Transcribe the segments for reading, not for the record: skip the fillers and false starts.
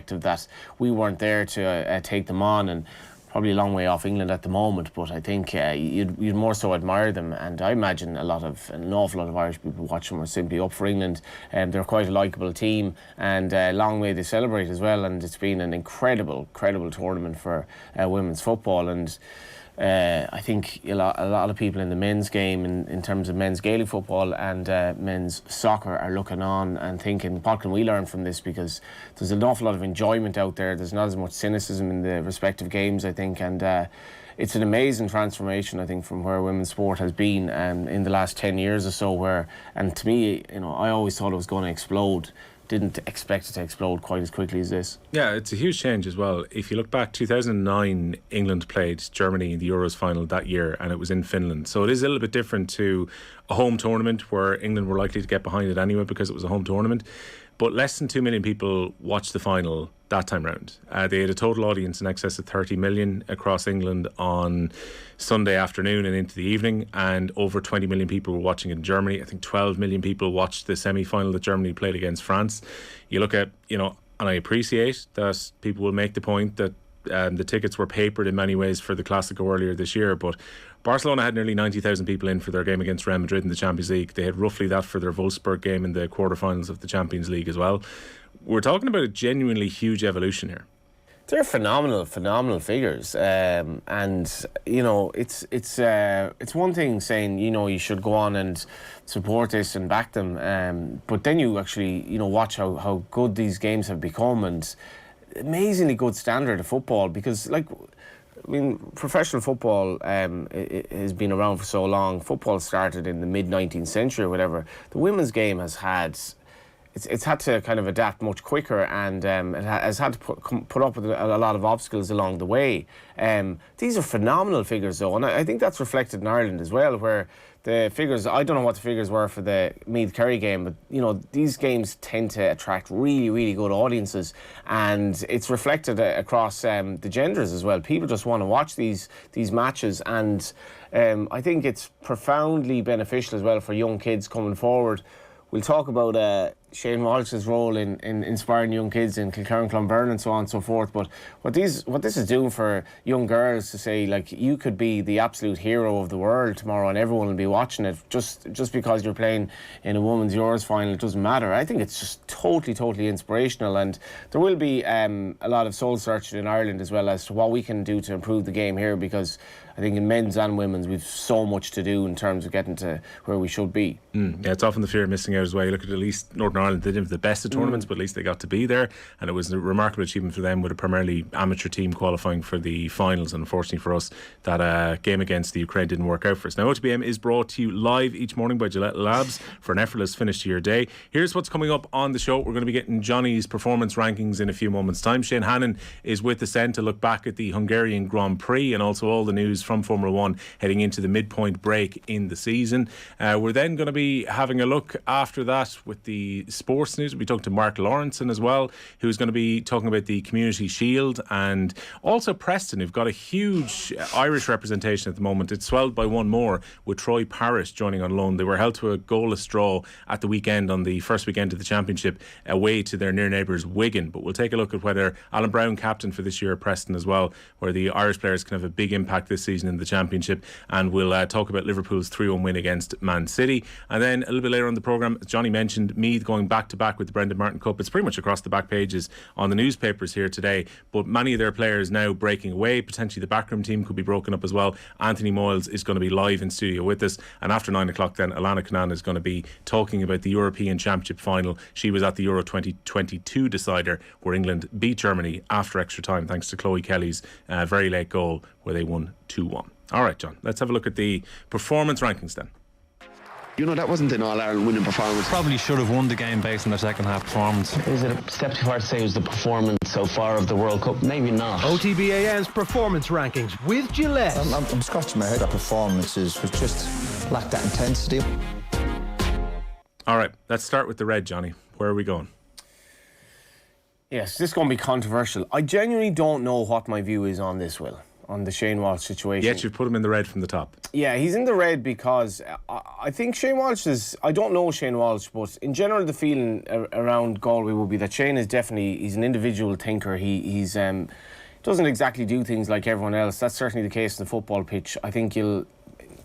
that we weren't there to take them on, and probably a long way off England at the moment, but I think you'd more so admire them, and I imagine an awful lot of Irish people watch them are simply up for England, and they're quite a likeable team, and long way they celebrate as well, and it's been an incredible tournament for women's football, and I think a lot of people in the men's game, in terms of men's Gaelic football and men's soccer, are looking on and thinking, what can we learn from this? Because there's an awful lot of enjoyment out there. There's not as much cynicism in the respective games, I think, and it's an amazing transformation, I think, from where women's sport has been in the last 10 years or so. And to me, I always thought it was going to explode. Didn't expect it to explode quite as quickly as this. Yeah, it's a huge change as well. If you look back, 2009, England played Germany in the Euros final that year, and it was in Finland. So it is a little bit different to a home tournament where England were likely to get behind it anyway because it was a home tournament. But less than 2 million people watched the final that time round. They had a total audience in excess of 30 million across England on Sunday afternoon and into the evening, and over 20 million people were watching in Germany. I think 12 million people watched the semi-final that Germany played against France. You look at, and I appreciate that people will make the point that the tickets were papered in many ways for the Clásico earlier this year, but Barcelona had nearly 90,000 people in for their game against Real Madrid in the Champions League. They had roughly that for their Wolfsburg game in the quarterfinals of the Champions League as well. We're talking about a genuinely huge evolution here. They're phenomenal figures, and it's one thing saying you should go on and support this and back them, but then you actually watch how good these games have become, and amazingly good standard of football, because professional football has been around for so long. Football started in the mid-19th century or whatever. The women's game has had to kind of adapt much quicker, and it has had to put up with a lot of obstacles along the way. These are phenomenal figures, though, and I think that's reflected in Ireland as well, where the figures, I don't know what the figures were for the Meath Kerry game, but these games tend to attract really, really good audiences, and it's reflected across the genders as well. People just want to watch these matches, and I think it's profoundly beneficial as well for young kids coming forward. We'll talk about Shane Walsh's role in inspiring young kids in Kilkerran, Clonberne and so on and so forth, but what this is doing for young girls to say, you could be the absolute hero of the world tomorrow and everyone will be watching it, just because you're playing in a women's Euros final, it doesn't matter. I think it's just totally inspirational, and there will be a lot of soul searching in Ireland as well as to what we can do to improve the game here, because I think in men's and women's we've so much to do in terms of getting to where we should be. Yeah, it's often the fear of missing out as well. You look at least Northern Ireland, they didn't have the best of tournaments, but at least they got to be there, and it was a remarkable achievement for them with a primarily amateur team qualifying for the finals, and unfortunately for us that game against the Ukraine didn't work out for us. Now, OTB AM is brought to you live each morning by Gillette Labs for an effortless finish to your day. Here's what's coming up on the show. We're going to be getting Johnny's performance rankings in a few moments' time. Shane Hannon is with us then to look back at the Hungarian Grand Prix and also all the news from Formula 1 heading into the midpoint break in the season. We're then going to be having a look after that with the sports news. We'll be talking to Mark Lawrenson as well, who's going to be talking about the Community Shield, and also Preston, who've got a huge Irish representation at the moment. It's swelled by one more with Troy Parrish joining on loan. They were held to a goalless draw at the weekend on the first weekend of the championship away to their near neighbours Wigan. But we'll take a look at whether Alan Brown, captain for this year at Preston as well, where the Irish players can have a big impact this season in the championship, and we'll talk about Liverpool's 3-1 win against Man City. And then a little bit later on the programme, as Johnny mentioned, Meath going back to back with the Brendan Martin Cup. It's pretty much across the back pages on the newspapers here today, but many of their players now breaking away. Potentially the backroom team could be broken up as well. Anthony Moyles is going to be live in studio with us, and after 9 o'clock then Alana Conan is going to be talking about the European Championship final. She was at the Euro 2022 decider where England beat Germany after extra time thanks to Chloe Kelly's very late goal where they won 2-1. Alright, John, let's have a look at the performance rankings then. That wasn't an All-Ireland winning performance. Probably should have won the game based on their second half performance. Is it a step too far to say it was the performance so far of the World Cup? Maybe not. OTB AM's performance rankings with Gillette. I'm scratching my head. Our performances was just lacked that intensity. Alright, let's start with the red, Johnny. Where are we going? Yes, this is going to be controversial. I genuinely don't know what my view is on this, Will. on the Shane Walsh situation. Yet you've put him in the red from the top. Yeah, he's in the red because I think Shane Walsh is... I don't know Shane Walsh, but in general the feeling around Galway would be that Shane is definitely... He's an individual thinker. He's doesn't exactly do things like everyone else. That's certainly the case in the football pitch. I think you'll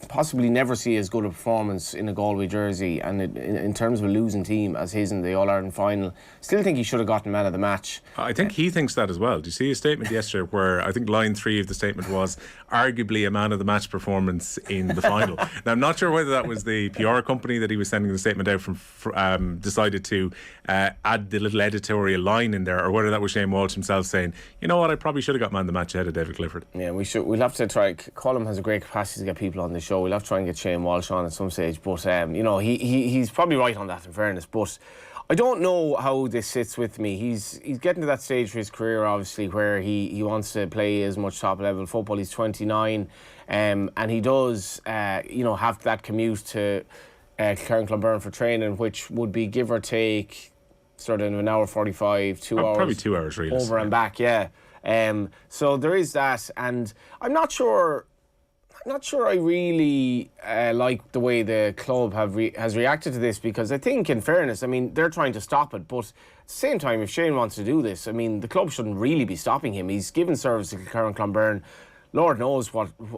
possibly never see as good a performance in a Galway jersey, and in terms of a losing team as his in the All-Ireland final. Still think he should have gotten man of the match. I think he thinks that as well. Do you see his statement yesterday where I think line 3 of the statement was arguably a man of the match performance in the final? Now I'm not sure whether that was the PR company that he was sending the statement out from decided to add the little editorial line in there, or whether that was Shane Walsh himself saying, you know what, I probably should have got man of the match ahead of David Clifford. Yeah, we'll have to try. Colm has a great capacity to get people on the show. We'll have to try and get Shane Walsh on at some stage, but you know, he's probably right on that, in fairness. But I don't know how this sits with me. He's getting to that stage for his career, obviously, where he wants to play as much top level football. He's 29, and he does you know, have that commute to Clonburn for training, which would be give or take sort of an hour 45, 2 hours. Probably 2 hours, really. Over and back, yeah. So there is that, and I'm not sure I really like the way the club has reacted to this, because I think, in fairness, I mean, they're trying to stop it, but at the same time, if Shane wants to do this, I mean, the club shouldn't really be stopping him. He's given service to Clonburn. Lord knows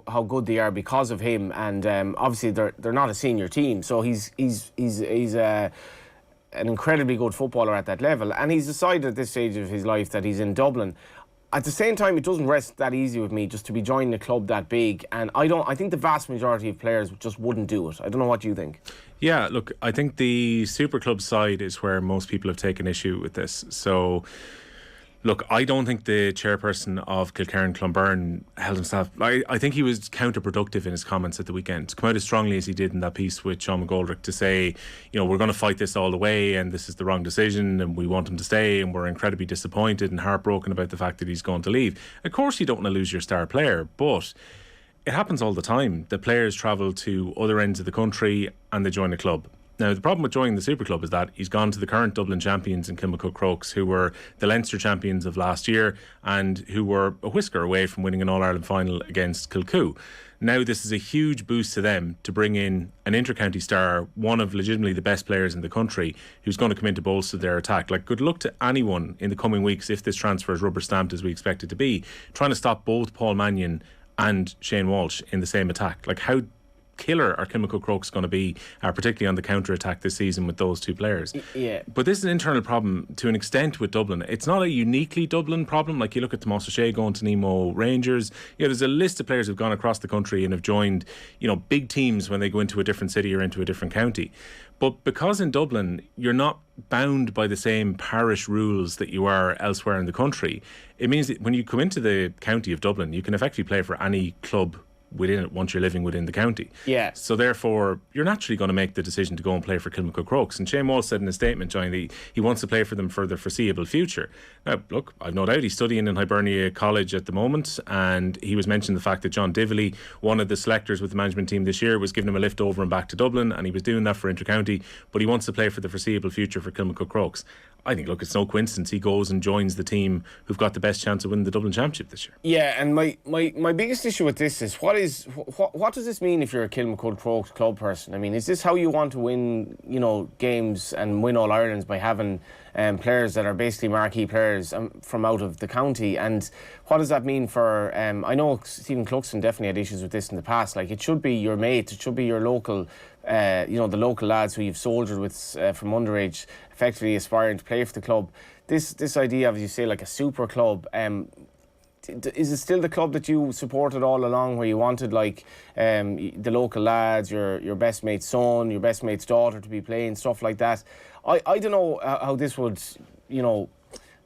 how good they are because of him, and obviously they're not a senior team, so he's an incredibly good footballer at that level, and he's decided at this stage of his life that he's in Dublin. At the same time, it doesn't rest that easy with me just to be joining a club that big, and I think the vast majority of players just wouldn't do it. I don't know what you think. Yeah, look, I think the super club side is where most people have taken issue with this. So, look, I don't think the chairperson of Kilkerran-Clonburn held himself... I think he was counterproductive in his comments at the weekend. To come out as strongly as he did in that piece with Sean McGoldrick to say, you know, we're going to fight this all the way and this is the wrong decision and we want him to stay and we're incredibly disappointed and heartbroken about the fact that he's going to leave. Of course you don't want to lose your star player, but it happens all the time. The players travel to other ends of the country and they join a club. Now, the problem with joining the Super Club is that he's gone to the current Dublin champions in Kilmacud Crokes, who were the Leinster champions of last year and who were a whisker away from winning an All-Ireland final against Kilcoo. Now, this is a huge boost to them to bring in an inter-county star, one of legitimately the best players in the country, who's going to come in to bolster their attack. Like, good luck to anyone in the coming weeks, if this transfer is rubber-stamped as we expect it to be, trying to stop both Paul Mannion and Shane Walsh in the same attack. Like, how killer are Kilmacud Crokes going to be, particularly on the counter-attack this season with those two players. Yeah. But this is an internal problem to an extent with Dublin. It's not a uniquely Dublin problem. Like, you look at Tomas O'Shea going to Nemo Rangers. You know, there's a list of players who've gone across the country and have joined, you know, big teams when they go into a different city or into a different county. But because in Dublin, you're not bound by the same parish rules that you are elsewhere in the country, it means that when you come into the county of Dublin, you can effectively play for any club within it once you're living within the county. Yeah. So therefore, you're naturally going to make the decision to go and play for Kilmacud Crokes. And Shane Walsh said in a statement, John, he wants to play for them for the foreseeable future. Now, look, I've no doubt he's studying in Hibernia College at the moment, and he was mentioning the fact that John Dively, one of the selectors with the management team this year, was giving him a lift over and back to Dublin, and he was doing that for inter-county, but he wants to play for the foreseeable future for Kilmacud Crokes. I think, look, it's no coincidence he goes and joins the team who've got the best chance of winning the Dublin Championship this year. Yeah, and my biggest issue with this is what does this mean if you're a Kilmacud Crokes club person? I mean, is this how you want to win, you know, games and win All Irelands, by having players that are basically marquee players from out of the county? And what does that mean for... I know Stephen Cluxton definitely had issues with this in the past. Like, it should be your mate, it should be your local... you know, the local lads who you've soldiered with from underage, effectively aspiring to play for the club. This idea of, as you say, like a super club, is it still the club that you supported all along, where you wanted, like, the local lads, your best mate's son, your best mate's daughter to be playing, stuff like that? I don't know how this would, you know,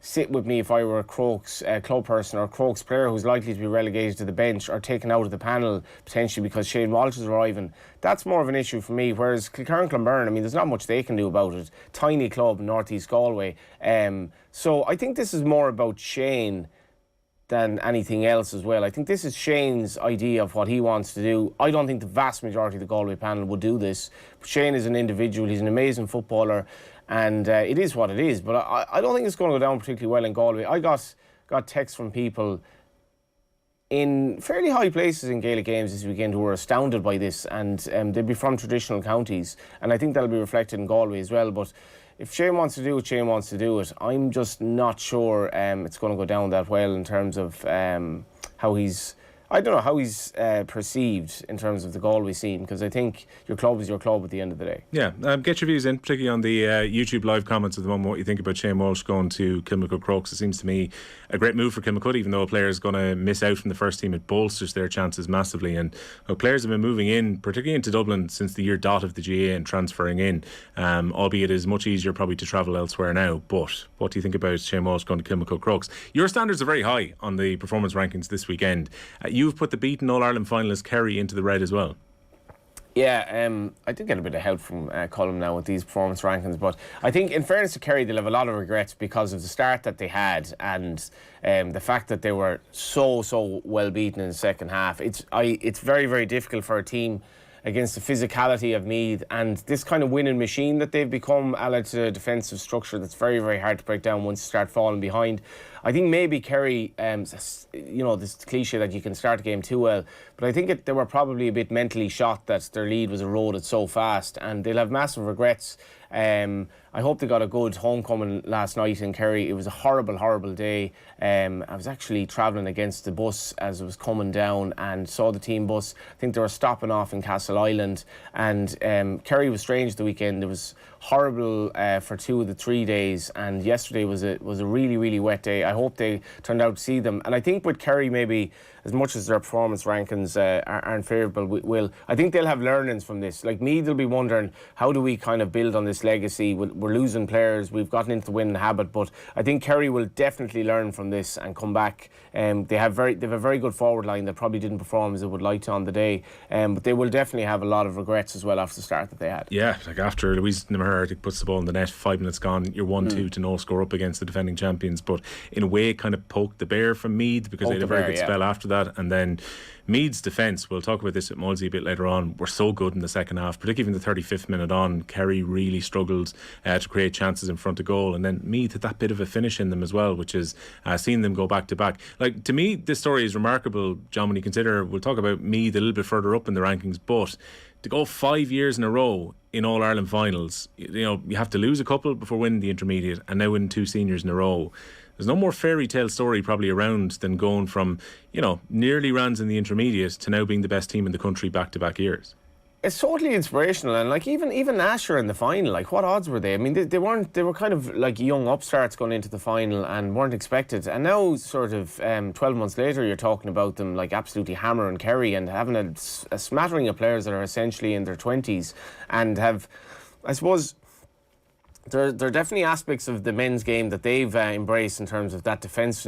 sit with me if I were a Crokes club person or a Crokes player who's likely to be relegated to the bench or taken out of the panel potentially because Shane Walsh is arriving. That's more of an issue for me, whereas Kilkerran-Clonburn, I mean, there's not much they can do about it. Tiny club in North East Galway. So I think this is more about Shane than anything else as well. I think this is Shane's idea of what he wants to do. I don't think the vast majority of the Galway panel would do this. But Shane is an individual, he's an amazing footballer, and it is what it is. But I don't think it's going to go down particularly well in Galway. I got texts from people in fairly high places in Gaelic games this weekend who were astounded by this, and they'd be from traditional counties, and I think that'll be reflected in Galway as well. But if Shane wants to do it, Shane wants to do it. I'm just not sure it's going to go down that well in terms of how he's... I don't know how he's perceived in terms of the Galway scene, because I think your club is your club at the end of the day. Yeah, get your views in, particularly on the YouTube live comments at the moment, what you think about Shane Walsh going to Kilmacud Crokes. It seems to me a great move for Kilmacud, even though a player is going to miss out from the first team. It bolsters their chances massively, and players have been moving in, particularly into Dublin, since the year dot of the GA and transferring in, albeit it is much easier probably to travel elsewhere now. But what do you think about Shane Walsh going to Kilmacud Crokes? Your standards are very high on the performance rankings this weekend. You've put the beaten All-Ireland finalist Kerry into the red as well. Yeah, I did get a bit of help from Colm now with these performance rankings, but I think in fairness to Kerry, they'll have a lot of regrets because of the start that they had and the fact that they were so well beaten in the second half. It's very, very difficult for a team against the physicality of Meath and this kind of winning machine that they've become, allied to a defensive structure that's very, very hard to break down once you start falling behind. I think maybe Kerry, this cliche that you can start a game too well, but I think they were probably a bit mentally shot that their lead was eroded so fast, and they'll have massive regrets. I hope they got a good homecoming last night in Kerry. It was a horrible day. I was actually travelling against the bus as it was coming down and saw the team bus. I think they were stopping off in Castle Island, and Kerry was strange the weekend. It was horrible for 2 of the 3 days, and yesterday was a really wet day. I hope they turned out to see them, and I think with Kerry, maybe as much as their performance rankings aren't favourable, I think they'll have learnings from this. Like Meath will be wondering, how do we kind of build on this legacy? We're losing players, we've gotten into the winning habit, but I think Kerry will definitely learn from this and come back. They have a very good forward line that probably didn't perform as it would like to on the day, but they will definitely have a lot of regrets as well after the start that they had. Yeah, like after Louise Nimmerher puts the ball in the net, 5 minutes gone, you're 1-2 to no score up against the defending champions, but in a way it kind of poked the bear from Meath, because they had a very good spell after that. And then Meath's defence, we'll talk about this at Molesey a bit later on, were so good in the second half, particularly in the 35th minute on. Kerry really struggled to create chances in front of goal, and then Meath had that bit of a finish in them as well, which is seeing them go back to back. Like, to me, this story is remarkable, John, when you consider, we'll talk about Meath a little bit further up in the rankings, but to go 5 years in a row in All-Ireland finals, you have to lose a couple before winning the intermediate, and now win 2 seniors in a row. There's no more fairy tale story probably around than going from, nearly runs in the intermediate to now being the best team in the country back-to-back years. It's totally inspirational, and like even Asher in the final, like what odds were they? I mean, they were kind of like young upstarts going into the final and weren't expected, and now sort of 12 months later you're talking about them like absolutely hammering Kerry and having a smattering of players that are essentially in their 20s and have, I suppose, there are definitely aspects of the men's game that they've embraced in terms of that defence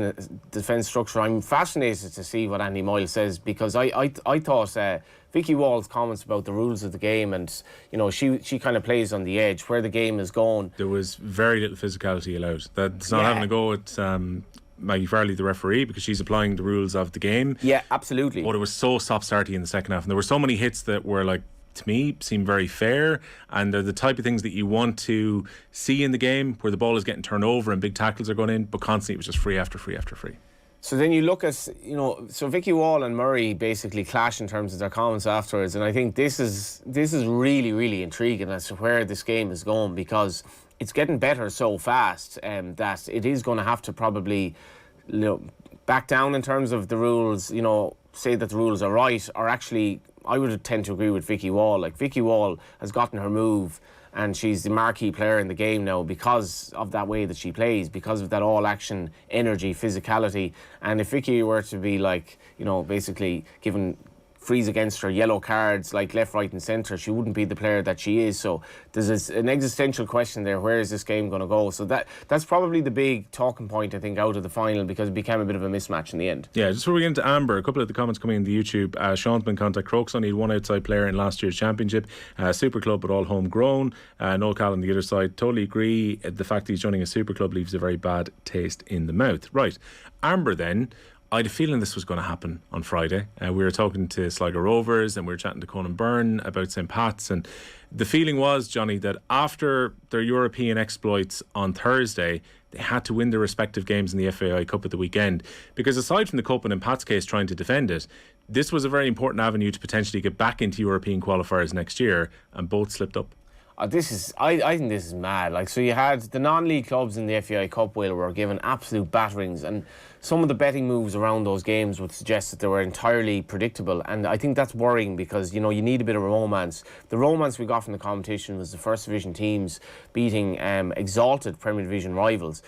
structure. I'm fascinated to see what Andy Moyle says, because I thought Vicky Wall's comments about the rules of the game, and she kind of plays on the edge where the game is going. There was very little physicality allowed. That's not having a go at Maggie Farley, the referee, because she's applying the rules of the game. Yeah, absolutely. But it was so stop-starty in the second half, and there were so many hits that were like, to me, seem very fair, and they're the type of things that you want to see in the game, where the ball is getting turned over and big tackles are going in, but constantly it was just free after free after free. So then you look at, so Vicky Wall and Murray basically clash in terms of their comments afterwards, and I think this is really intriguing as to where this game is going, because it's getting better so fast that it is going to have to probably back down in terms of the rules, say that the rules are right, or actually I would tend to agree with Vicky Wall. Like, Vicky Wall has gotten her move, and she's the marquee player in the game now because of that way that she plays, because of that all-action energy, physicality. And if Vicky were to be basically given freeze against her, yellow cards like left, right and centre, she wouldn't be the player that she is. So there's an existential question there, where is this game going to go? So that's probably the big talking point, I think, out of the final, because it became a bit of a mismatch in the end. Yeah, just before we get into Amber, a couple of the comments coming in the YouTube. Sean's been in contact. Crokes only had one outside player in last year's championship, super club but all homegrown. Noel Callan the other side, totally agree. The fact that he's joining a super club leaves a very bad taste in the mouth. Right, Amber then, I had a feeling this was going to happen on Friday. We were talking to Sligo Rovers and we were chatting to Conan Byrne about St. Pat's, and the feeling was, Johnny, that after their European exploits on Thursday, they had to win their respective games in the FAI Cup at the weekend, because aside from the Cup and in Pat's case trying to defend it, this was a very important avenue to potentially get back into European qualifiers next year, and both slipped up. I think this is mad. Like, so you had the non-league clubs in the FAI Cup, Will, were given absolute batterings, and some of the betting moves around those games would suggest that they were entirely predictable, and I think that's worrying because, you know, you need a bit of romance. The romance we got from the competition was the First Division teams beating exalted Premier Division rivals.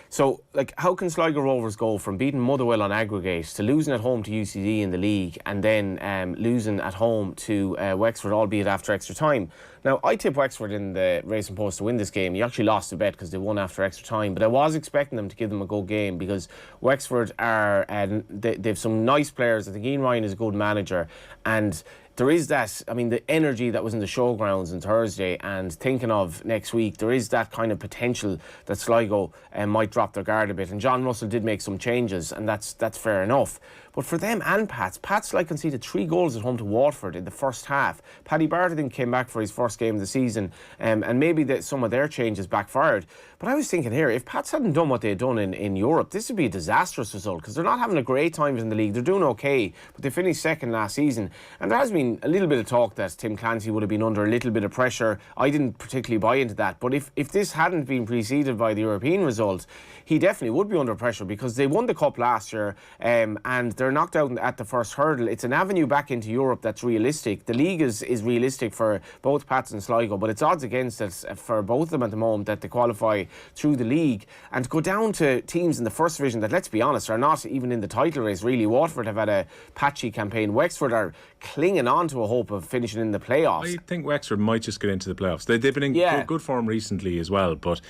So, like, how can Sligo Rovers go from beating Motherwell on aggregate to losing at home to UCD in the league and then losing at home to Wexford, albeit after extra time? Now, I tipped Wexford in the Racing Post to win this game. You actually lost the bet because they won after extra time, but I was expecting them to give them a good game because Wexford are, they've some nice players. I think Ian Ryan is a good manager, and there is that, I mean, the energy that was in the showgrounds on Thursday, and thinking of next week, there is that kind of potential that Sligo might drop their guard a bit. And John Russell did make some changes, and that's fair enough. But for them and Pat's like conceded 3 goals at home to Waterford in the first half. Paddy Barrett, I think, came back for his first game of the season, and maybe some of their changes backfired. But I was thinking here, if Pats hadn't done what they had done in Europe, this would be a disastrous result, because they're not having a great time in the league. They're doing okay, but they finished second last season. And there has been a little bit of talk that Tim Clancy would have been under a little bit of pressure. I didn't particularly buy into that. But if this hadn't been preceded by the European result, he definitely would be under pressure, because they won the Cup last year, and they're knocked out at the first hurdle. It's an avenue back into Europe that's realistic. The league is realistic for both Pats and Sligo, but it's odds against it for both of them at the moment that they qualify through the league. And to go down to teams in the First Division that, let's be honest, are not even in the title race really. Waterford have had a patchy campaign. Wexford are clinging on to a hope of finishing in the playoffs. I think Wexford might just get into the playoffs. They've been in good form recently as well, but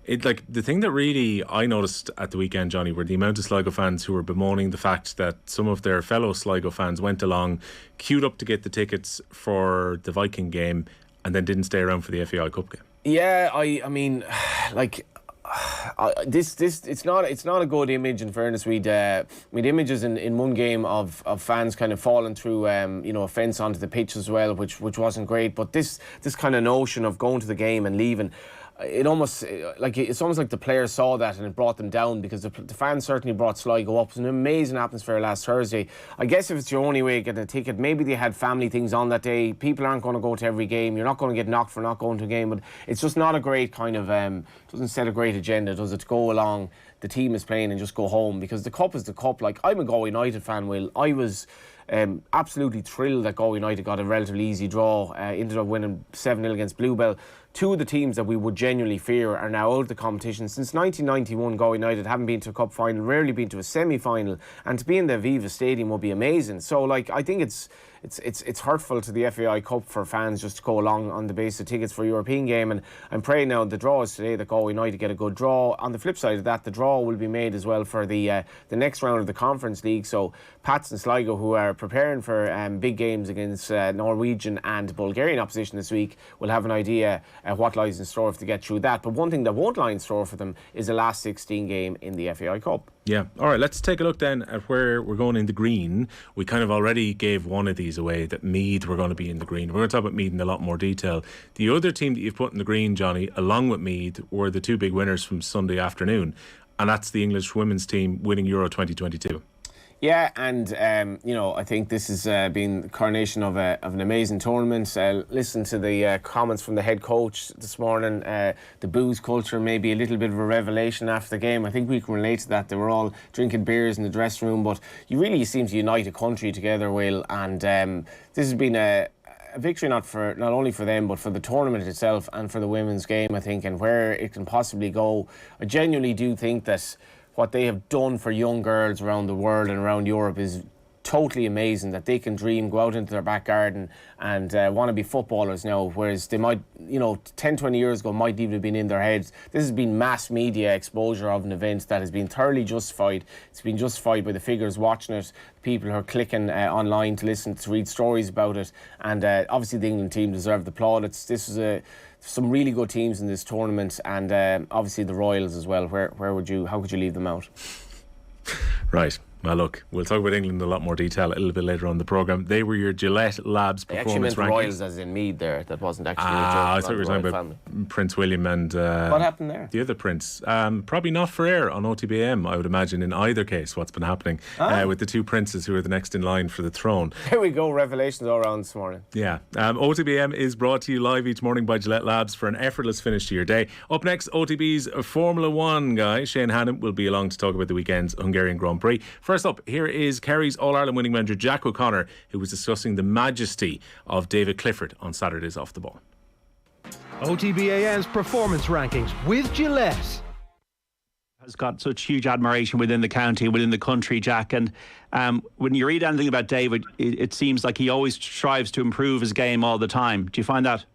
the thing that really I noticed at the weekend, Johnny, were the amount of Sligo fans who were bemoaning the fact that some of their fellow Sligo fans went along, queued up to get the tickets for the Viking game, and then didn't stay around for the FAI Cup game. Yeah, I mean, like, this it's not a good image. In fairness, we'd images in one game of fans kind of falling through a fence onto the pitch as well, which wasn't great. But this kind of notion of going to the game and leaving, it's almost like the players saw that and it brought them down, because the fans certainly brought Sligo up. It was an amazing atmosphere last Thursday. I guess if it's your only way of getting a ticket, maybe they had family things on that day. People aren't going to go to every game. You're not going to get knocked for not going to a game, but it's just not a great kind of doesn't set a great agenda, does it, to go along the team is playing and just go home, because the Cup is the Cup. Like, I'm a Galway United fan, Will. I was absolutely thrilled that Galway United got a relatively easy draw, ended up winning 7-0 against Bluebell. Two of the teams that we would genuinely fear are now out of the competition. Since 1991, Galway United haven't been to a cup final, rarely been to a semi-final, and to be in the Aviva Stadium would be amazing. So, like, I think it's hurtful to the FAI Cup for fans just to go along on the basis of tickets for a European game. And I'm praying now the draw is today that Galway United get a good draw. On the flip side of that, the draw will be made as well for the next round of the Conference League. So Pats and Sligo, who are preparing for big games against Norwegian and Bulgarian opposition this week, will have an idea what lies in store if they get through that. But one thing that won't lie in store for them is the last 16 game in the FAI Cup. Yeah. All right, let's take a look then at where we're going in the green. We kind of already gave one of these away, that Meath were going to be in the green. We're going to talk about Meath in a lot more detail. The other team that you've put in the green, Johnny, along with Meath, were the two big winners from Sunday afternoon, and that's the English women's team winning Euro 2022. Yeah, and I think this has been the coronation of an amazing tournament. Listen to the comments from the head coach this morning. The booze culture may be a little bit of a revelation after the game. I think we can relate to that. They were all drinking beers in the dressing room, but you really seem to unite a country together, Will. And this has been a victory not only for them, but for the tournament itself and for the women's game, I think, and where it can possibly go. I genuinely do think that what they have done for young girls around the world and around Europe is totally amazing, that they can dream, go out into their back garden and want to be footballers now, whereas they might, 10, 20 years ago might even have been in their heads. This has been mass media exposure of an event that has been thoroughly justified. It's been justified by the figures watching it, people who are clicking online to listen, to read stories about it, and obviously the England team deserve the plaudits. This was some really good teams in this tournament, and obviously the Royals as well. How could you leave them out? Right. Well, look, we'll talk about England in a lot more detail a little bit later on in the programme. They were your Gillette Labs They actually performance meant rankings. royals as in Meath there. That wasn't actually I thought you were talking about Prince William and what happened there? the other prince. Probably not for air on OTB AM, I would imagine, in either case, what's been happening with the two princes who are the next in line for the throne. Here we go, revelations all around this morning. Yeah. OTB AM is brought to you live each morning by Gillette Labs for an effortless finish to your day. Up next, OTB's Formula 1 guy, Shane Hannon, will be along to talk about the weekend's Hungarian Grand Prix. First up, here is Kerry's All-Ireland winning manager Jack O'Connor, who was discussing the majesty of David Clifford on Saturday's Off the Ball. OTB AM's performance rankings with Gillette. Has got such huge admiration within the county, within the country, Jack. And when you read anything about David, it seems like he always strives to improve his game all the time. Do you find that?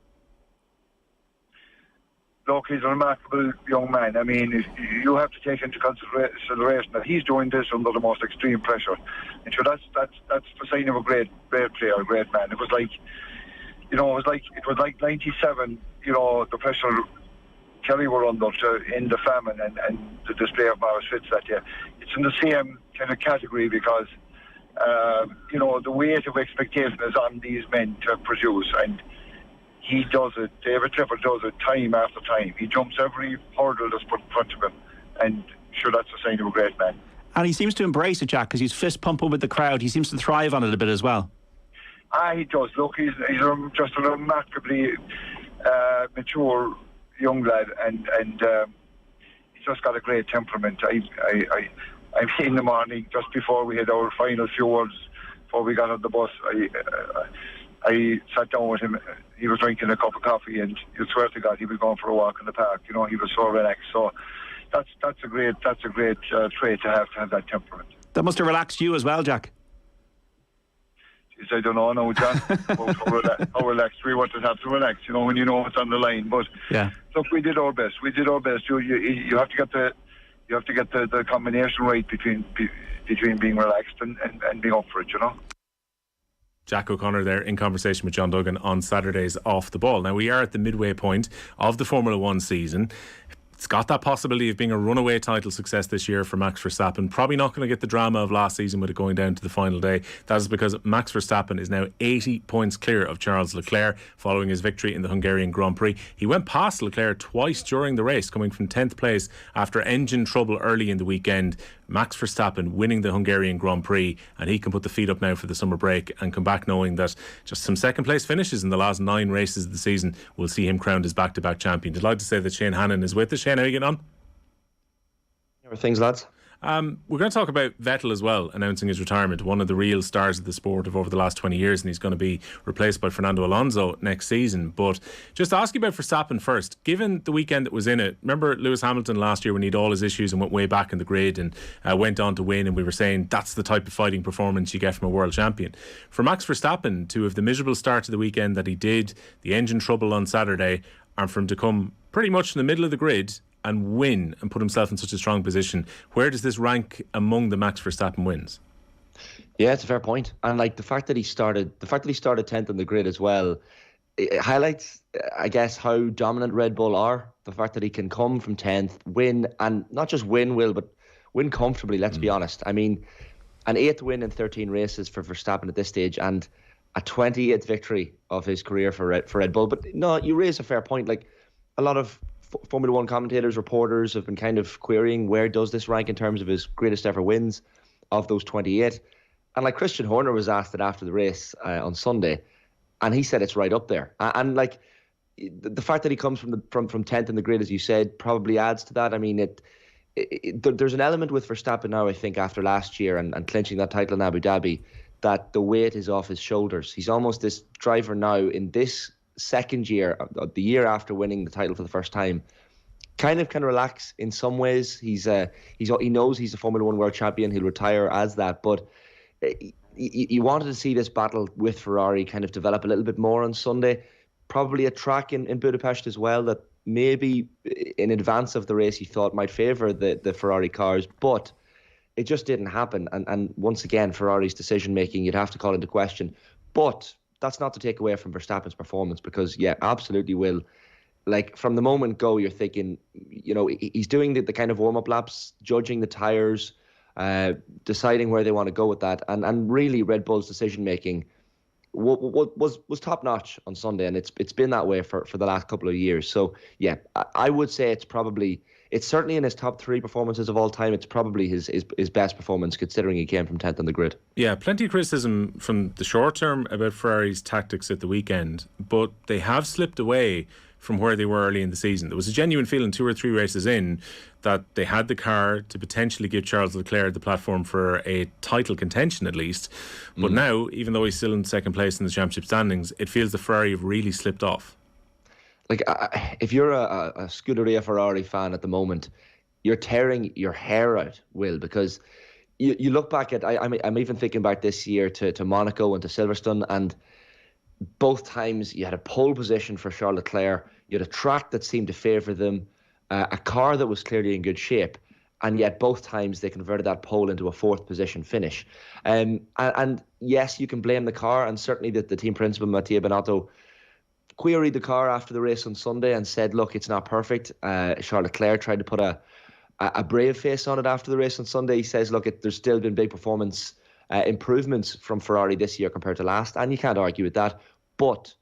Look, he's a remarkable young man. I mean, you have to take into consideration that he's doing this under the most extreme pressure. And so that's the sign of a great player, a great man. It was like 97. The pressure Kerry were under in the famine and the display of Maurice Fitz that year. It's in the same kind of category because the weight of expectation is on these men to produce, and he does it. David Clifford does it time after time. He jumps every hurdle that's put in front of him, and sure, that's a sign of a great man. And he seems to embrace it, Jack, because he's fist pumping with the crowd. He seems to thrive on it a bit as well. He does. Look, he's just a remarkably mature young lad, and he's just got a great temperament. I in the morning, just before we had our final few words, before we got on the bus, I sat down with him. He was drinking a cup of coffee, and you swear to God, he was going for a walk in the park. He was so relaxed. So that's a great trait to have that temperament. That must have relaxed you as well, Jack. I don't know, no, John. How relaxed we wanted to have to relax, when you know what's on the line. But yeah, look, we did our best. You have to get the combination right between being relaxed and being up for it, Jack O'Connor there in conversation with John Duggan on Saturday's Off the Ball. Now, we are at the midway point of the Formula 1 season. It's got that possibility of being a runaway title success this year for Max Verstappen. Probably not going to get the drama of last season with it going down to the final day. That is because Max Verstappen is now 80 points clear of Charles Leclerc following his victory in the Hungarian Grand Prix. He went past Leclerc twice during the race, coming from 10th place after engine trouble early in the weekend. Max Verstappen winning the Hungarian Grand Prix, and he can put the feet up now for the summer break and come back knowing that just some second place finishes in the last 9 races of the season will see him crowned as back-to-back champion. Delighted to say that Shane Hannon is with us. Shane, how are you getting on? How are things, lads? We're going to talk about Vettel as well, announcing his retirement, one of the real stars of the sport of over the last 20 years, and he's going to be replaced by Fernando Alonso next season. But just to ask you about Verstappen first, given the weekend that was in it, remember Lewis Hamilton last year when he had all his issues and went way back in the grid and went on to win, and we were saying that's the type of fighting performance you get from a world champion. For Max Verstappen to have the miserable start to the weekend that he did, the engine trouble on Saturday, and for him to come pretty much in the middle of the grid and win and put himself in such a strong position, where does this rank among the Max Verstappen wins? Yeah, it's a fair point. And the fact that he started 10th on the grid as well, it highlights, I guess, how dominant Red Bull are. The fact that he can come from 10th, win, and not just win, but win comfortably, let's be honest. I mean, an 8th win in 13 races for Verstappen at this stage, and a 28th victory of his career for Red Bull. But no, you raise a fair point. A lot of Formula 1 commentators, reporters have been kind of querying where does this rank in terms of his greatest ever wins of those 28. And Christian Horner was asked it after the race on Sunday, and he said it's right up there. And the fact that he comes from 10th in the grid, as you said, probably adds to that. I mean, there's an element with Verstappen now, I think, after last year and clinching that title in Abu Dhabi, that the weight is off his shoulders. He's almost this driver now in this second year, the year after winning the title for the first time, kind of relax in some ways. He knows he's a Formula 1 world champion. He'll retire as that, but he wanted to see this battle with Ferrari kind of develop a little bit more on Sunday. Probably a track in Budapest as well that maybe in advance of the race he thought might favour the Ferrari cars, but it just didn't happen. And once again, Ferrari's decision making, you'd have to call into question. But that's not to take away from Verstappen's performance, because, yeah, absolutely will. From the moment go, you're thinking, he's doing the kind of warm-up laps, judging the tyres, deciding where they want to go with that, and really Red Bull's decision making was top notch on Sunday, and it's been that way for the last couple of years. So yeah, I would say it's certainly in his top 3 performances of all time. It's probably his best performance, considering he came from 10th on the grid. Yeah, plenty of criticism from the short term about Ferrari's tactics at the weekend, but they have slipped away from where they were early in the season. There was a genuine feeling 2 or 3 races in that they had the car to potentially give Charles Leclerc the platform for a title contention at least. But now, even though he's still in second place in the championship standings, it feels the Ferrari have really slipped off. Like, if you're a Scuderia Ferrari fan at the moment, you're tearing your hair out, Will, because you look back at, I'm even thinking back this year to Monaco and to Silverstone, and both times you had a pole position for Charles Leclerc, you had a track that seemed to favour them, a car that was clearly in good shape, and yet both times they converted that pole into a 4th position finish. And yes, you can blame the car, and certainly the team principal, Mattia Binotto, queried the car after the race on Sunday and said, look, it's not perfect. Charles Leclerc tried to put a brave face on it after the race on Sunday. He says, look, there's still been big performance improvements from Ferrari this year compared to last, and you can't argue with that. But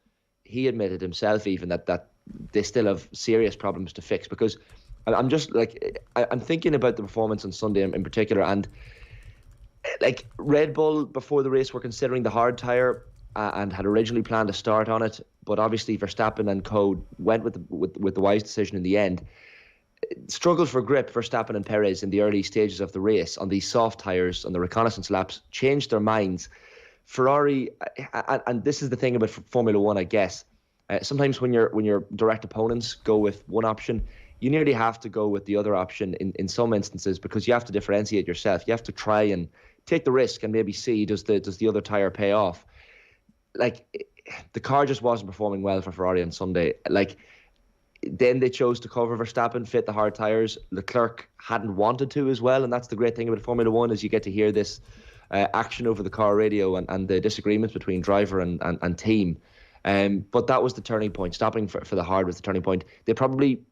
he admitted himself even that they still have serious problems to fix, because I'm just like, I'm thinking about the performance on Sunday in particular, and like Red Bull before the race were considering the hard tyre and had originally planned to start on it, but obviously Verstappen and co went with the wise decision in the end. Struggled for grip, Verstappen and Perez in the early stages of the race on these soft tyres on the reconnaissance laps, changed their minds. Ferrari, and this is the thing about Formula One, I guess. Sometimes when your direct opponents go with one option, you nearly have to go with the other option in some instances, because you have to differentiate yourself. You have to try and take the risk and maybe see, does the other tyre pay off? Like, the car just wasn't performing well for Ferrari on Sunday. Like, then they chose to cover Verstappen, fit the hard tyres. Leclerc hadn't wanted to as well, and that's the great thing about Formula One, is you get to hear this action over the car radio and the disagreements between driver and team. But that was the turning point. Stopping for the hard was the turning point. They probably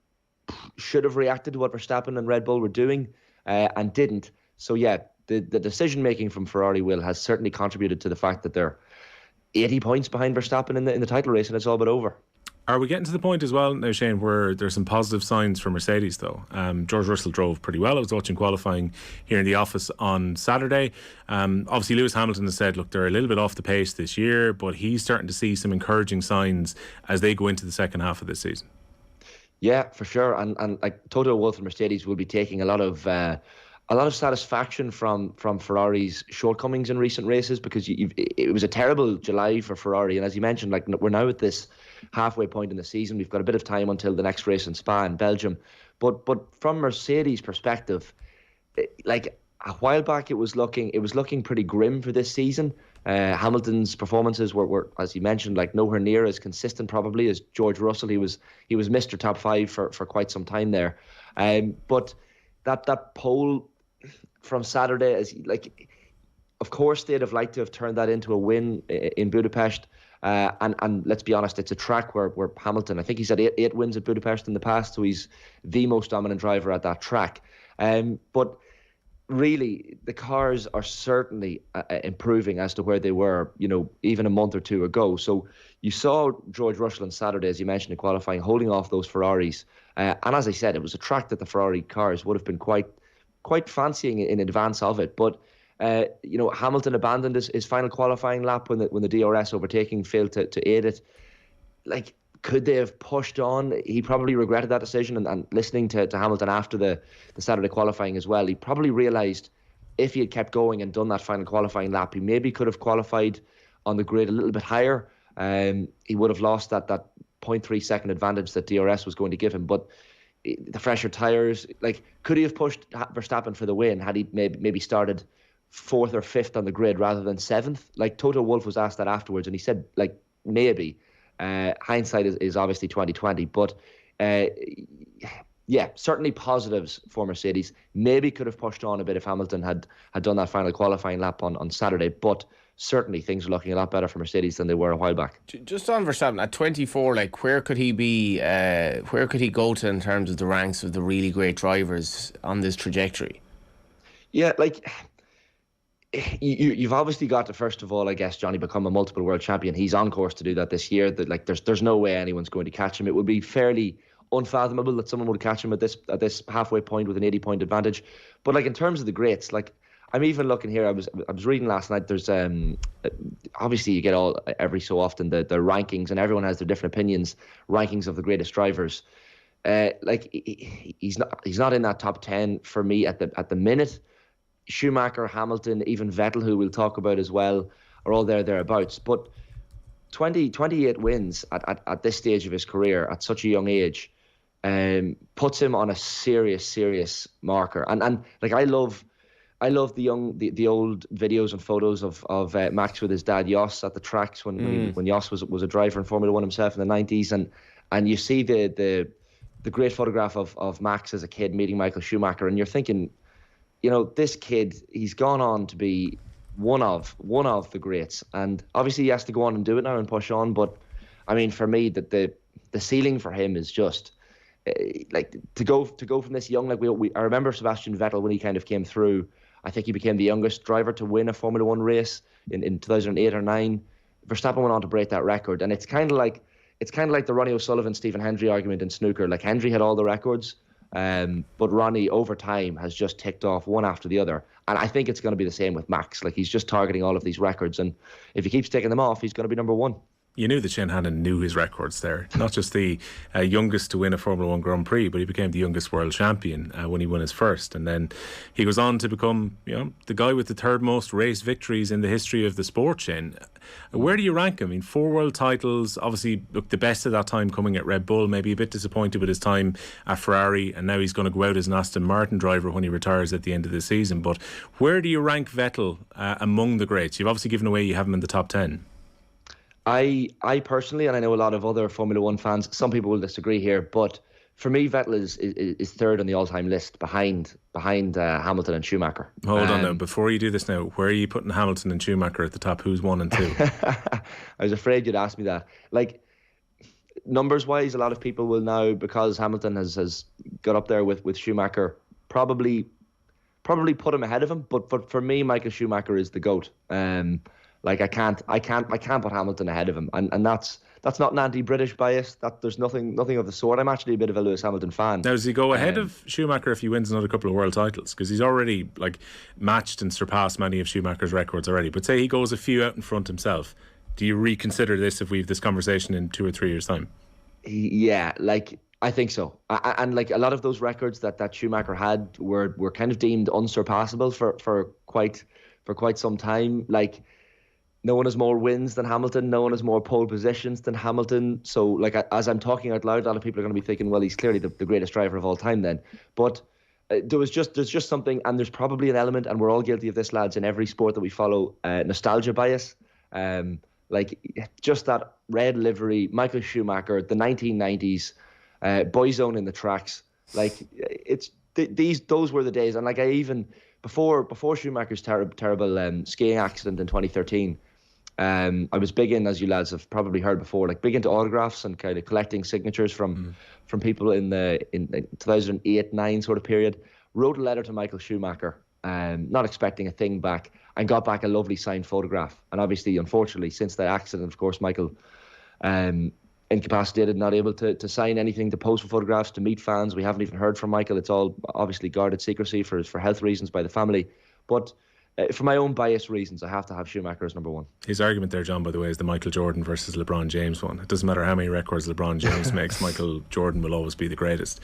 should have reacted to what Verstappen and Red Bull were doing and didn't. So yeah, the decision making from Ferrari, Will, has certainly contributed to the fact that they're 80 points behind Verstappen in the title race, and it's all but over. Are we getting to the point as well now, Shane, where there's some positive signs for Mercedes though? George Russell drove pretty well. I was watching qualifying here in the office on Saturday. Obviously Lewis Hamilton has said, look, they're a little bit off the pace this year, but he's starting to see some encouraging signs as they go into the second half of this season. Yeah, for sure. And like Toto Wolff and Mercedes will be taking a lot of satisfaction from Ferrari's shortcomings in recent races, because it was a terrible July for Ferrari, and as you mentioned, like, we're now at this halfway point in the season. We've got a bit of time until the next race in Spa in Belgium, but from Mercedes' perspective, like a while back, it was looking pretty grim for this season. Hamilton's performances were, as you mentioned, like nowhere near as consistent probably as George Russell. He was Mr. Top 5 for quite some time there, but that pole from Saturday is like, of course they'd have liked to have turned that into a win in Budapest, and let's be honest, it's a track where Hamilton, I think he's had eight wins at Budapest in the past, so he's the most dominant driver at that track. But really, the cars are certainly improving as to where they were, even a month or two ago. So you saw George Russell on Saturday, as you mentioned in qualifying, holding off those Ferraris, and as I said, it was a track that the Ferrari cars would have been quite fancying in advance of it. But Hamilton abandoned his final qualifying lap when the DRS overtaking failed to aid it. Like, could they have pushed on? He probably regretted that decision, and listening to Hamilton after the Saturday qualifying as well, he probably realised if he had kept going and done that final qualifying lap, he maybe could have qualified on the grid a little bit higher. He would have lost that 0.3 second advantage that DRS was going to give him. But the fresher tyres, like, could he have pushed Verstappen for the win had he maybe started 4th or 5th on the grid rather than 7th? Like, Toto Wolff was asked that afterwards, and he said, like, maybe. Hindsight is obviously 2020, but yeah, certainly positives for Mercedes. Maybe could have pushed on a bit if Hamilton had done that final qualifying lap on Saturday, but certainly things are looking a lot better for Mercedes than they were a while back. Just on Verstappen, at 24, like, where could he be? Where could he go to in terms of the ranks of the really great drivers on this trajectory? Yeah, like you've obviously got to, first of all, I guess, Johnny, become a multiple world champion. He's on course to do that this year. That, like, there's no way anyone's going to catch him. It would be fairly unfathomable that someone would catch him at this halfway point with an 80-point advantage. But like in terms of the greats, like I'm even looking here. I was reading last night. There's obviously you get every so often the rankings, and everyone has their different opinions. Rankings of the greatest drivers. Like he's not in that top 10 for me at the minute. Schumacher, Hamilton, even Vettel, who we'll talk about as well, are all thereabouts. But 28 wins at this stage of his career at such a young age puts him on a serious marker. And like I love the old videos and photos of Max with his dad Jos at the tracks when Jos was a driver in Formula One himself in the 90s, and you see the great photograph of Max as a kid meeting Michael Schumacher, and you're thinking, you know, this kid, he's gone on to be one of the greats, and obviously he has to go on and do it now and push on. But I mean, for me, that the ceiling for him is just like to go from this young, like I remember Sebastian Vettel when he kind of came through. I think he became the youngest driver to win a Formula One race in 2008 or 9. Verstappen went on to break that record, and it's kind of like the Ronnie O'Sullivan, Stephen Hendry argument in snooker. Like Hendry had all the records. But Ronnie, over time, has just ticked off one after the other. And I think it's going to be the same with Max. Like, he's just targeting all of these records. And if he keeps taking them off, he's going to be number one. You knew that Shane Hannon knew his records there. Not just the youngest to win a Formula One Grand Prix, but he became the youngest world champion when he won his first. And then he goes on to become, you know, the guy with the third most race victories in the history of the sport, Shane. Where do you rank him? I mean, 4 world titles, obviously, look, the best at that time coming at Red Bull, maybe a bit disappointed with his time at Ferrari, and now he's going to go out as an Aston Martin driver when he retires at the end of the season. But where do you rank Vettel among the greats? You've obviously given away you have him in the top 10. I personally, and I know a lot of other Formula One fans, some people will disagree here, but for me, Vettel is third on the all-time list behind Hamilton and Schumacher. Hold on now, before you do this now, where are you putting Hamilton and Schumacher at the top? Who's 1 and 2? I was afraid you'd ask me that. Like, numbers-wise, a lot of people will now, because Hamilton has got up there with Schumacher, probably put him ahead of him. But for me, Michael Schumacher is the GOAT. Like I can't put Hamilton ahead of him, and that's not an anti-British bias. That there's nothing of the sort. I'm actually a bit of a Lewis Hamilton fan. Now, does he go ahead of Schumacher if he wins another couple of world titles? Because he's already like matched and surpassed many of Schumacher's records already. But say he goes a few out in front himself, do you reconsider this if we have this conversation in 2 or 3 years' time? Yeah, like I think so. And like a lot of those records that Schumacher had were kind of deemed unsurpassable for quite some time. Like, no one has more wins than Hamilton. No one has more pole positions than Hamilton. So, like, as I'm talking out loud, a lot of people are going to be thinking, well, he's clearly the greatest driver of all time then. But there's just something, and there's probably an element, and we're all guilty of this, lads, in every sport that we follow, nostalgia bias. Like, just that red livery, Michael Schumacher, the 1990s, Boyzone in the tracks. Like, those were the days. And, like, I even, before Schumacher's terrible skiing accident in 2013, I was big in, as you lads have probably heard before, like big into autographs and kind of collecting signatures from people in 2008-9 sort of period. Wrote a letter to Michael Schumacher, not expecting a thing back, and got back a lovely signed photograph. And obviously, unfortunately, since that accident, of course, Michael incapacitated, not able to sign anything, to post for photographs, to meet fans. We haven't even heard from Michael. It's all obviously guarded secrecy for health reasons by the family. But for my own bias reasons, I have to have Schumacher as number one. His argument there, John, by the way, is the Michael Jordan versus LeBron James one. It doesn't matter how many records LeBron James makes, Michael Jordan will always be the greatest.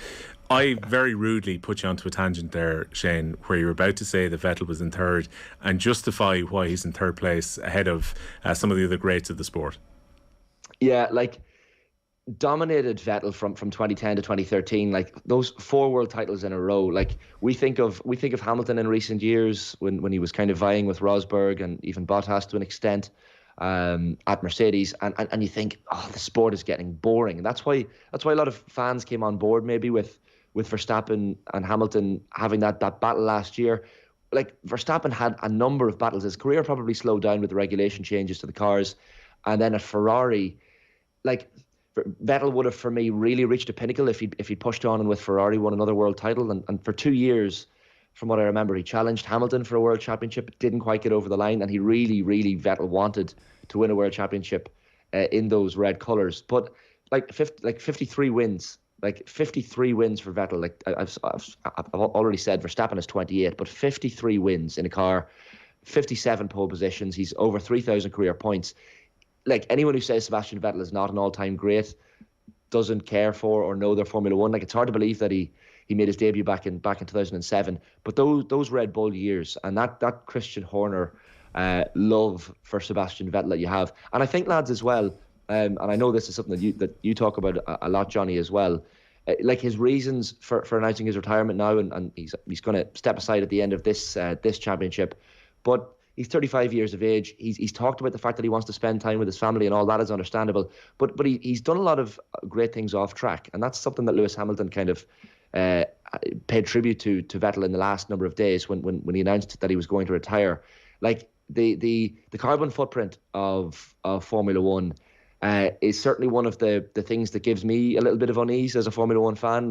I very rudely put you onto a tangent there, Shane, where you were about to say that Vettel was in third and justify why he's in third place ahead of some of the other greats of the sport. Yeah, like, dominated Vettel from 2010 to 2013, like those 4 world titles in a row. Like we think of Hamilton in recent years when he was kind of vying with Rosberg and even Bottas to an extent at Mercedes, and you think, oh, the sport is getting boring. And that's why a lot of fans came on board maybe with Verstappen and Hamilton having that battle last year. Like, Verstappen had a number of battles. His career probably slowed down with the regulation changes to the cars, and then at Ferrari, like, Vettel would have, for me, really reached a pinnacle if he pushed on and with Ferrari won another world title. And for 2 years, from what I remember. He challenged Hamilton for a world championship, didn't quite get over the line, and he really, Vettel wanted to win a world championship in those red colours. But 53 wins. 53 wins for Vettel. I've already said Verstappen is 28, but 53 wins in a car, 57 pole positions. He's over 3,000 career points. Anyone who says Sebastian Vettel is not an all-time great doesn't care for or know their Formula One. It's hard to believe that he made his debut back in 2007. But those Red Bull years and that Christian Horner love for Sebastian Vettel that you have, and I think, lads, as well. And I know this is something that you talk about a lot, Johnny, as well. His reasons for announcing his retirement now, and he's going to step aside at the end of this championship. But he's 35 years of age. He's talked about the fact that he wants to spend time with his family, and all that is understandable. But he's done a lot of great things off track, and that's something that Lewis Hamilton kind of paid tribute to Vettel in the last number of days when he announced that he was going to retire. The carbon footprint of Formula One. Is certainly one of the things that gives me a little bit of unease as a Formula One fan.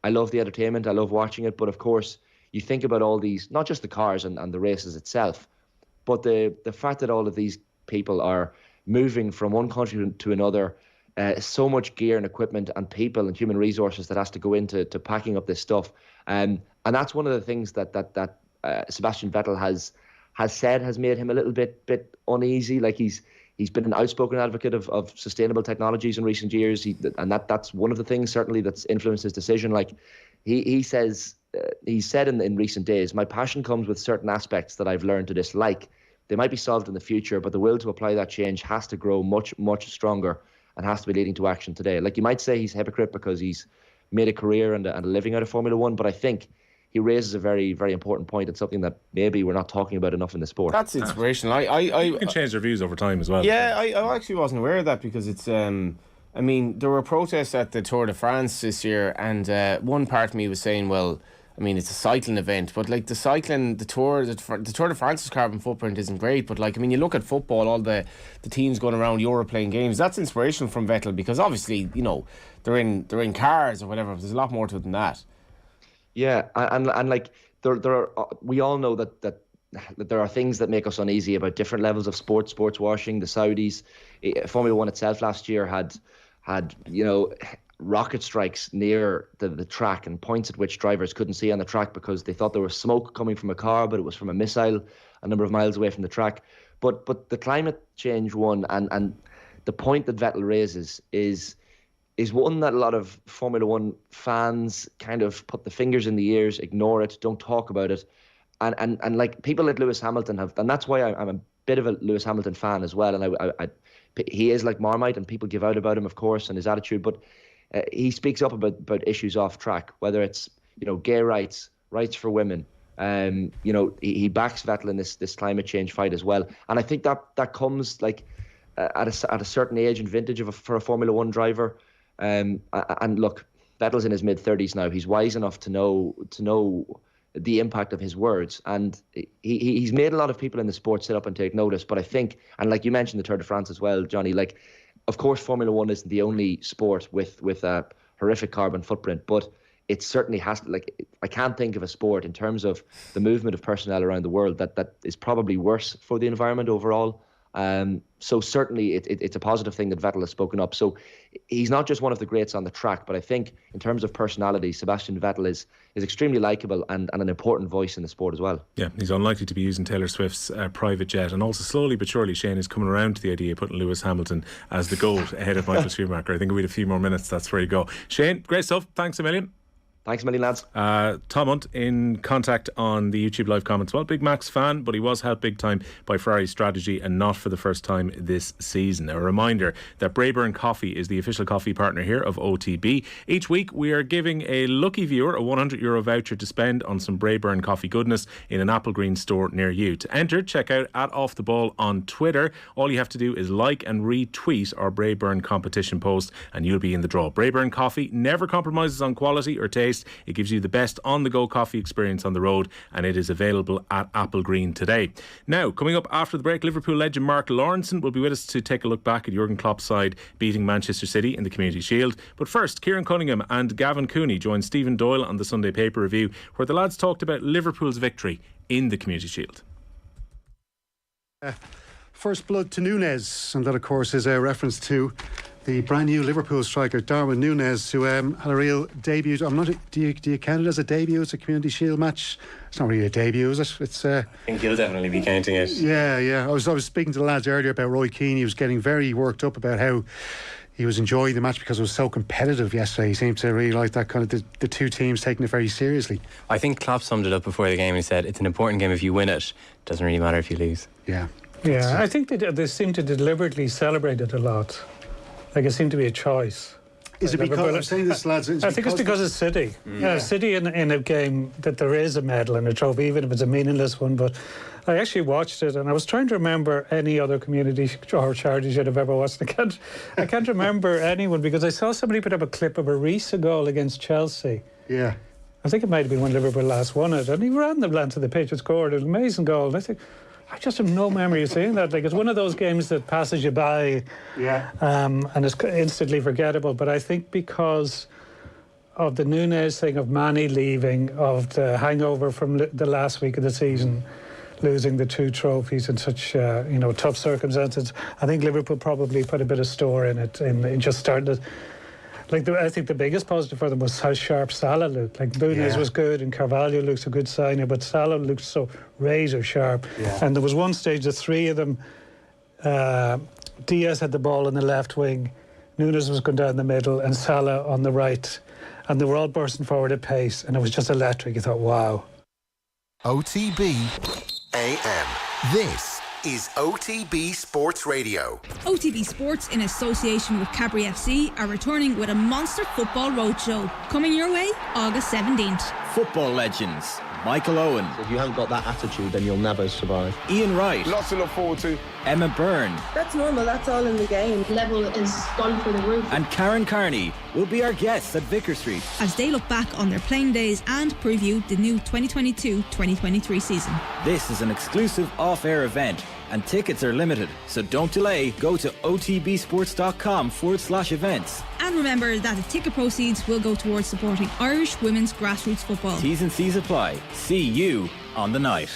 I love the entertainment, I love watching it, but of course you think about all these, not just the cars and the races itself, but the fact that all of these people are moving from one country to another, so much gear and equipment and people and human resources that has to go into packing up this stuff, and that's one of the things that Sebastian Vettel has said has made him a little bit uneasy. He's been an outspoken advocate of sustainable technologies in recent years, and that's one of the things certainly that's influenced his decision. He says, he said in recent days, my passion comes with certain aspects that I've learned to dislike. They might be solved in the future, but the will to apply that change has to grow much, much stronger and has to be leading to action today. You might say he's a hypocrite because he's made a career and a living out of Formula One, but I think he raises a very, very important point. It's something that maybe we're not talking about enough in the sport. That's inspirational. You can change their views over time as well. Yeah, I actually wasn't aware of that because it's. I mean, there were protests at the Tour de France this year, and one part of me was saying, well, I mean, it's a cycling event, but the cycling, the Tour de France's carbon footprint isn't great. But I mean, you look at football, all the teams going around Europe playing games. That's inspirational from Vettel because obviously, they're in cars or whatever. But there's a lot more to it than that. Yeah, and there are, we all know that there are things that make us uneasy about different levels of sports washing. The Saudis, Formula One itself last year had rocket strikes near the track and points at which drivers couldn't see on the track because they thought there was smoke coming from a car, but it was from a missile a number of miles away from the track. But the climate change one and the point that Vettel raises is one that a lot of Formula One fans kind of put the fingers in the ears, ignore it, don't talk about it. And people like Lewis Hamilton have, and that's why I'm a bit of a Lewis Hamilton fan as well. And he is like Marmite and people give out about him, of course, and his attitude, but he speaks up about issues off track, whether it's, gay rights for women. He backs Vettel in this climate change fight as well. And I think that comes at a certain age and vintage for a Formula One driver. And look, Vettel's in his mid-30s now. He's wise enough to know the impact of his words, and he's made a lot of people in the sport sit up and take notice. But I think, and like you mentioned the Tour de France as well, Johnny, of course Formula One isn't the only sport with a horrific carbon footprint, but it certainly has to, I can't think of a sport in terms of the movement of personnel around the world that is probably worse for the environment overall. So certainly it's a positive thing that Vettel has spoken up. So he's not just one of the greats on the track, but I think in terms of personality, Sebastian Vettel is extremely likeable and an important voice in the sport as well. Yeah, he's unlikely to be using Taylor Swift's private jet, and also slowly but surely Shane is coming around to the idea of putting Lewis Hamilton as the GOAT ahead of Michael Schumacher. I think we had a few more minutes, that's where you go. Shane, great stuff, thanks a million. Thanks a million, lads. Tom Hunt in contact on the YouTube live comments. Well, big Max fan, but he was helped big time by Ferrari's strategy and not for the first time this season. A reminder that Braeburn Coffee is the official coffee partner here of OTB. Each week we are giving a lucky viewer a €100 voucher to spend on some Braeburn coffee goodness in an Apple Green store near you. To enter, check out @OffTheBall on Twitter. All you have to do is like and retweet our Braeburn competition post and you'll be in the draw. Braeburn Coffee never compromises on quality or taste. taste. It gives you the best on-the-go coffee experience on the road, and it is available at Apple Green today. Now, coming up after the break, Liverpool legend Mark Lawrenson will be with us to take a look back at Jurgen Klopp's side beating Manchester City in the Community Shield. But first, Kieran Cunningham and Gavin Cooney joined Stephen Doyle on the Sunday Paper Review, where the lads talked about Liverpool's victory in the Community Shield. First blood to Núñez, and that of course is a reference to the brand new Liverpool striker Darwin Núñez, who had a real debut. Do you count it as a debut? It's a Community Shield match. It's not really a debut, is it? It's. I think he'll definitely be counting it. Yeah. I was speaking to the lads earlier about Roy Keane. He was getting very worked up about how he was enjoying the match because it was so competitive yesterday. He seemed to really like that kind of the two teams taking it very seriously. I think Klopp summed it up before the game. He said it's an important game if you win it. Doesn't really matter if you lose. Yeah. Yeah, I think they seem to deliberately celebrate it a lot. Like it seemed to be a choice. Is it because, I'm saying this, lads, I think it's because it's City. Yeah, City in a game that there is a medal and a trophy, even if it's a meaningless one. But I actually watched it and I was trying to remember any other community or charity shield I've ever watched. I can't remember anyone because I saw somebody put up a clip of a Risa goal against Chelsea. Yeah. I think it might have been when Liverpool last won it. And he ran the length of the pitch and scored an amazing goal. And I think, I just have no memory of seeing that. Like, it's one of those games that passes you by, and it's instantly forgettable. But I think because of the Núñez thing, of Manny leaving, of the hangover from the last week of the season, losing the two trophies in such tough circumstances, I think Liverpool probably put a bit of store in it, and just started. I think the biggest positive for them was how sharp Salah looked. Like Núñez was good and Carvalho looks a good signer, but Salah looked so razor sharp. Yeah. And there was one stage, the three of them, Diaz had the ball on the left wing, Núñez was going down the middle, and Salah on the right. And they were all bursting forward at pace, and it was just electric. You thought, wow. OTB AM. This is OTB Sports Radio. OTB Sports, in association with Cabri FC, are returning with a monster football roadshow. Coming your way, August 17th. Football legends. Michael Owen. If you haven't got that attitude, then you'll never survive. Ian Wright. Lots to look forward to. Emma Byrne. That's normal, that's all in the game. Level is gone through the roof. And Karen Carney will be our guests at Vicar Street, as they look back on their playing days and preview the new 2022-2023 season. This is an exclusive off-air event, and tickets are limited, so don't delay. Go to otbsports.com/events. And remember that the ticket proceeds will go towards supporting Irish women's grassroots football. T's and C's apply. See you on the night.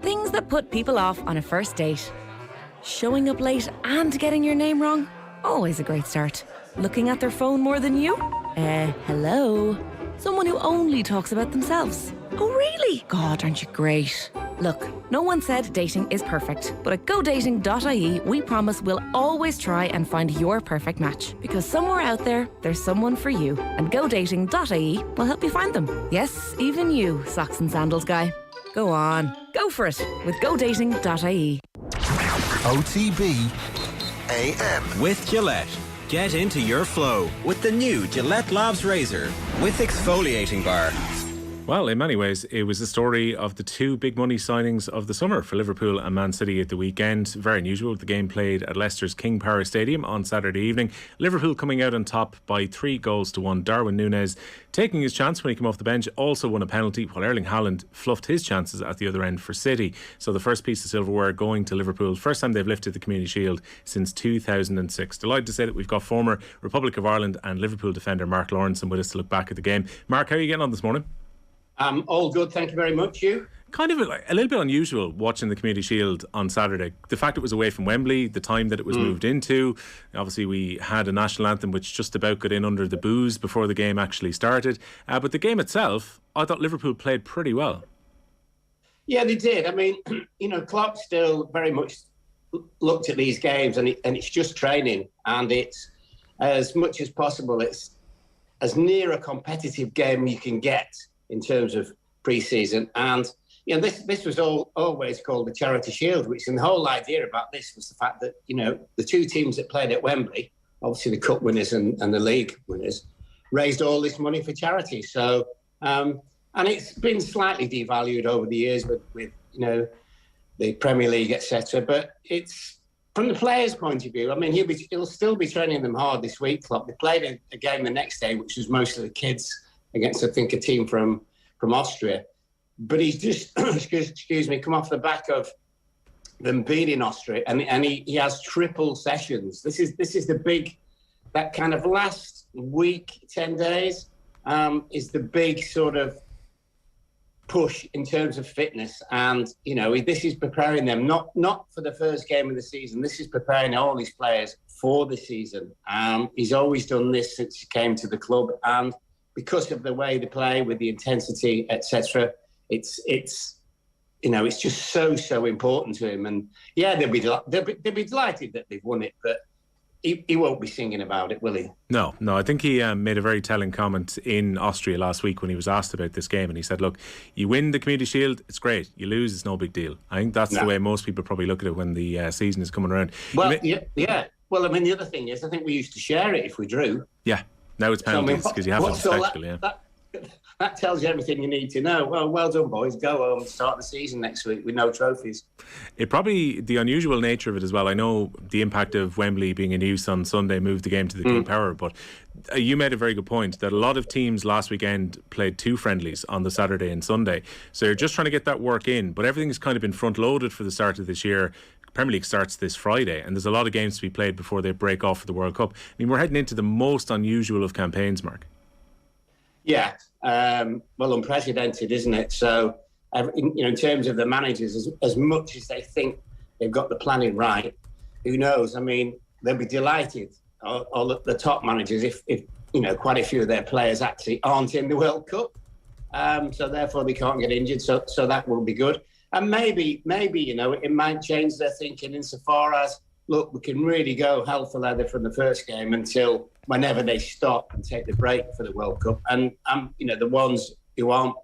Things that put people off on a first date. Showing up late and getting your name wrong? Always a great start. Looking at their phone more than you? Hello? Someone who only talks about themselves. Oh, really? God, aren't you great? Look, no one said dating is perfect, but at GoDating.ie, we promise we'll always try and find your perfect match. Because somewhere out there, there's someone for you. And GoDating.ie will help you find them. Yes, even you, socks and sandals guy. Go on, go for it with GoDating.ie. OTB AM. With Gillette. Get into your flow with the new Gillette Labs Razor with exfoliating bar. Well, in many ways, it was the story of the two big money signings of the summer for Liverpool and Man City at the weekend. Very unusual. The game played at Leicester's King Power Stadium on Saturday evening. Liverpool coming out on top by 3-1. Darwin Núñez taking his chance when he came off the bench, also won a penalty, while Erling Haaland fluffed his chances at the other end for City. So the first piece of silverware going to Liverpool. First time they've lifted the Community Shield since 2006. Delighted to say that we've got former Republic of Ireland and Liverpool defender Mark Lawrenson with us to look back at the game. Mark, how are you getting on this morning? All good, thank you very much. You? Kind of a little bit unusual watching the Community Shield on Saturday. The fact it was away from Wembley, the time that it was moved into. Obviously, we had a national anthem which just about got in under the booze before the game actually started. But the game itself, I thought Liverpool played pretty well. Yeah, they did. I mean, Klopp still very much looked at these games and it's just training. And it's, as much as possible, it's as near a competitive game you can get in terms of pre-season. And this was always called the Charity Shield, which, and the whole idea about this was the fact that the two teams that played at Wembley, obviously the cup winners and the league winners, raised all this money for charity. So and it's been slightly devalued over the years with the Premier League, etc. But it's from the players' point of view, I mean, he'll still be training them hard this week, Klopp. They played a game the next day, which was mostly the kids against, I think, a team from Austria. But he's just, excuse me, come off the back of them beating Austria, and he has triple sessions. This is the big, that kind of last week, 10 days, is the big sort of push in terms of fitness. And, this is preparing them, not for the first game of the season. This is preparing all these players for the season. He's always done this since he came to the club. And because of the way they play, with the intensity, etc., it's just so important to him. And yeah, they'll be delighted that they've won it, but he won't be singing about it, will he? No. I think he made a very telling comment in Austria last week when he was asked about this game, and he said, look, you win the Community Shield, it's great. You lose, it's no big deal. I think that's the way most people probably look at it when the season is coming around. Well, yeah. Well, I mean, the other thing is, I think we used to share it if we drew. Yeah. Now it's penalties because you have to spectacle, That tells you everything you need to know. Well done, boys. Go home and start the season next week with no trophies. It probably, the unusual nature of it as well. I know the impact of Wembley being in use on Sunday moved the game to the King Power, but you made a very good point that a lot of teams last weekend played 2 friendlies on the Saturday and Sunday. So you're just trying to get that work in, but everything's kind of been front loaded for the start of this year. Premier League starts this Friday, and there's a lot of games to be played before they break off for the World Cup. I mean, we're heading into the most unusual of campaigns, Mark. Yeah, well, unprecedented, isn't it? So, in terms of the managers, as much as they think they've got the planning right, who knows? I mean, they'll be delighted, all the top managers, if quite a few of their players actually aren't in the World Cup. So therefore they can't get injured. So that will be good. And maybe it might change their thinking insofar as, look, we can really go hell for leather from the first game until whenever they stop and take the break for the World Cup. And, the ones who aren't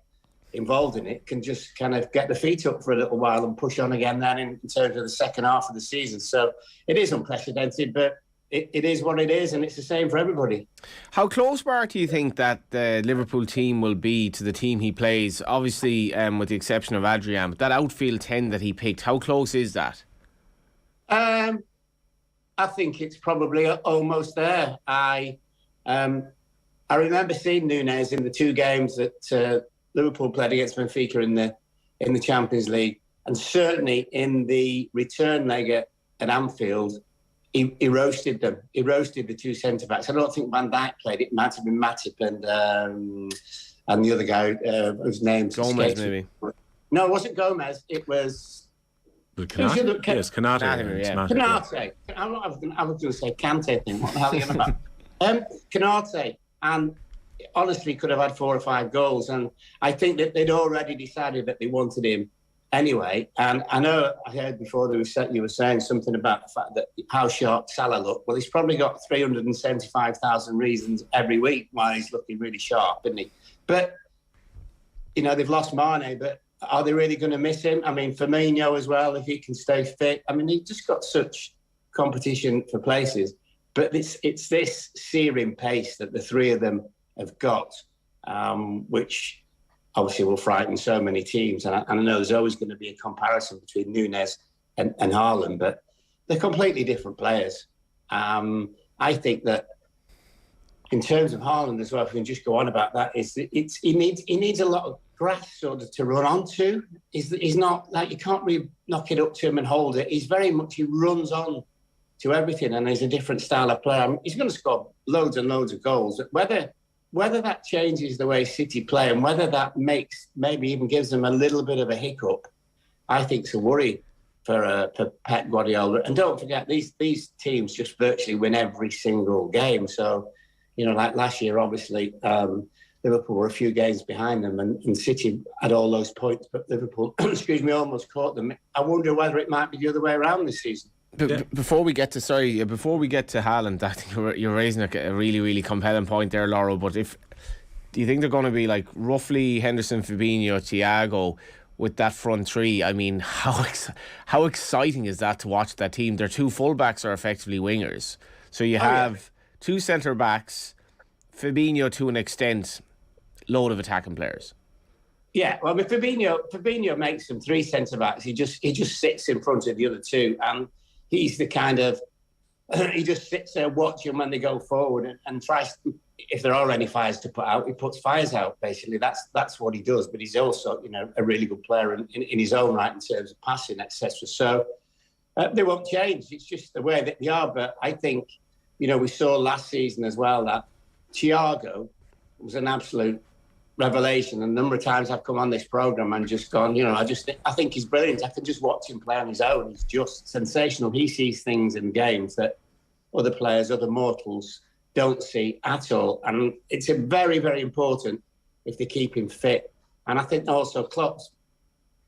involved in it can just kind of get the feet up for a little while and push on again then in terms of the second half of the season. So it is unprecedented, but it is what it is, and it's the same for everybody. How close, Bart, do you think that the Liverpool team will be to the team he plays? Obviously, with the exception of Adrian, but that outfield 10 that he picked, how close is that? I think it's probably almost there. I remember seeing Núñez in the 2 games that Liverpool played against Benfica in the Champions League, and certainly in the return leg at Anfield. He roasted them. He roasted the 2 centre-backs. I don't think Van Dijk played. It might have been Matip and the other guy whose name's Gomez, maybe. No, it wasn't Gomez. It was... Konate. Yes, Konate. Konate. I was going to say Kante thing. What the hell are you on about? Konate. And honestly could have had 4 or 5 goals. And I think that they'd already decided that they wanted him anyway. And I know I heard before you were saying something about the fact that how sharp Salah looked. Well, he's probably got 375,000 reasons every week why he's looking really sharp, isn't he? But, they've lost Mane, but are they really going to miss him? I mean, Firmino as well, if he can stay fit. I mean, he's just got such competition for places. But it's this searing pace that the 3 of them have got, which obviously will frighten so many teams. And I know there's always going to be a comparison between Núñez and Haaland, but they're completely different players. I think that in terms of Haaland as well, if we can just go on about that, he needs a lot of grass sort of to run onto. He's not like, you can't really knock it up to him and hold it. He runs on to everything, and he's a different style of player. He's going to score loads and loads of goals. Whether that changes the way City play and whether that maybe even gives them a little bit of a hiccup, I think it's a worry for Pep Guardiola. And don't forget, these teams just virtually win every single game. So, like last year, obviously, Liverpool were a few games behind them, and City had all those points, but Liverpool, almost caught them. I wonder whether it might be the other way around this season. Before we get to Haaland, I think you're raising a really, really compelling point there, Lauro. But do you think they're going to be like roughly Henderson, Fabinho, Thiago with that front 3? I mean, how exciting is that to watch that team? Their 2 fullbacks are effectively wingers, so you have 2 centre backs, Fabinho to an extent, load of attacking players. Yeah, well, I mean, Fabinho makes them 3 centre backs. He just sits in front of the other 2, and he's the kind of he just sits there watching when they go forward and tries to, if there are any fires to put out, he puts fires out. Basically, that's what he does. But he's also, a really good player in his own right in terms of passing, etc. So they won't change. It's just the way that they are. But I think, we saw last season as well that Thiago was an absolute revelation. And a number of times I've come on this programme and just gone, I think he's brilliant. I can just watch him play on his own. He's just sensational. He sees things in games that other players, other mortals don't see at all. And it's a very, very important if they keep him fit. And I think also Klopp's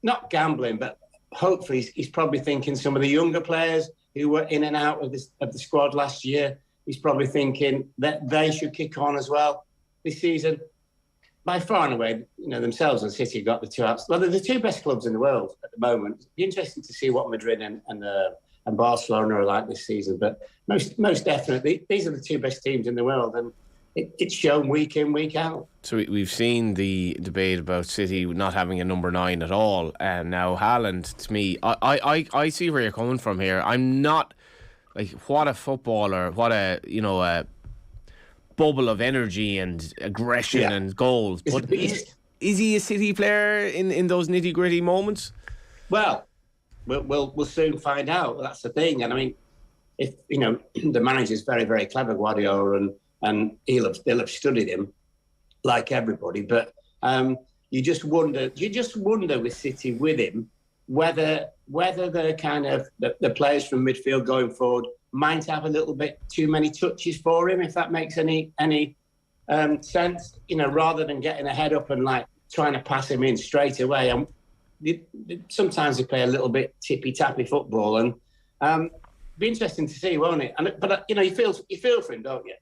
not gambling, but hopefully he's probably thinking some of the younger players who were in and out of the squad last year, he's probably thinking that they should kick on as well this season. By far and away, themselves and City got the two outs. Well, they're the two best clubs in the world at the moment. It'd be interesting to see what Madrid and Barcelona are like this season. But most definitely, these are the two best teams in the world, and it's shown week in, week out. So we've seen the debate about City not having a number 9 at all, and now Haaland. To me, I see where you're coming from here. I'm not what a footballer, what a bubble of energy and aggression and goals. But is he a City player in those nitty gritty moments? Well, we'll soon find out. That's the thing. And I mean, if the manager's very, very clever, Guardiola, and they'll have studied him like everybody. But you just wonder with City with him whether the kind of the players from midfield going forward might have a little bit too many touches for him, if that makes any sense. Rather than getting a head up and trying to pass him in straight away. And sometimes they play a little bit tippy-tappy football, and be interesting to see, won't it? But you feel for him, don't you?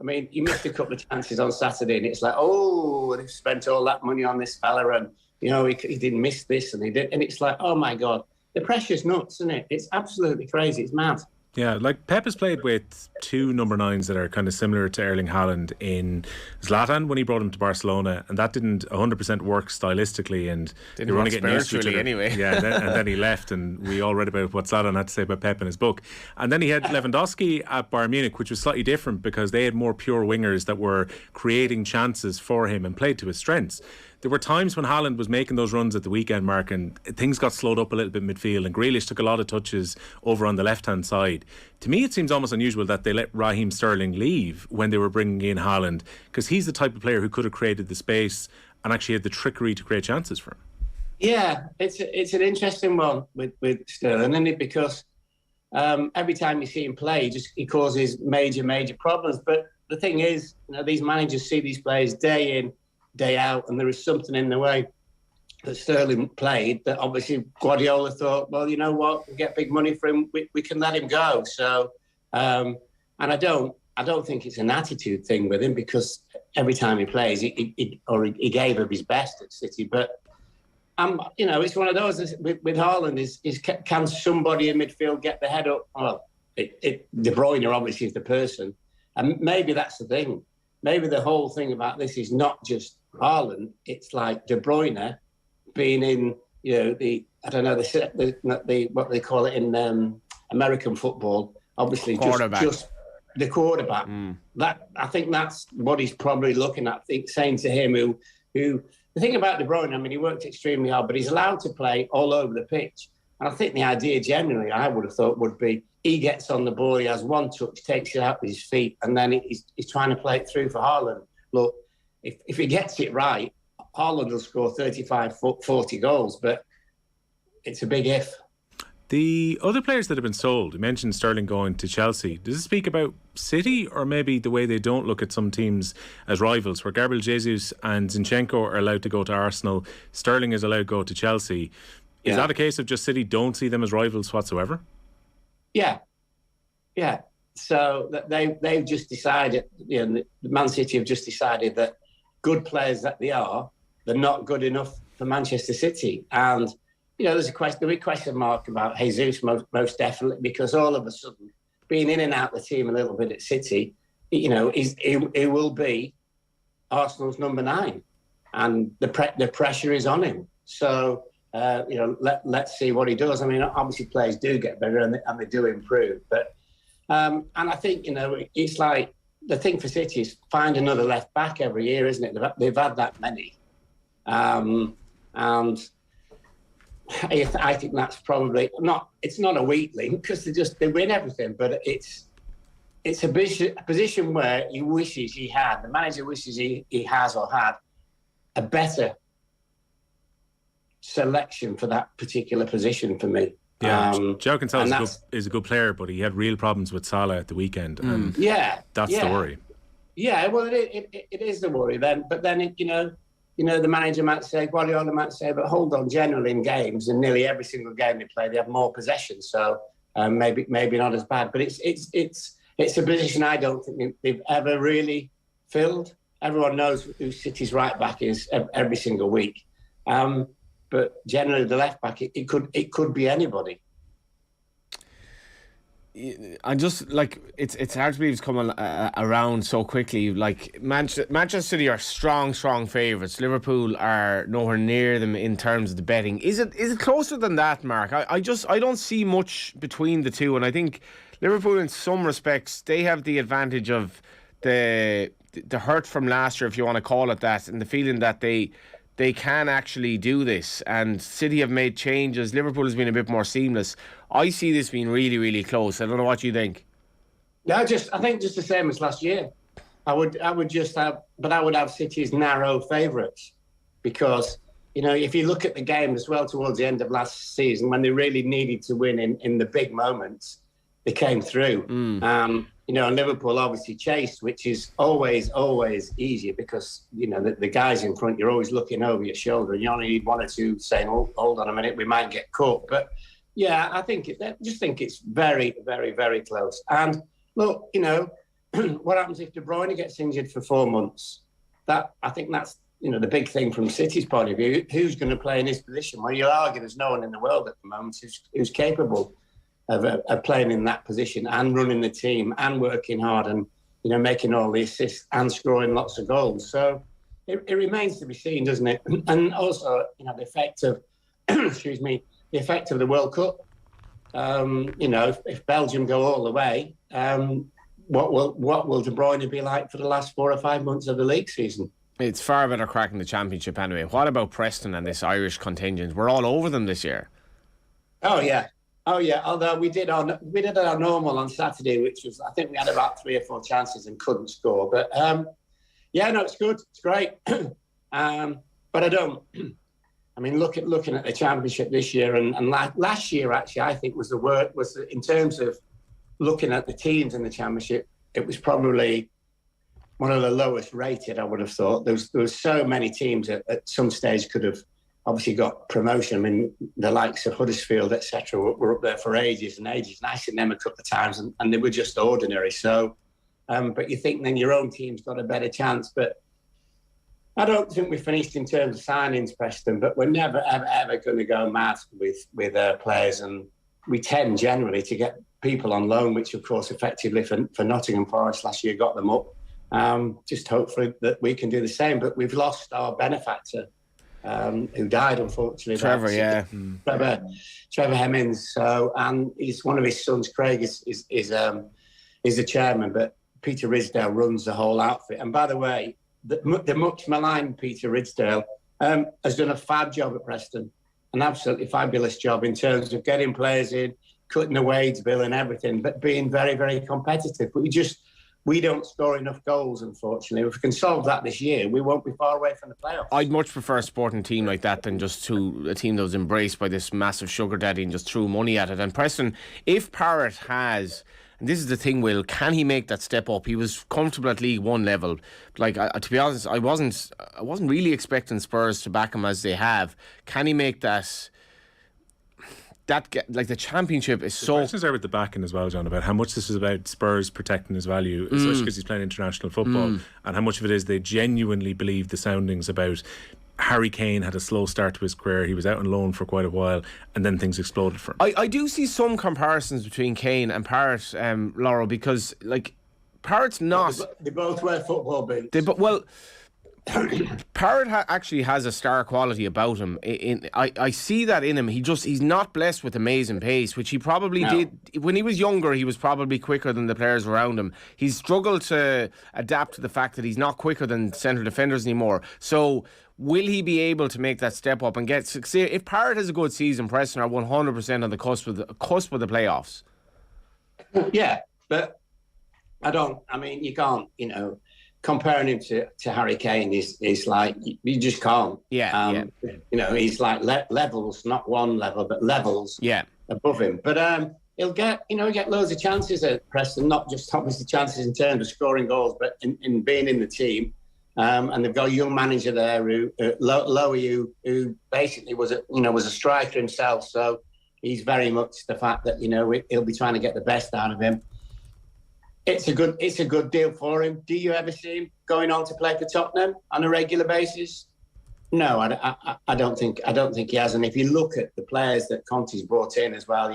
I mean, he missed a couple of chances on Saturday, and it's like, oh, they've spent all that money on this fella, and he didn't miss this, and he did, and it's like, oh my God, the pressure's nuts, isn't it? It's absolutely crazy. It's mad. Yeah, Pep has played with two number 9s that are kind of similar to Erling Haaland in Zlatan when he brought him to Barcelona, and that didn't 100% work stylistically, and they were only getting used to each other anyway. Yeah, and then he left, and we all read about what Zlatan had to say about Pep in his book. And then he had Lewandowski at Bayern Munich, which was slightly different because they had more pure wingers that were creating chances for him and played to his strengths. There were times when Haaland was making those runs at the weekend, Mark, and things got slowed up a little bit midfield, and Grealish took a lot of touches over on the left-hand side. To me, it seems almost unusual that they let Raheem Sterling leave when they were bringing in Haaland, because he's the type of player who could have created the space and actually had the trickery to create chances for him. Yeah, it's an interesting one with Sterling, isn't it? Because every time you see him play, he causes major problems. But the thing is, these managers see these players day in, day out, and there is something in the way that Sterling played that obviously Guardiola thought, well, you know what, we get big money for him, we can let him go. So, and I don't think it's an attitude thing with him, because every time he plays, he gave up his best at City. But it's one of those with Haaland is can somebody in midfield get the head up? Well, De Bruyne obviously is the person, and maybe that's the thing. Maybe the whole thing about this is not just Haaland. It's like De Bruyne being in, the what they call it in American football. Obviously, just the quarterback. That I think that's what he's probably looking at. Saying to him, who the thing about De Bruyne, I mean, he worked extremely hard, but he's allowed to play all over the pitch. And I think the idea generally, I would have thought, would be he gets on the ball, he has one touch, takes it out with his feet, and then he's trying to play it through for Haaland. Look, if he gets it right, Haaland will score 35, 40 goals, but it's a big if. The other players that have been sold, you mentioned Sterling going to Chelsea. Does it speak about City, or maybe the way they don't look at some teams as rivals, where Gabriel Jesus and Zinchenko are allowed to go to Arsenal, Sterling is allowed to go to Chelsea? Is that a case of just City don't see them as rivals whatsoever? Yeah. So they've just decided, the Man City have just decided that good players that they're not good enough for Manchester City. And, there's a big question mark about Jesus, most definitely, because all of a sudden, being in and out the team a little bit at City, he will be Arsenal's number 9. And the pressure is on him. So let's see what he does. I mean, obviously players do get better and they do improve. But and I think, it's like the thing for City is find another left back every year, isn't it? They've had that many. And I think that's probably it's not a weak link because they win everything, but it's a position where the manager wishes he has or had a better selection for that particular position for me. Yeah, Joe Cancelo is a good player, but he had real problems with Salah at the weekend, and that's the worry. Yeah, well, it is the worry then. But then, the manager might say, Guardiola might say, but hold on, generally in games, and nearly every single game they play, they have more possession, so maybe not as bad. But it's a position I don't think they've ever really filled. Everyone knows who City's right back is every single week. But generally, the left back, it could be anybody. I just it's hard to believe it's coming around so quickly. Like Manchester City are strong favourites. Liverpool are nowhere near them in terms of the betting. Is it closer than that, Mark? I don't see much between the two, and I think Liverpool, in some respects, they have the advantage of the hurt from last year, if you want to call it that, and the feeling that they can actually do this. And City have made changes. Liverpool has been a bit more seamless. I see this being really, really close. I don't know what you think. I think just the same as last year. I would have City as narrow favourites because, if you look at the game as well towards the end of last season when they really needed to win in the big moments, they came through. And Liverpool obviously chased, which is always easier because, the guys in front, you're always looking over your shoulder and you only need one or two saying, oh, hold on a minute, we might get caught. But yeah, I think it's very, very, very close. And look, what happens if De Bruyne gets injured for 4 months? I think that's, the big thing from City's point of view. Who's going to play in his position? Well, you'll argue there's no one in the world at the moment who's capable of playing in that position and running the team and working hard and, making all the assists and scoring lots of goals. So it remains to be seen, doesn't it? And also, the effect of, the effect of the World Cup. If Belgium go all the way, what will De Bruyne be like for the last 4 or 5 months of the league season? It's far better cracking the Championship anyway. What about Preston and this Irish contingent? We're all over them this year. Oh yeah. Although we did our normal on Saturday, which was, I think we had about 3 or 4 chances and couldn't score. But it's good. It's great. But I don't. I mean, looking at the Championship this year and last year, actually, I think was in terms of looking at the teams in the Championship, it was probably one of the lowest rated, I would have thought. There was so many teams at some stage could have obviously got promotion. I mean, the likes of Huddersfield, etc., were up there for ages and ages. And I've seen them a couple of times and they were just ordinary. So, but you think then your own team's got a better chance. But I don't think we finished in terms of signings, Preston, but we're never, ever going to go mad with players. And we tend generally to get people on loan, which, of course, effectively for Nottingham Forest last year got them up. Just hopefully that we can do the same. But we've lost our benefactor, who died, unfortunately. Trevor, yeah. Trevor Hemmings. So, and one of his sons, Craig, is the chairman, but Peter Ridsdale runs the whole outfit. And by the way, the much maligned Peter Ridsdale has done a fab job at Preston, an absolutely fabulous job in terms of getting players in, cutting the wage bill and everything, but being very, very competitive. But we don't score enough goals, unfortunately. If we can solve that this year, we won't be far away from the playoffs. I'd much prefer a sporting team like that than just a team that was embraced by this massive sugar daddy and just threw money at it. And Preston, if Parrott has... And this is the thing, Will, can he make that step up? He was comfortable at League One level. To be honest, I wasn't really expecting Spurs to back him as they have. Can he make that? The Championship is so... The questions are with the backing as well, John, about how much this is about Spurs protecting his value, especially because he's playing international football, and how much of it is they genuinely believe the soundings about Harry Kane had a slow start to his career. He was out on loan for quite a while, and then things exploded for him. I do see some comparisons between Kane and Parrott, Laurel, because Parrott's not... They both wear football boots. Parrott actually has a star quality about him. I see that in him. He's not blessed with amazing pace, which he probably did when he was younger. He was probably quicker than the players around him. He's struggled to adapt to the fact that he's not quicker than centre defenders anymore. So will he be able to make that step up and get succeed? If Parrott has a good season, Preston are 100% on the cusp of the playoffs. Yeah, but you can't, comparing him to Harry Kane is like, you just can't. Yeah. He's like levels, not one level, but levels above him. But he'll get loads of chances at Preston, not just obviously chances in terms of scoring goals, but in being in the team. And they've got a young manager there who basically was a striker himself. So he's very much the fact that, he'll be trying to get the best out of him. It's a good deal for him. Do you ever see him going on to play for Tottenham on a regular basis? No, I don't think he has. And if you look at the players that Conte's brought in as well,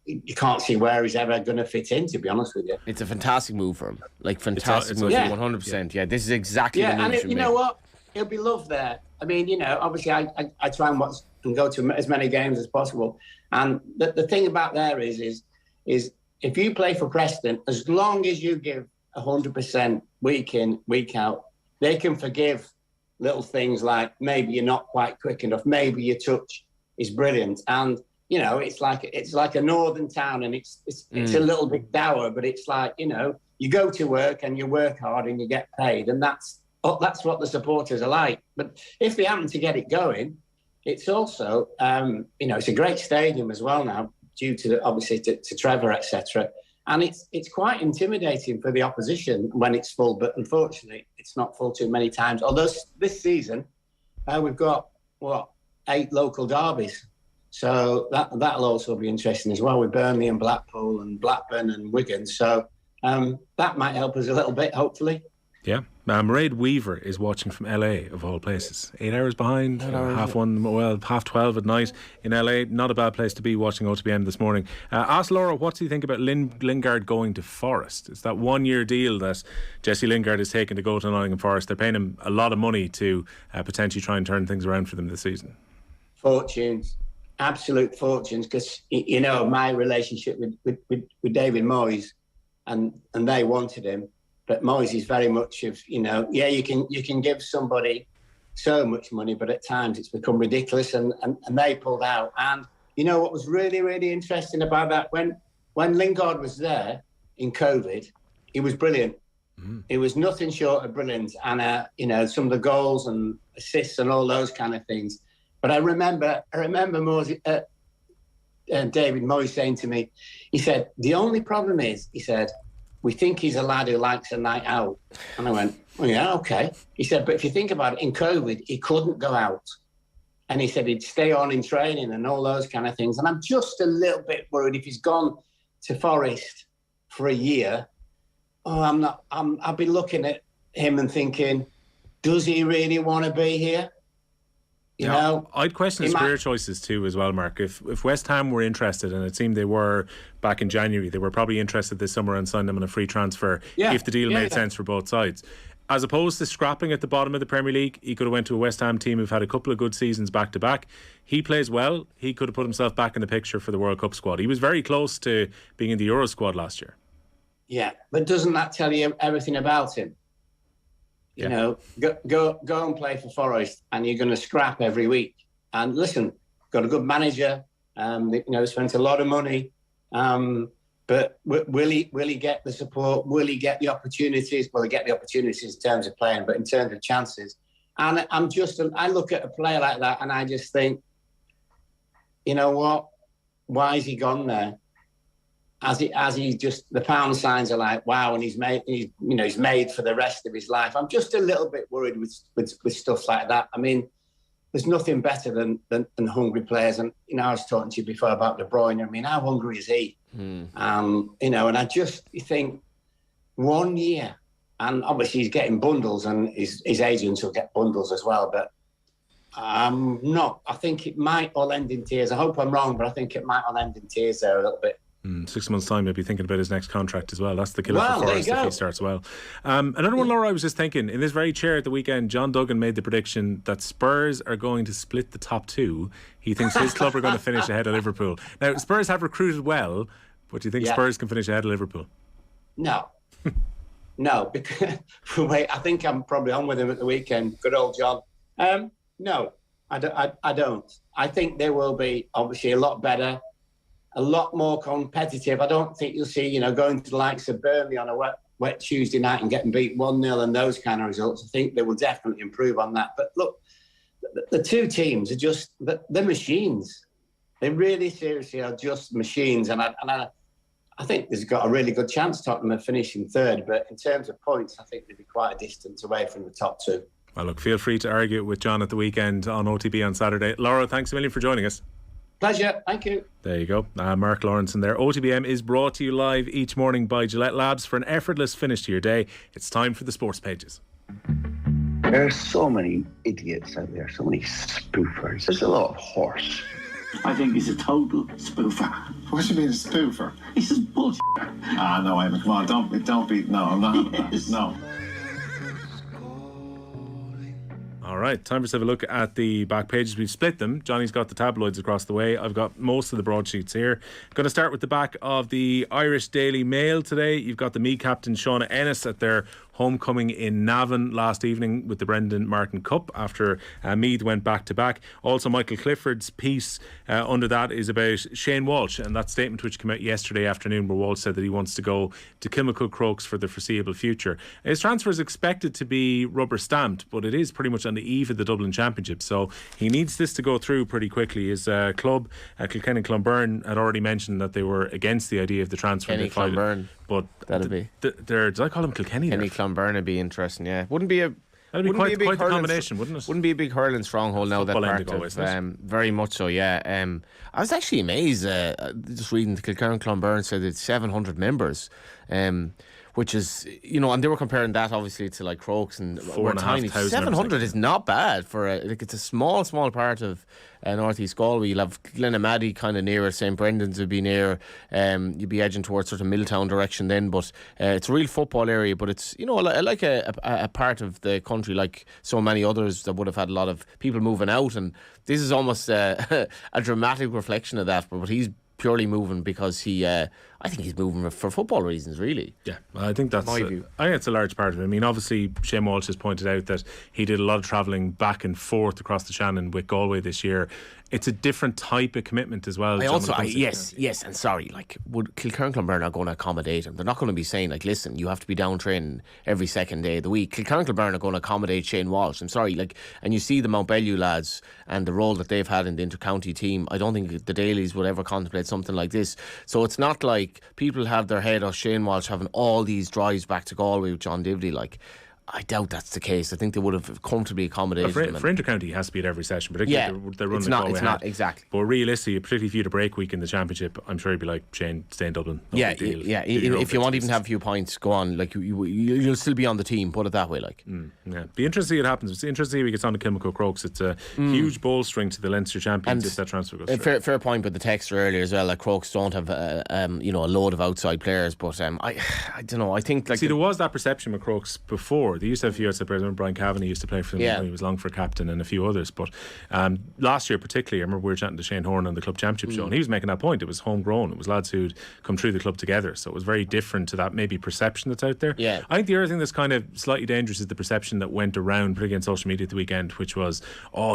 you can't see where he's ever going to fit in, to be honest with you. It's a fantastic move for him. Fantastic move, 100%. Yeah, this is exactly the move. Yeah, and you know what? He'll be loved there. I mean, obviously I try and watch and go to as many games as possible. And the thing about there is if you play for Preston, as long as you give 100% week in, week out, they can forgive little things like maybe you're not quite quick enough, maybe your touch is brilliant. And, it's like a northern town, and it's a little bit dour, but it's like, you go to work and you work hard and you get paid, and that's what the supporters are like. But if they happen to get it going, it's also, it's a great stadium as well now, due to obviously to Trevor, etc. And it's quite intimidating for the opposition when it's full, but unfortunately it's not full too many times. Although this season we've got 8 local derbies, so that'll also be interesting as well, with Burnley and Blackpool and Blackburn and Wigan. So that might help us a little bit, hopefully. Yeah. Mairead Weaver is watching from LA, of all places. 8 hours behind, half 12 at night in LA. Not a bad place to be, watching OTBAM this morning. Ask Laura, what do you think about Lingard going to Forest? It's that 1-year deal that Jesse Lingard has taken to go to Nottingham Forest. They're paying him a lot of money to potentially try and turn things around for them this season. Fortunes, absolute fortunes, because my relationship with David Moyes, and they wanted him. But Moyes is very much of, you can give somebody so much money, but at times it's become ridiculous, and they pulled out. And what was really, really interesting about that, when Lingard was there in COVID, he was brilliant. It was nothing short of brilliant. And, some of the goals and assists and all those kind of things. But I remember David Moyes saying to me, he said, the only problem is, he said, we think he's a lad who likes a night out. And I went, oh, yeah, okay. He said, but if you think about it, in COVID, he couldn't go out. And he said he'd stay on in training and all those kind of things. And I'm just a little bit worried if he's gone to Forest for a year. I'll be looking at him and thinking, does he really want to be here? You know, I'd question his career choices too as well, Mark. If West Ham were interested, and it seemed they were back in January, they were probably interested this summer and signed them on a free transfer if the deal made sense for both sides. As opposed to scrapping at the bottom of the Premier League, he could have went to a West Ham team who've had a couple of good seasons back to back. He plays well. He could have put himself back in the picture for the World Cup squad. He was very close to being in the Euro squad last year. Yeah, but doesn't that tell you everything about him? You know, go and play for Forest, and you're going to scrap every week. And listen, got a good manager. Spent a lot of money. But will he get the support? Will he get the opportunities? Well, he get the opportunities in terms of playing, but in terms of chances. And I look at a player like that, and I just think, you know what? Why has he gone there? As he just, the pound signs are like, wow, and he's made for the rest of his life. I'm just a little bit worried with stuff like that. I mean, there's nothing better than hungry players. And, I was talking to you before about De Bruyne. I mean, how hungry is he? And I just think 1 year, and obviously he's getting bundles, and his agents will get bundles as well. But I think it might all end in tears. I hope I'm wrong, but I think it might all end in tears there a little bit. 6 months' time, he'll be thinking about his next contract as well. That's the killer Well, for there you Forest if go. he starts well. Another one, Laura, I was just thinking, in this very chair at the weekend, John Duggan made the prediction that Spurs are going to split the top two. He thinks his club are going to finish ahead of Liverpool. Now, Spurs have recruited well, but do you think Spurs can finish ahead of Liverpool? No. No, because wait, I think I'm probably on with him at the weekend. Good old John. No, I don't. I think they will be obviously a lot better, a lot more competitive. I don't think you'll see, going to the likes of Burnley on a wet Tuesday night and getting beat 1-0 and those kind of results. I think they will definitely improve on that. But look, the two teams are just the machines. They really seriously are just machines, and I think there's got a really good chance Tottenham of finishing third, but in terms of points, I think they'd be quite a distance away from the top two. Well, look, feel free to argue it with John at the weekend on OTB on Saturday. Laura, thanks a million for joining us. Pleasure, thank you. There you go. Mark Lawrenson there. OTBM is brought to you live each morning by Gillette Labs. For an effortless finish to your day, it's time for the sports pages. There are so many idiots out there, so many spoofers. There's a lot of horse. I think he's a total spoofer. What do you mean a spoofer? He's just bullshit. Ah, no, Eamon, come on, don't be. No, I'm not having that. No. All right, time for us to have a look at the back pages. We've split them. Johnny's got the tabloids across the way. I've got most of the broadsheets here. Going to start with the back of the Irish Daily Mail today. You've got the Meath captain Shauna Ennis at their homecoming in Navan last evening with the Brendan Martin Cup after Meath went back-to-back. Also, Michael Clifford's piece under that is about Shane Walsh and that statement which came out yesterday afternoon where Walsh said that he wants to go to Kilmacud Crokes for the foreseeable future. His transfer is expected to be rubber stamped, but it is pretty much on the eve of the Dublin Championship, so he needs this to go through pretty quickly. His club, Kilkenny Clonberne, had already mentioned that they were against the idea of the transfer. Kenny Clonberne. But that'd be. Did I call him Kilkenny? Kenny Clonberne would be interesting, yeah. Wouldn't be a. That'd be quite a the combination, wouldn't it? Wouldn't be a big hurling stronghold now. That part of, very much so, yeah. I was actually amazed just reading the Kilkenny Clonberne said it's 700 members, which is, and they were comparing that obviously to like Crokes and we're tiny. 700 is not bad for it's a small part of North East Galway. You'll have Glenamaddy kind of near, St Brendan's would be near. You'd be edging towards sort of Milltown direction then, but it's a real football area. But it's like a part of the country like so many others that would have had a lot of people moving out, and this is almost a dramatic reflection of that. But he's purely moving because I think he's moving for football reasons, really. Yeah, I think that's my view. I think it's a large part of it. I mean, obviously Shane Walsh has pointed out that he did a lot of travelling back and forth across the Shannon with Galway this year. It's a different type of commitment as well. Yes, and sorry, like, would Kilkenny Clonberne not going to accommodate him? They're not going to be saying, like, listen, you have to be down training every second day of the week. Kilkenny Clonberne are going to accommodate Shane Walsh. I'm sorry, like, and you see the Mount Bellew lads and the role that they've had in the inter-county team. I don't think the Dailies would ever contemplate something like this. So it's not like people have their head of Shane Walsh having all these drives back to Galway with John Divley, like. I doubt that's the case. I think they would have comfortably accommodated him. For intercounty, he has to be at every session, particularly they're running it's not exactly. But realistically, particularly if you had a break week in the Championship, I'm sure he'd be like, Shane, stay in Dublin. No big deal. If you want to even have a few points, go on. Like you'll still be on the team. Put it that way. Like, be interesting to see what happens. It's interesting if he gets on to Kilmacud Crokes. It's a huge bolstering to the Leinster champions if that transfer goes through. Fair point with the texter earlier as well. Like Crokes don't have a load of outside players, but I don't know. I think like there was that perception with Crokes before. They used to have a few outside players. I remember Brian Cavanagh used to play for them when he was Longford captain and a few others. But last year particularly, I remember we were chatting to Shane Horn on the Club Championship show, and he was making that point. It was homegrown. It was lads who'd come through the club together. So it was very different to that maybe perception that's out there. Yeah. I think the other thing that's kind of slightly dangerous is the perception that went around, particularly on social media at the weekend, which was, all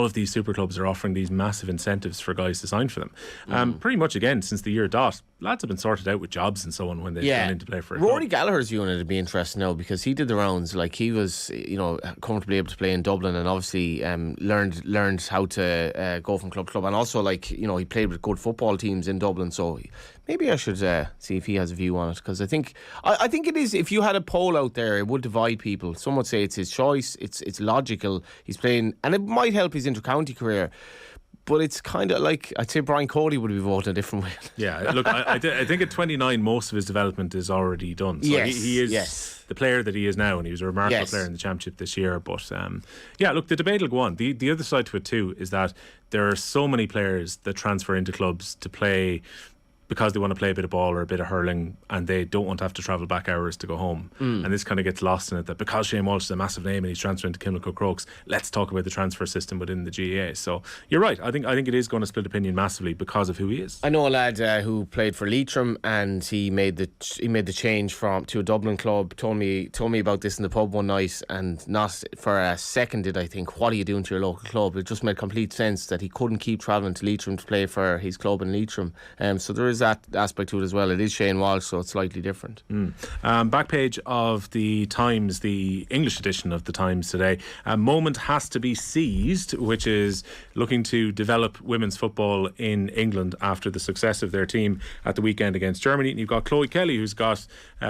of these super clubs are offering these massive incentives for guys to sign for them. Pretty much again, since the year dot, lads have been sorted out with jobs and so on when they've gone in to play for a Rory club. Gallagher's unit would be interesting now because he did the rounds. Like he was, comfortably able to play in Dublin and obviously learned how to go from club to club, and also he played with good football teams in Dublin. So maybe I should see if he has a view on it, because I think it is. If you had a poll out there, it would divide people. Some would say it's his choice. It's logical. He's playing, and it might help his inter-county career. But it's kind of like, I'd say Brian Cody would be voting a different way. Yeah, look, I think at 29, most of his development is already done. So he is the player that he is now, and he was a remarkable player in the Championship this year. But look, the debate will go on. The other side to it too is that there are so many players that transfer into clubs to play because they want to play a bit of ball or a bit of hurling, and they don't want to have to travel back hours to go home. And this kind of gets lost in it, that because Shane Walsh is a massive name and he's transferring to Kilmacud Crokes, let's talk about the transfer system within the GAA. So you're right. I think it is going to split opinion massively because of who he is. I know a lad who played for Leitrim, and he made the change to a Dublin club. Told me about this in the pub one night, and not for a second did I think, what are you doing to your local club? It just made complete sense that he couldn't keep travelling to Leitrim to play for his club in Leitrim. So there is that aspect to it as well. It is Shane Walsh, so it's slightly different. Back page of the Times, the English edition of the Times today. A moment has to be seized, which is looking to develop women's football in England after the success of their team at the weekend against Germany. And you've got Chloe Kelly, who's got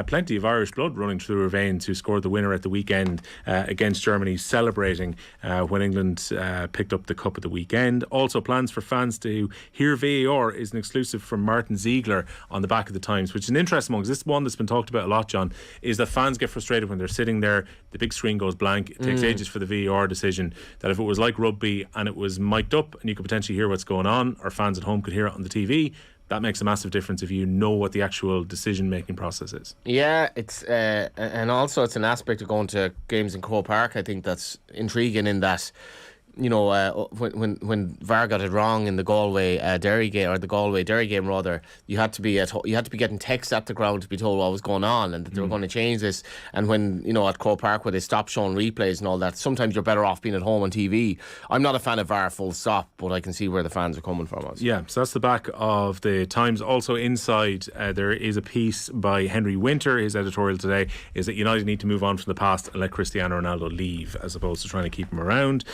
plenty of Irish blood running through her veins, who scored the winner at the weekend against Germany, celebrating when England picked up the cup at the weekend. Also, plans for fans to hear VAR is an exclusive from Martin Ziegler on the back of the Times, which is an interesting one, because this one that's been talked about a lot, John, is that fans get frustrated when they're sitting there, the big screen goes blank, it takes ages for the VAR decision, that if it was like rugby and it was mic'd up and you could potentially hear what's going on, or fans at home could hear it on the TV, that makes a massive difference if you know what the actual decision-making process is. Yeah, it's and also it's an aspect of going to games in Croke Park, I think, that's intriguing, in that, you know, when VAR got it wrong in the Galway Derry game, or the Galway Derry game rather, you had to be getting texts at the ground to be told what was going on and that they were going to change this. And when, you know, at Croke Park, where they stopped showing replays and all that, sometimes you're better off being at home on TV. I'm not a fan of VAR full stop, but I can see where the fans are coming from. Yeah, so that's the back of the Times. Also inside, there is a piece by Henry Winter. His editorial today is that United need to move on from the past and let Cristiano Ronaldo leave, as opposed to trying to keep him around.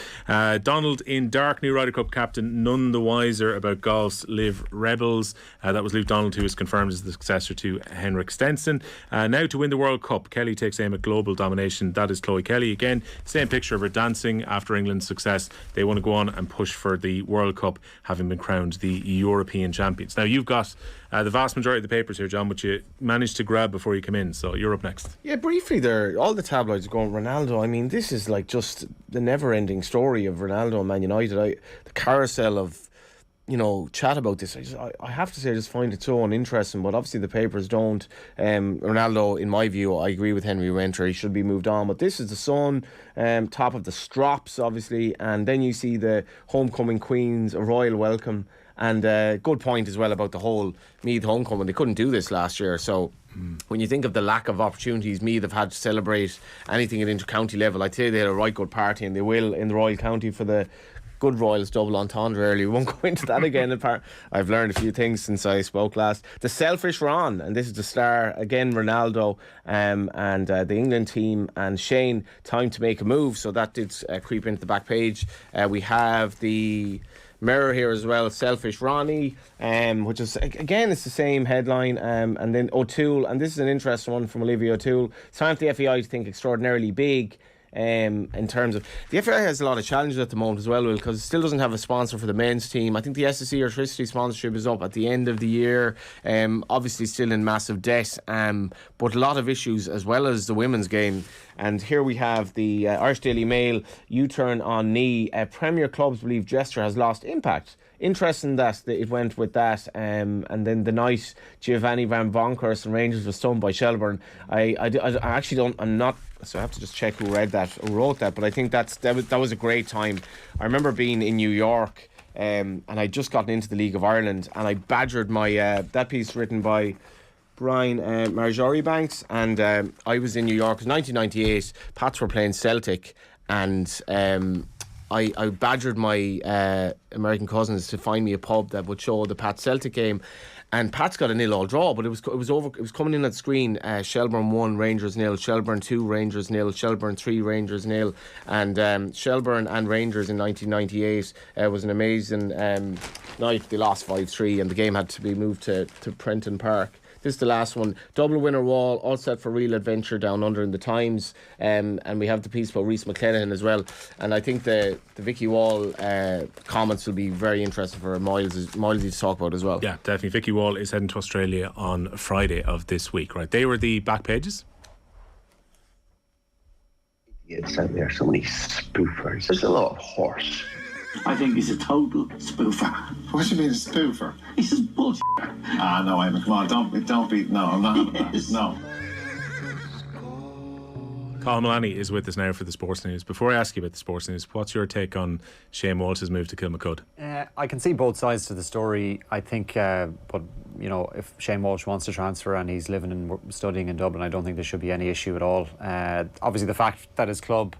Donald in dark, new Ryder Cup captain, none the wiser about golf's Live Rebels. That was Luke Donald, who is confirmed as the successor to Henrik Stenson. Now to win the World Cup, Kelly takes aim at global domination. That is Chloe Kelly again. Same picture of her dancing after England's success. They want to go on and push for the World Cup, having been crowned the European champions. Now you've got the vast majority of the papers here, John, which you managed to grab before you came in, so you're up next. Yeah, briefly there, all the tabloids are going Ronaldo. I mean, this is like just the never-ending story of Ronaldo and Man United. The carousel of, you know, chat about this, I have to say, I just find it so uninteresting, but obviously the papers don't. Ronaldo, in my view, I agree with Henry Winter, he should be moved on, but this is the Sun, top of the strops, obviously, and then you see the homecoming queens, a royal welcome. And good point as well about the whole Meath homecoming. They couldn't do this last year, so when you think of the lack of opportunities Meath have had to celebrate anything at inter-county level, I'd say they had a right good party, and they will in the Royal County for the good Royals double entendre early. We won't go into that again. I've learned a few things since I spoke last. The selfish Ron, and this is the star again, Ronaldo, and the England team, and Shane, time to make a move. So that did creep into the back page. We have the Mirror here as well, selfish Ronnie, which is, again, it's the same headline, and then O'Toole, and this is an interesting one from Olivia O'Toole. It's time for the FAI to think extraordinarily big. In terms of the FAI has a lot of challenges at the moment as well, because it still doesn't have a sponsor for the men's team. I think the SSE electricity sponsorship is up at the end of the year, obviously still in massive debt, but a lot of issues as well as the women's game. And here we have the Irish Daily Mail, U-turn on knee, Premier clubs believe gesture has lost impact. Interesting that it went with that, and then the night Giovanni Van Bronckhorst and Rangers was stunned by Shelburne. I actually don't, I'm not, so I have to just check who wrote that, but I think that was a great time. I remember being in New York, and I'd just gotten into the League of Ireland, and I badgered my that piece written by Brian Marjorie-Banks, and I was in New York. It was 1998. Pats were playing Celtic, and I badgered my American cousins to find me a pub that would show the Pats Celtic game, and Pats got a 0-0 draw, but it was over. It was coming in at the screen. Shelburne 1, Rangers 0. Shelburne 2, Rangers 0. Shelburne 3, Rangers 0. And Shelburne and Rangers in 1998 was an amazing night. They lost 5-3, and the game had to be moved to Prenton Park. This is the last one. Double winner wall, all set for real adventure down under in the Times. And we have the piece about Rhys McClellan as well. And I think the Vicky Wall comments will be very interesting for Milesy to talk about as well. Yeah, definitely. Vicky Wall is heading to Australia on Friday of this week. Right, they were the back pages. Idiots out there, so many spoofers. There's a lot of horse I think he's a total spoofer. What do you mean a spoofer? He's just bullshit. Ah, no, Eamon, come on, don't be. No, I'm not having that. No. Colin Mullaney is with us now for the sports news. Before I ask you about the sports news, what's your take on Shane Walsh's move to Kilmacud? I can see both sides to the story. I think, but you know, if Shane Walsh wants to transfer and he's living and studying in Dublin, I don't think there should be any issue at all. Obviously, the fact that his club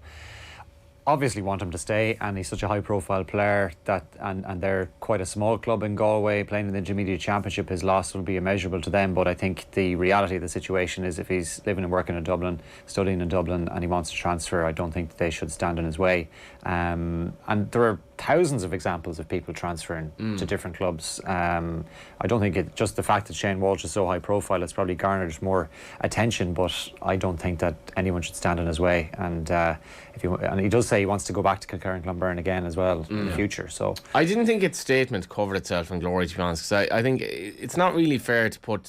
obviously want him to stay, and he's such a high-profile player that, and they're quite a small club in Galway playing in the Intermediate Championship. His loss will be immeasurable to them. But I think the reality of the situation is, if he's living and working in Dublin, studying in Dublin, and he wants to transfer, I don't think that they should stand in his way. And there are thousands of examples of people transferring to different clubs. I don't think it just the fact that Shane Walsh is so high profile, it's probably garnered more attention, but I don't think that anyone should stand in his way. And and he does say he wants to go back to Kilkerran Clonberne again as well in the future. So I didn't think its statement covered itself in glory, to be honest, because I think it's not really fair to put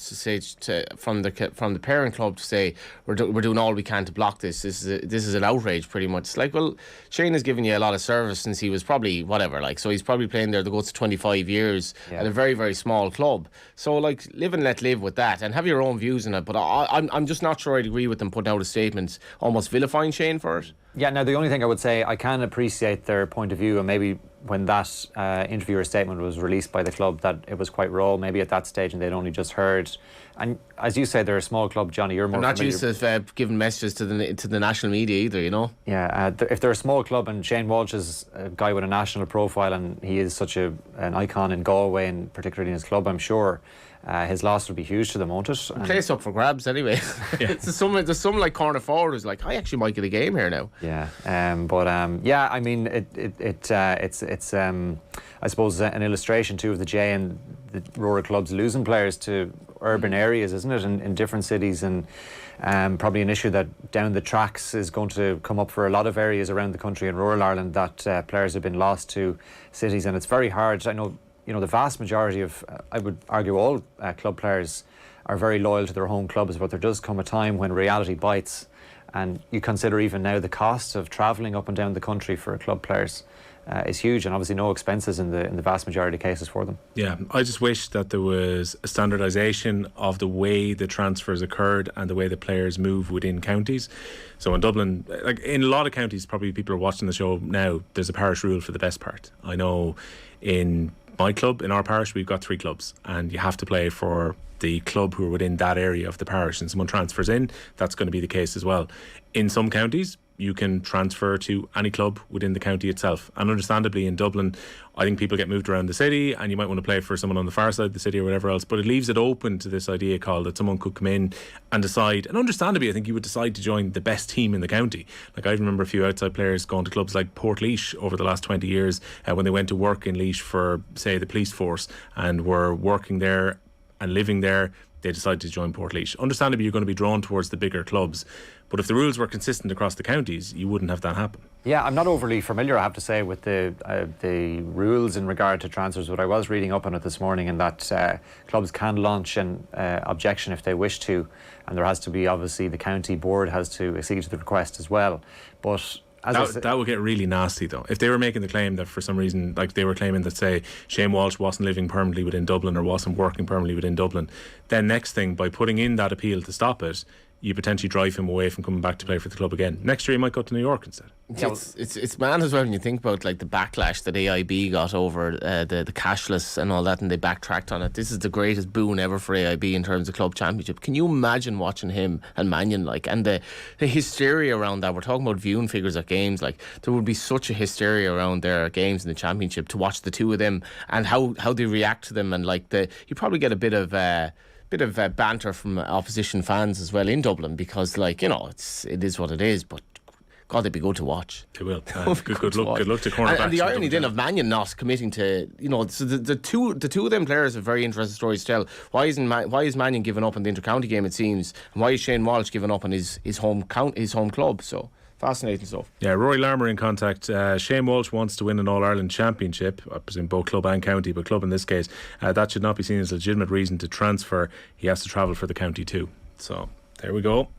from the parent club to say we're doing all we can to block this. This is an outrage, pretty much. It's like, well, Shane has given you a lot of service since he was probably so he's probably playing there the goes to 25 years at a very, very small club. So like, live and let live with that, and have your own views on it. But I'm just not sure I'd agree with them putting out a statement almost vilifying Shane for it. Yeah, now the only thing I would say, I can appreciate their point of view, and maybe when that interview or statement was released by the club, that it was quite raw, maybe at that stage, and they'd only just heard. And as you say, they're a small club, Johnny. You're more. I'm not familiar. used to giving messages to the national media either, you know. Yeah, if they're a small club, and Shane Walsh is a guy with a national profile, and he is such an icon in Galway, and particularly in his club, I'm sure his loss will be huge to them, won't it? Place up for grabs anyway. There's some like corner forward who's like, I actually might get a game here now. Yeah, yeah, I mean, it's I suppose an illustration too of the J and the rural clubs losing players to urban areas, isn't it, in different cities, and probably an issue that down the tracks is going to come up for a lot of areas around the country in rural Ireland, that players have been lost to cities, and it's very hard. I know, you know, the vast majority of, I would argue, all club players are very loyal to their home clubs, but there does come a time when reality bites, and you consider even now the cost of travelling up and down the country for club players is huge, and obviously no expenses in the vast majority of cases for them. Yeah, I just wish that there was a standardisation of the way the transfers occurred and the way the players move within counties. So in Dublin, like in a lot of counties, probably people are watching the show now, there's a parish rule for the best part. I know in my club, in our parish, we've got 3 clubs, and you have to play for the club who are within that area of the parish, and someone transfers in, that's going to be the case as well. In some counties, you can transfer to any club within the county itself, and understandably in Dublin, I think people get moved around the city, and you might want to play for someone on the far side of the city or whatever else, but it leaves it open to this idea, Carl, that someone could come in and decide, and understandably I think you would decide to join the best team in the county. Like, I remember a few outside players going to clubs like Portlaoise over the last 20 years when they went to work in Laois for, say, the police force, and were working there and living there, they decided to join Portlaoise. Understandably, you're going to be drawn towards the bigger clubs, but if the rules were consistent across the counties, you wouldn't have that happen. Yeah, I'm not overly familiar, I have to say, with the rules in regard to transfers, but I was reading up on it this morning, and that clubs can launch an objection if they wish to, and there has to be, obviously, the county board has to accede to the request as well. But that would get really nasty, though. If they were making the claim that for some reason, like they were claiming that, say, Shane Walsh wasn't living permanently within Dublin or wasn't working permanently within Dublin, then next thing, by putting in that appeal to stop it, you potentially drive him away from coming back to play for the club again. Next year he might go to New York instead. It's mad as well when you think about like the backlash that AIB got over the cashless and all that, and they backtracked on it. This is the greatest boon ever for AIB in terms of club championship. Can you imagine watching him and Mannion, like, and the hysteria around that? We're talking about viewing figures at games. Like, there would be such a hysteria around their games in the championship to watch the two of them and how they react to them, and like you probably get a bit of banter from opposition fans as well in Dublin, because, like, you know, it is what it is, but God, they'd be good to watch. They will. Good luck to cornerbacks. And the irony then of Mannion not committing to, you know, so the two of them players have very interesting stories to tell. Why is Mannion giving up on the inter-county game, it seems, and why is Shane Walsh giving up on his home club? So fascinating stuff. Yeah, Rory Larmour in contact. Shane Walsh wants to win an All-Ireland Championship, I presume both club and county, but club in this case. That should not be seen as a legitimate reason to transfer. He has to travel for the county too. So there we go.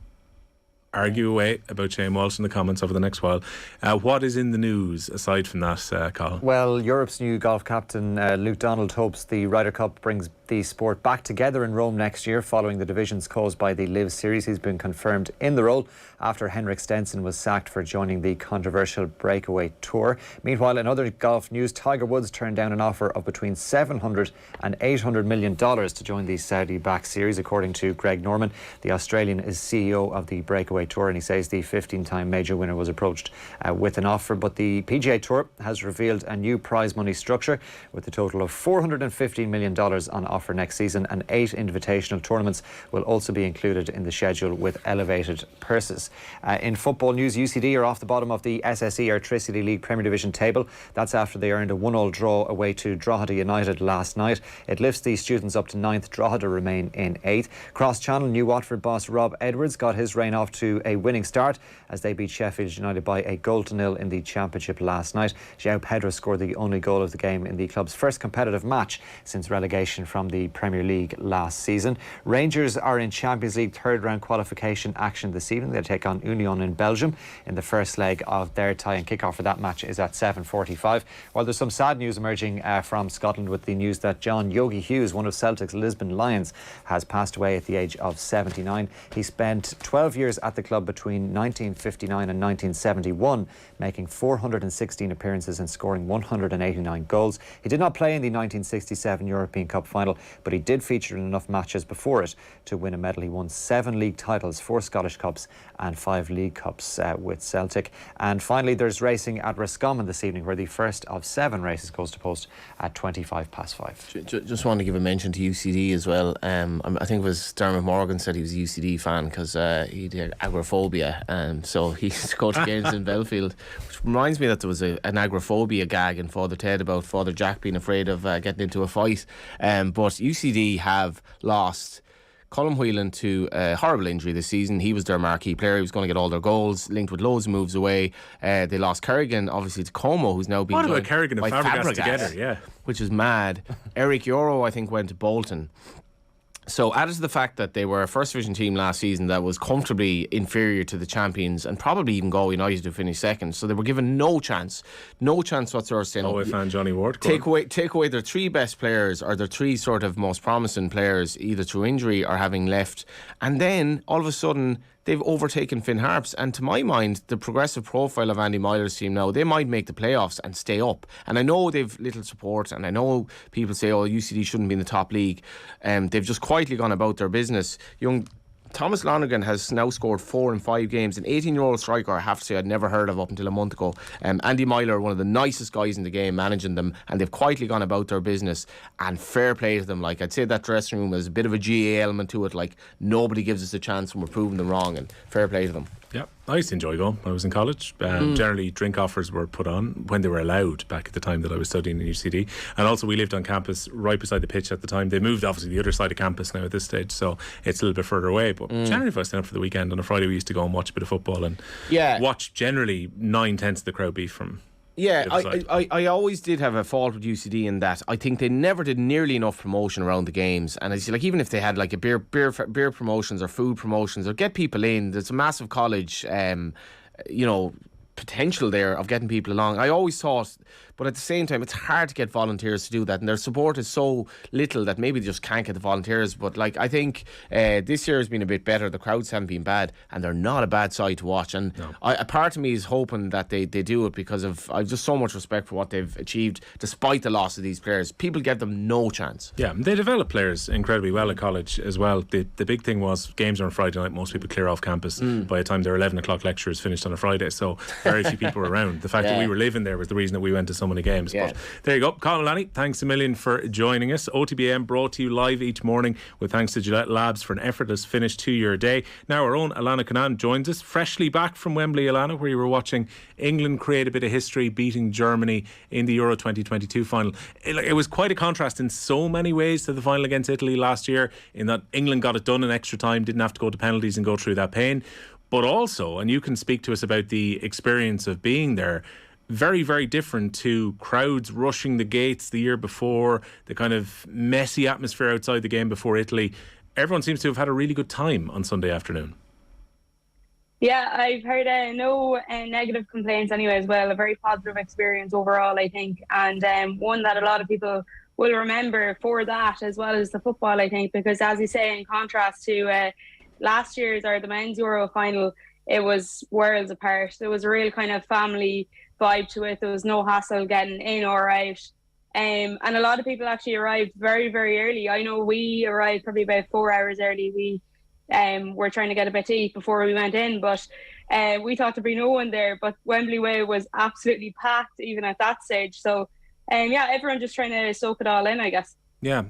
argue away about Shane Walsh in the comments over the next while. What is in the news aside from that, Colin? Well, Europe's new golf captain, Luke Donald, hopes the Ryder Cup brings the sport back together in Rome next year following the divisions caused by the Live Series. He's been confirmed in the role after Henrik Stenson was sacked for joining the controversial Breakaway Tour. Meanwhile, in other golf news, Tiger Woods turned down an offer of between $700 and $800 million to join the Saudi-backed series, according to Greg Norman. The Australian is CEO of the Breakaway Tour, and he says the 15-time major winner was approached with an offer. But the PGA Tour has revealed a new prize money structure with a total of $415 million on offer next season, and 8 invitational tournaments will also be included in the schedule with elevated purses. In football news, UCD are off the bottom of the SSE Airtricity League Premier Division table. That's after they earned a 1-1 draw away to Drogheda United last night. It lifts the students up to 9th. Drogheda remain in 8th. Cross Channel, New Watford boss Rob Edwards got his reign off to a winning start as they beat Sheffield United by a 0-0 in the Championship last night. João Pedro scored the only goal of the game in the club's first competitive match since relegation from the Premier League last season. Rangers are in Champions League third round qualification action this evening. They take on Union in Belgium in the first leg of their tie, and kick-off for that match is at 7:45. While there's some sad news emerging from Scotland with the news that John Yogi Hughes, one of Celtic's Lisbon Lions, has passed away at the age of 79. He spent 12 years at the club between 1959 and 1971, making 416 appearances and scoring 189 goals. He did not play in the 1967 European Cup final, but he did feature in enough matches before it to win a medal. He won 7 league titles, 4 Scottish Cups and 5 League Cups with Celtic. And finally, there's racing at Roscommon this evening, where the first of 7 races goes to post at 5:25. Just want to give a mention to UCD as well. I think it was Dermot Morgan said he was a UCD fan because he had agoraphobia, so he used to go to games in Belfield, which reminds me that there was an agoraphobia gag in Father Ted about Father Jack being afraid of getting into a fight. But UCD have lost Colm Whelan to a horrible injury this season. He was their marquee player. He was going to get all their goals, linked with loads of moves away. They lost Kerrigan, obviously, to Como, who's now being What about Kerrigan and Fabregas together? Yeah, which is mad. Eric Euro, I think, went to Bolton. So added to the fact that they were a first division team last season that was comfortably inferior to the champions, and probably even Galway United to finish second, so they were given no chance whatsoever. Galway fan Johnny Ward. Take away their 3 best players, or their 3 sort of most promising players, either through injury or having left, and then all of a sudden they've overtaken Finn Harps. And to my mind, the progressive profile of Andy Myler's team now, they might make the playoffs and stay up. And I know they've little support, and I know people say, oh, UCD shouldn't be in the top league. They've just quietly gone about their business. Young Thomas Lonergan has now scored 4 in 5 games. An 18-year-old striker, I have to say, I'd never heard of up until a month ago. Andy Myler, one of the nicest guys in the game, managing them, and they've quietly gone about their business, and fair play to them. Like, I'd say that dressing room has a bit of a GA element to it, like nobody gives us a chance and we're proving them wrong, and fair play to them. Yeah, I used to enjoy going when I was in college. Generally, drink offers were put on when they were allowed back at the time that I was studying in UCD. And also, we lived on campus right beside the pitch at the time. They moved, obviously, the other side of campus now at this stage, so it's a little bit further away. But generally, if I was down for the weekend on a Friday, we used to go and watch a bit of football and watch generally 9/10 of the crowd be from. Yeah, I always did have a fault with UCD in that I think they never did nearly enough promotion around the games. And it's like, even if they had like a beer promotions or food promotions or get people in, there's a massive college, potential there of getting people along. I always thought, but at the same time, it's hard to get volunteers to do that, and their support is so little that maybe they just can't get the volunteers. But like, I think this year has been a bit better. The crowds haven't been bad, and they're not a bad side to watch. And a part of me is hoping that they do it, because I've just so much respect for what they've achieved despite the loss of these players. People give them no chance. Yeah, they develop players incredibly well at college as well. The big thing was games are on Friday night. Most people clear off campus by the time their 11 o'clock lectures finished on a Friday, so very few people were around. The fact that we were living there was the reason that we went to so many games. But there you go. Colin Lanny, thanks a million for joining us. OTB AM brought to you live each morning with thanks to Gillette Labs for an effortless finish to your day. Now our own Alana Conan joins us, freshly back from Wembley, Alana, where you were watching England create a bit of history, beating Germany in the Euro 2022 final. It was quite a contrast in so many ways to the final against Italy last year, in that England got it done in extra time, didn't have to go to penalties and go through that pain. But also, and you can speak to us about the experience of being there, very, very different to crowds rushing the gates the year before, the kind of messy atmosphere outside the game before Italy. Everyone seems to have had a really good time on Sunday afternoon. Yeah, I've heard no negative complaints anyway as well. A very positive experience overall, I think. And one that a lot of people will remember for that as well as the football, I think, because as you say, in contrast to last year's or the men's Euro final, it was worlds apart. There was a real kind of family vibe to it. There was no hassle getting in or out. And a lot of people actually arrived very, very early. I know we arrived probably about 4 hours early. We were trying to get a bit to eat before we went in, but we thought there'd be no one there. But Wembley Way was absolutely packed even at that stage. So, yeah, everyone just trying to soak it all in, I guess. Yeah.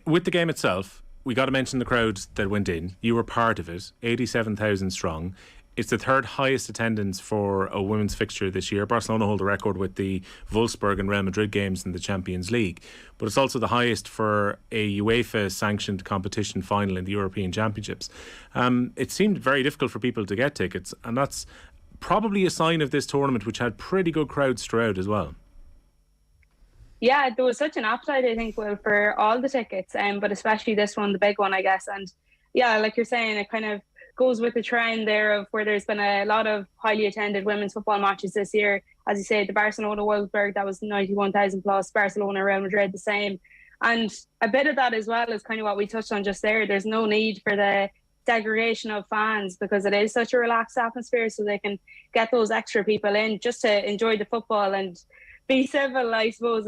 With the game itself, we got to mention the crowd that went in. You were part of it, 87,000 strong. It's the third highest attendance for a women's fixture this year. Barcelona hold the record with the Wolfsburg and Real Madrid games in the Champions League. But it's also the highest for a UEFA-sanctioned competition final in the European Championships. It seemed very difficult for people to get tickets, and that's probably a sign of this tournament, which had pretty good crowds throughout as well. Yeah, there was such an appetite, I think, Will, for all the tickets, but especially this one, the big one, I guess. And yeah, like you're saying, it kind of goes with the trend there of where there's been a lot of highly attended women's football matches this year. As you say, the Barcelona Wolfsburg, that was 91,000 plus, Barcelona Real Madrid the same. And a bit of that as well is kind of what we touched on just there. There's no need for the segregation of fans because it is such a relaxed atmosphere, so they can get those extra people in just to enjoy the football and be civil, I suppose,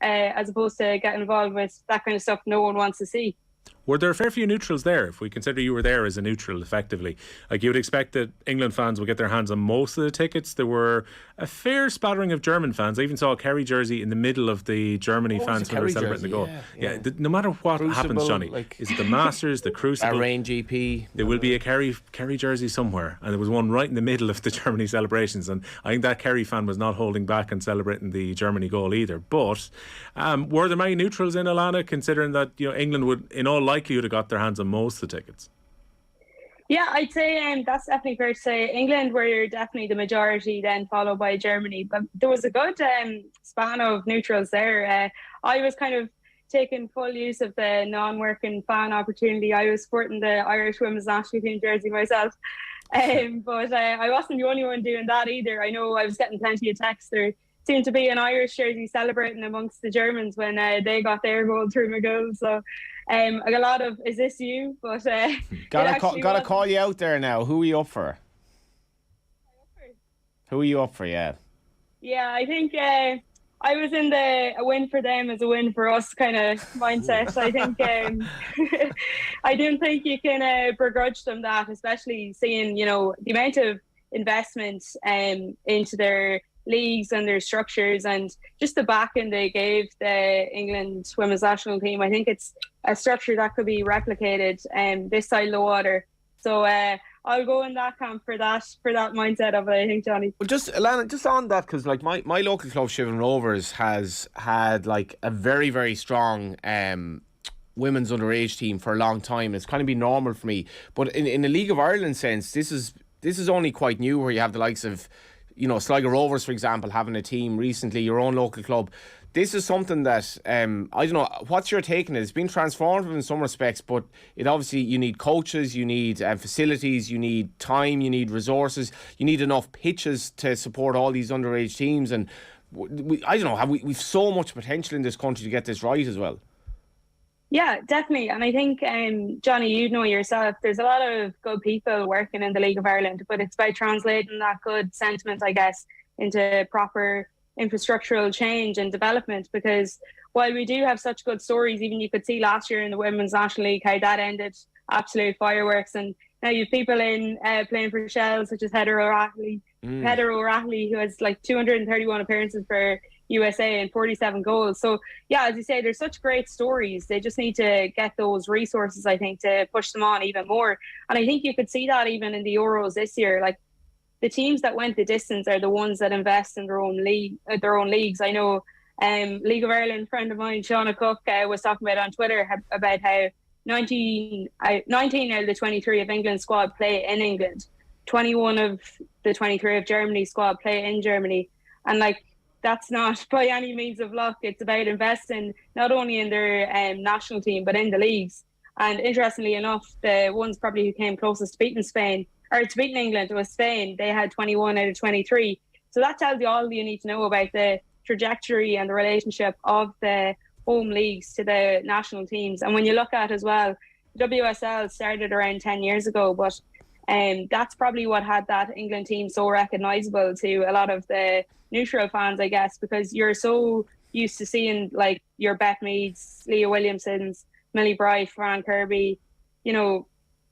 as opposed to get involved with that kind of stuff no one wants to see. Were there a fair few neutrals there, if we consider you were there as a neutral, effectively? Like, you would expect that England fans would get their hands on most of the tickets. There were a fair spattering of German fans. I even saw a Kerry jersey in the middle of the Germany fans when they were celebrating the goal. Yeah. No matter what happens, Johnny, is it the Masters, the Crucible, Bahrain GP, there will be a Kerry jersey somewhere, and there was one right in the middle of the Germany celebrations, and I think that Kerry fan was not holding back and celebrating the Germany goal either. But were there many neutrals in Alana, considering that England would in all likelihood have got their hands on most of the tickets? Yeah, I'd say that's definitely fair to say. England were definitely the majority, then followed by Germany. But there was a good span of neutrals there. I was kind of taking full use of the non-working fan opportunity. I was sporting the Irish women's national team jersey myself. But I wasn't the only one doing that either. I know I was getting plenty of texts. There seemed to be an Irish jersey celebrating amongst the Germans when they got their goal through McGill. So I got a lot of, is this you? But gotta call you out there now. Who are you up for? Who are you up for? Yeah, I think I was in the a win for them is a win for us kind of mindset. I think I don't think you can begrudge them that, especially seeing the amount of investment into their leagues and their structures and just the backing they gave the England women's national team. I think it's a structure that could be replicated this side of the water. So I'll go in that camp for that mindset of it, I think, Johnny. Well, just Alana, just on that, because like my local club, Shivan Rovers, has had like a very, very strong women's underage team for a long time. It's kind of been normal for me. But in the League of Ireland sense, this is only quite new, where you have the likes of Sligo Rovers, for example, having a team recently, your own local club. This is something that, I don't know, what's your take on it? It's been transformative in some respects, but it obviously, you need coaches, you need facilities, you need time, you need resources, you need enough pitches to support all these underage teams. And I don't know, we've so much potential in this country to get this right as well. Yeah, definitely. And I think, Johnny, you know yourself, there's a lot of good people working in the League of Ireland, but it's by translating that good sentiment, I guess, into proper infrastructural change and development. Because while we do have such good stories, even you could see last year in the Women's National League how that ended, absolute fireworks. And now you have people in playing for Shell, such as Heather O'Reilly, who has like 231 appearances for USA and 47 goals. So yeah, as you say, there's such great stories. They just need to get those resources, I think, to push them on even more. And I think you could see that even in the Euros this year. Like, the teams that went the distance are the ones that invest in their own leagues. I know League of Ireland friend of mine, Shauna Cook, was talking about on Twitter about how 19 out of the 23 of England's squad play in England. 21 of the 23 of Germany's squad play in Germany. And like, that's not by any means of luck. It's about investing not only in their national team, but in the leagues. And interestingly enough, the ones probably who came closest to beating Spain or to beating England, it was Spain. They had 21 out of 23. So that tells you all you need to know about the trajectory and the relationship of the home leagues to the national teams. And when you look at as well, WSL started around 10 years ago, but that's probably what had that England team so recognisable to a lot of the neutral fans, I guess, because you're so used to seeing like your Beth Meads, Leah Williamsons, Millie Bright, Fran Kirby, you know,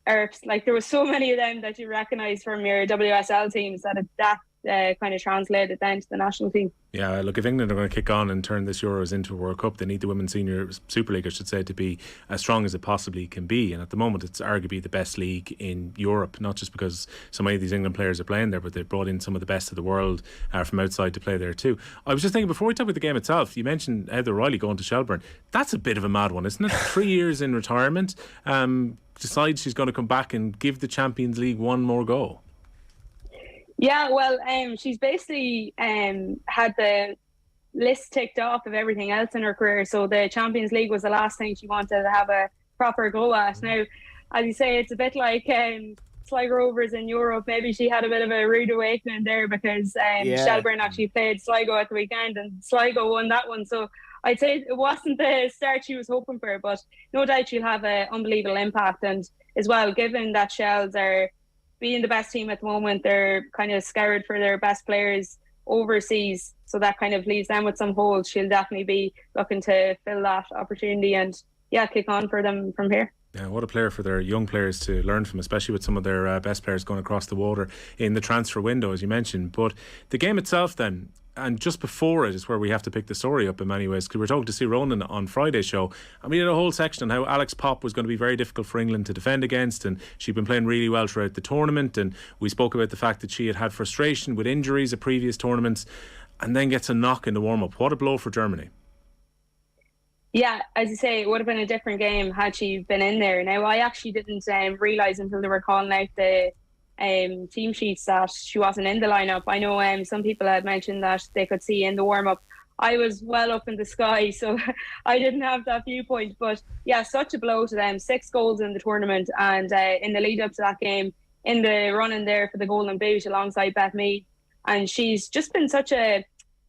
Earps. Like there was so many of them that you recognise from your WSL teams that kind of translated then to the national team. Yeah, look, if England are going to kick on and turn this Euros into a World Cup, they need the Women's Senior Super League, I should say, to be as strong as it possibly can be. And at the moment, it's arguably the best league in Europe, not just because so many of these England players are playing there, but they've brought in some of the best of the world from outside to play there too. I was just thinking, before we talk about the game itself, you mentioned Heather Riley going to Shelbourne. That's a bit of a mad one, isn't it? 3 years in retirement, decides she's going to come back and give the Champions League one more go. Yeah, well, she's basically had the list ticked off of everything else in her career. So the Champions League was the last thing she wanted to have a proper go at. Now, as you say, it's a bit like Sligo Rovers in Europe. Maybe she had a bit of a rude awakening there because Shelbourne actually played Sligo at the weekend and Sligo won that one. So I'd say it wasn't the start she was hoping for, but no doubt she'll have an unbelievable impact. And as well, given that Shells are being the best team at the moment, they're kind of scoured for their best players overseas, so that kind of leaves them with some holes. She'll definitely be looking to fill that opportunity and kick on for them from here. Yeah, what a player for their young players to learn from, especially with some of their best players going across the water in the transfer window, as you mentioned. But the game itself then, and just before it is where we have to pick the story up in many ways, because we were talking to Sue Ronan on Friday's show, and we did a whole section on how Alex Popp was going to be very difficult for England to defend against, and she'd been playing really well throughout the tournament, and we spoke about the fact that she had frustration with injuries at previous tournaments, and then gets a knock in the warm-up. What a blow for Germany. Yeah, as you say, it would have been a different game had she been in there. Now, I actually didn't realise until they were calling out the team sheets that she wasn't in the lineup. I know some people had mentioned that they could see in the warm-up. I was well up in the sky, so I didn't have that viewpoint. But yeah, such a blow to them. 6 goals in the tournament, and in the lead-up to that game, in the running there for the Golden Boot alongside Beth Meath. And she's just been such a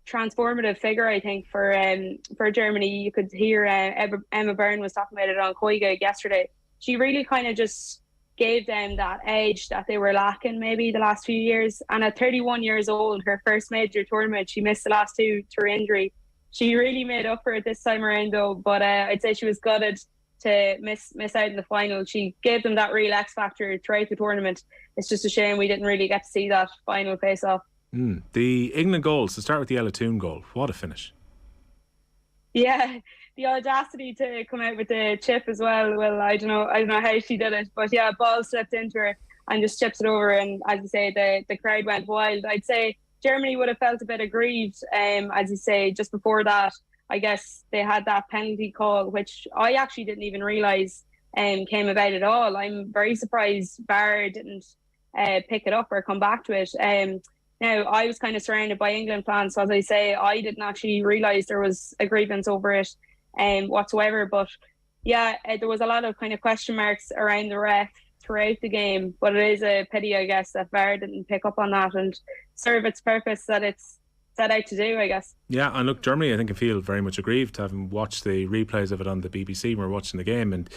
transformative figure, I think, for Germany. You could hear Emma Byrne was talking about it on Koiga yesterday. She really kind of just gave them that edge that they were lacking maybe the last few years. And at 31 years old, her first major tournament, she missed the last 2 through injury. She really made up for it this time around though, but I'd say she was gutted to miss out in the final. She gave them that real X factor throughout the tournament. It's just a shame we didn't really get to see that final face-off. The England goals, to start with the Ella Toone goal, what a finish. Yeah, the audacity to come out with the chip as well. Well, I don't know how she did it, but yeah, ball slipped into her and just chips it over. And as you say, the crowd went wild. I'd say Germany would have felt a bit aggrieved. As you say, just before that, I guess they had that penalty call, which I actually didn't even realise came about at all. I'm very surprised VAR didn't pick it up or come back to it. Now, I was kind of surrounded by England fans, so as I say, I didn't actually realise there was a grievance over it whatsoever. But yeah, there was a lot of kind of question marks around the ref throughout the game. But it is a pity, I guess, that VAR didn't pick up on that and serve its purpose that it's set out to do, I guess. Yeah, and look, Germany, I think, can feel very much aggrieved having watched the replays of it on the BBC when we were watching the game, and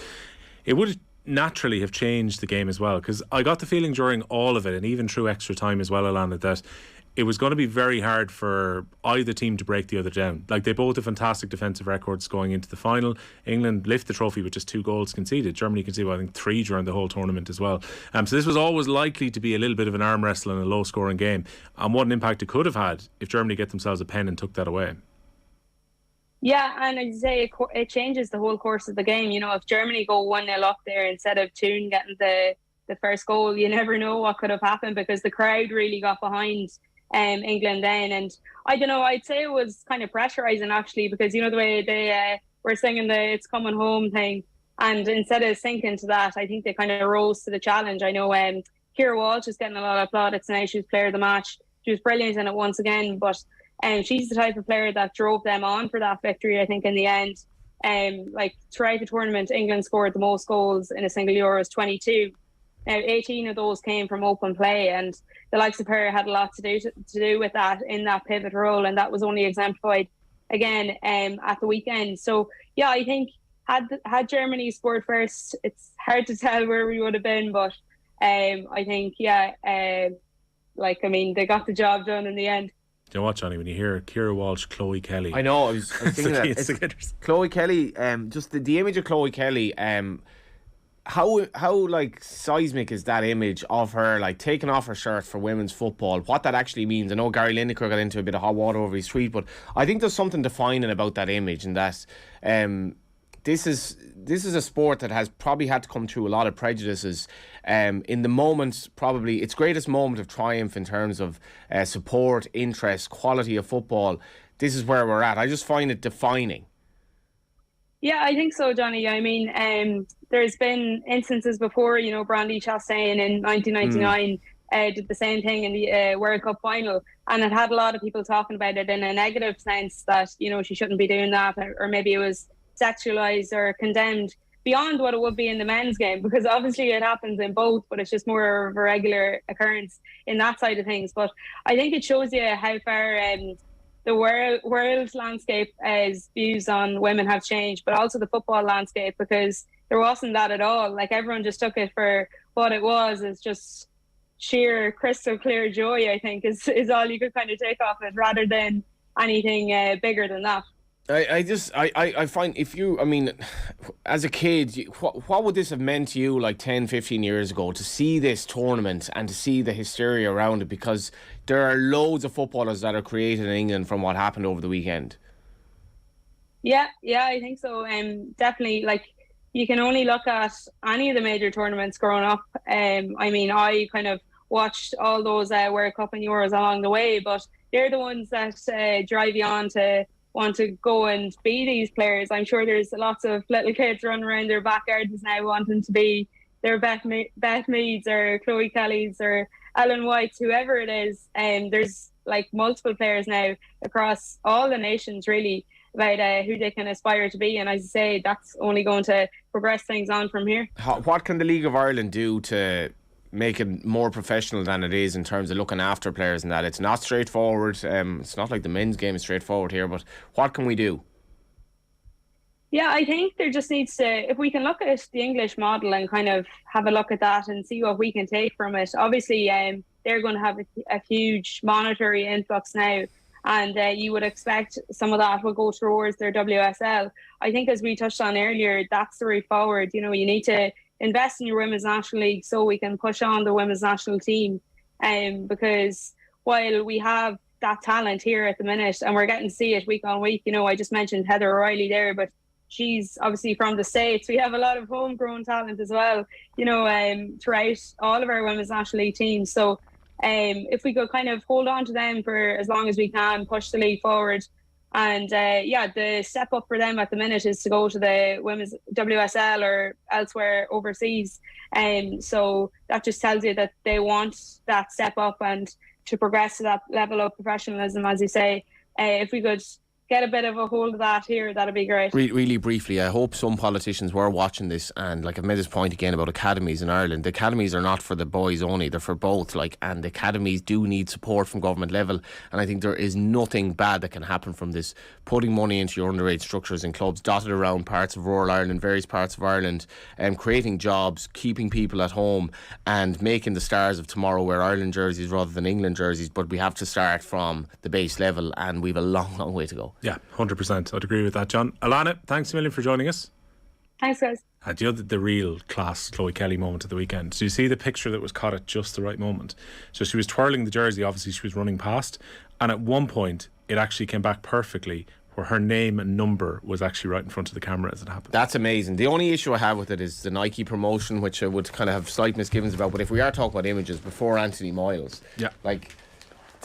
it would naturally have changed the game as well, because I got the feeling during all of it, and even through extra time as well, Alana, that it was going to be very hard for either team to break the other down. Like, they both have fantastic defensive records going into the final. England lift the trophy with just 2 goals conceded. Germany conceded, I think, 3 during the whole tournament as well. So this was always likely to be a little bit of an arm wrestle and a low scoring game, and what an impact it could have had if Germany get themselves a pen and took that away. Yeah, and I'd say it changes the whole course of the game. You know, if Germany go 1-0 up there instead of Toone getting the first goal, you never know what could have happened, because the crowd really got behind England then. And I don't know, I'd say it was kind of pressurising actually, because you know the way they were singing the "It's Coming Home" thing, and instead of sinking to that, I think they kind of rose to the challenge. I know Ciara Walsh is getting a lot of plaudits now. She was player of the match. She was brilliant in it once again, but she's the type of player that drove them on for that victory, I think, in the end. Like, throughout the tournament, England scored the most goals in a single Euros, 22. Now, 18 of those came from open play, and the likes of her had a lot to do with that in that pivot role, and that was only exemplified again at the weekend. So yeah, I think had Germany scored first, it's hard to tell where we would have been, but I think they got the job done in the end. Do you know what, Johnny? When you hear Ciara Walsh, Chloe Kelly, I know. I was thinking that Chloe Kelly. Just the image of Chloe Kelly. How like seismic is that image of her like taking off her shirt for women's football? What that actually means? I know Gary Lineker got into a bit of hot water over his tweet, but I think there's something defining about that image, and that this is a sport that has probably had to come through a lot of prejudices. In the moment, probably its greatest moment of triumph in terms of support, interest, quality of football. This is where we're at. I just find it defining. Yeah, I think so, Johnny. I mean, there's been instances before, Brandy Chastain in 1999 did the same thing in the World Cup final, and it had a lot of people talking about it in a negative sense that, she shouldn't be doing that, or maybe it was sexualized or condemned beyond what it would be in the men's game, because obviously it happens in both, but it's just more of a regular occurrence in that side of things. But I think it shows you how far the world landscape as views on women have changed, but also the football landscape, because there wasn't that at all. Like, everyone just took it for what it was. It's just sheer crystal clear joy, I think, is all you could kind of take off it, rather than anything bigger than that. I find as a kid, what would this have meant to you like 10, 15 years ago to see this tournament and to see the hysteria around it? Because there are loads of footballers that are created in England from what happened over the weekend. Yeah, I think so. Definitely, like, you can only look at any of the major tournaments growing up. I kind of watched all those World Cup and Euros along the way, but they're the ones that drive you on to want to go and be these players. I'm sure there's lots of little kids running around their back gardens now wanting to be their Beth Meads or Chloe Kellys or Ellen Whites, whoever it is. There's like multiple players now across all the nations really about who they can aspire to be, and as I say, that's only going to progress things on from here. What can the League of Ireland do to make it more professional than it is in terms of looking after players and that? It's not straightforward. It's not like the men's game is straightforward here, but what can we do? Yeah, I think there just needs to, if we can look at the English model and kind of have a look at that and see what we can take from it. Obviously, they're going to have a huge monetary influx now, and you would expect some of that will go towards their WSL. I think, as we touched on earlier, that's the way forward. You need to invest in your women's national league so we can push on the women's national team, because while we have that talent here at the minute and we're getting to see it week on week, I just mentioned Heather O'Reilly there, but she's obviously from the States. We have a lot of homegrown talent as well, throughout all of our women's national league teams. So if we could kind of hold on to them for as long as we can, push the league forward. And the step up for them at the minute is to go to the women's WSL or elsewhere overseas. So that just tells you that they want that step up and to progress to that level of professionalism, as you say. If we could get a bit of a hold of that here, that'd be great. Really briefly, I hope some politicians were watching this, and like I've made this point again about academies in Ireland. The academies are not for the boys only, they're for both, and the academies do need support from government level, and I think there is nothing bad that can happen from this. Putting money into your underage structures in clubs dotted around parts of rural Ireland, various parts of Ireland, creating jobs, keeping people at home, and making the stars of tomorrow wear Ireland jerseys rather than England jerseys. But we have to start from the base level, and we've a long way to go. Yeah, 100%. I'd agree with that, John. Alana, thanks a million for joining us. Thanks, guys. Do you know the real class Chloe Kelly moment of the weekend? So you see the picture that was caught at just the right moment. So she was twirling the jersey, obviously she was running past, and at one point it actually came back perfectly where her name and number was actually right in front of the camera as it happened. That's amazing. The only issue I have with it is the Nike promotion, which I would kind of have slight misgivings about. But if we are talking about images, before Anthony Miles,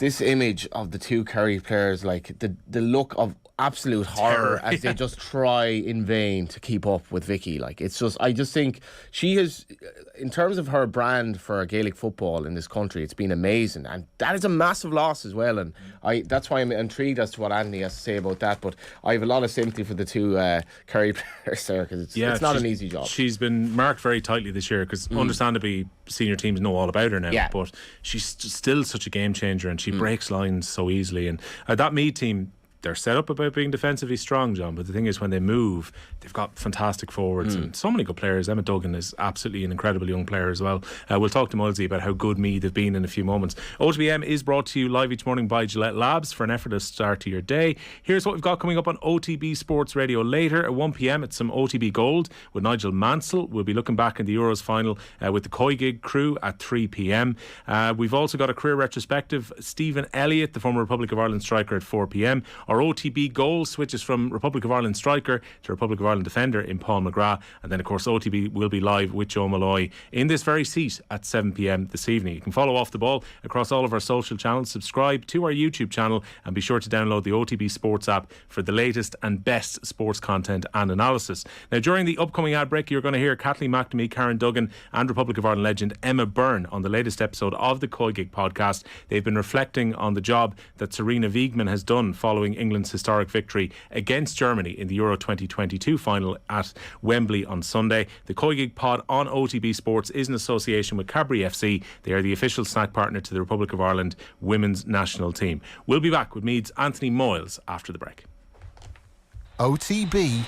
this image of the two Kerry players, like the look of absolute horror as they just try in vain to keep up with Vicky. Like, it's just, I just think she has, in terms of her brand for Gaelic football in this country, it's been amazing, and that is a massive loss as well. And that's why I'm intrigued as to what Anthony has to say about that. But I have a lot of sympathy for the two Kerry players there, because it's not an easy job. She's been marked very tightly this year, because understandably senior teams know all about her now, but she's still such a game changer, and she breaks lines so easily. And that Meath team, they're set up about being defensively strong, John, but the thing is, when they move, they've got fantastic forwards and so many good players. Emma Duggan is absolutely an incredible young player as well. We'll talk to Mulsey about how good Meath have been in a few moments. OTBAM is brought to you live each morning by Gillette Labs for an effortless start to your day. Here's what we've got coming up on OTB Sports Radio later. At 1pm, it's some OTB Gold with Nigel Mansell. We'll be looking back in the Euros final with the Coigig crew at 3pm. We've also got a career retrospective. Stephen Elliott, the former Republic of Ireland striker, at 4pm. Our OTB goal switches from Republic of Ireland striker to Republic of Ireland defender in Paul McGrath. And then, of course, OTB will be live with Joe Malloy in this very seat at 7pm this evening. You can follow Off the Ball across all of our social channels, subscribe to our YouTube channel, and be sure to download the OTB Sports app for the latest and best sports content and analysis. Now, during the upcoming ad break, you're going to hear Kathleen McNamee, Karen Duggan and Republic of Ireland legend Emma Byrne on the latest episode of the Coigig podcast. They've been reflecting on the job that Serena Wiegmann has done following England's historic victory against Germany in the Euro 2022 final at Wembley on Sunday. The Coigig pod on OTB Sports is in association with Cabri FC. They are the official snack partner to the Republic of Ireland women's national team. We'll be back with Meath's Anthony Moyles after the break. OTB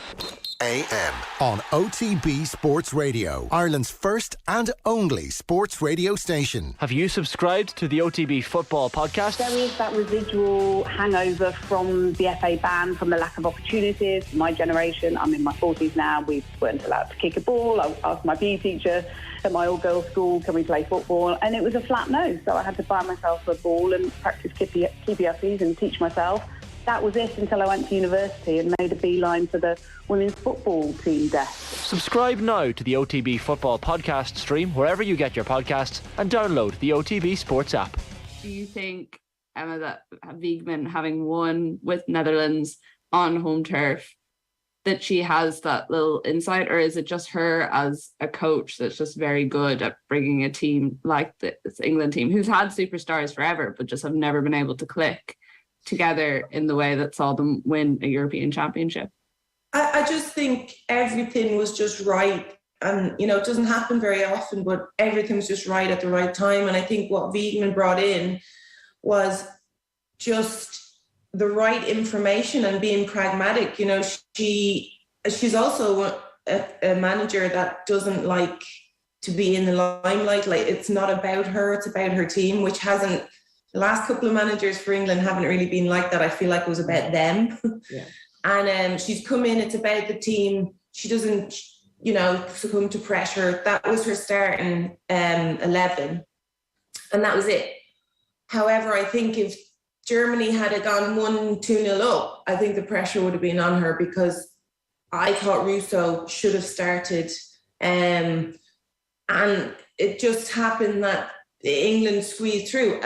AM on OTB Sports Radio, Ireland's first and only sports radio station. Have you subscribed to the OTB Football Podcast? There is that residual hangover from the FA ban, from the lack of opportunities. My generation, I'm in my 40s now, we weren't allowed to kick a ball. I asked my PE teacher at my old girls' school, can we play football? And it was a flat no, so I had to buy myself a ball and practice keepy-uppies and teach myself. That was it until I went to university and made a beeline for the women's football team desk. Subscribe now to the OTB Football Podcast stream wherever you get your podcasts and download the OTB Sports app. Do you think, Emma, that Wiegmann, having won with Netherlands on home turf, that she has that little insight, or is it just her as a coach that's just very good at bringing a team like this England team, who's had superstars forever but just have never been able to click together in the way that saw them win a European Championship? I just think everything was just right. And, you know, it doesn't happen very often, but everything was just right at the right time. And I think what Wiegmann brought in was just the right information and being pragmatic. You know, she's also a manager that doesn't like to be in the limelight. Like, it's not about her, it's about her team, which hasn't. The last couple of managers for England haven't really been like that. I feel like it was about them. Yeah. And she's come in, it's about the team. She doesn't, you know, succumb to pressure. That was her starting 11. And that was it. However, I think if Germany had gone 1-2-0 up, I think the pressure would have been on her, because I thought Russo should have started. And it just happened that England squeezed through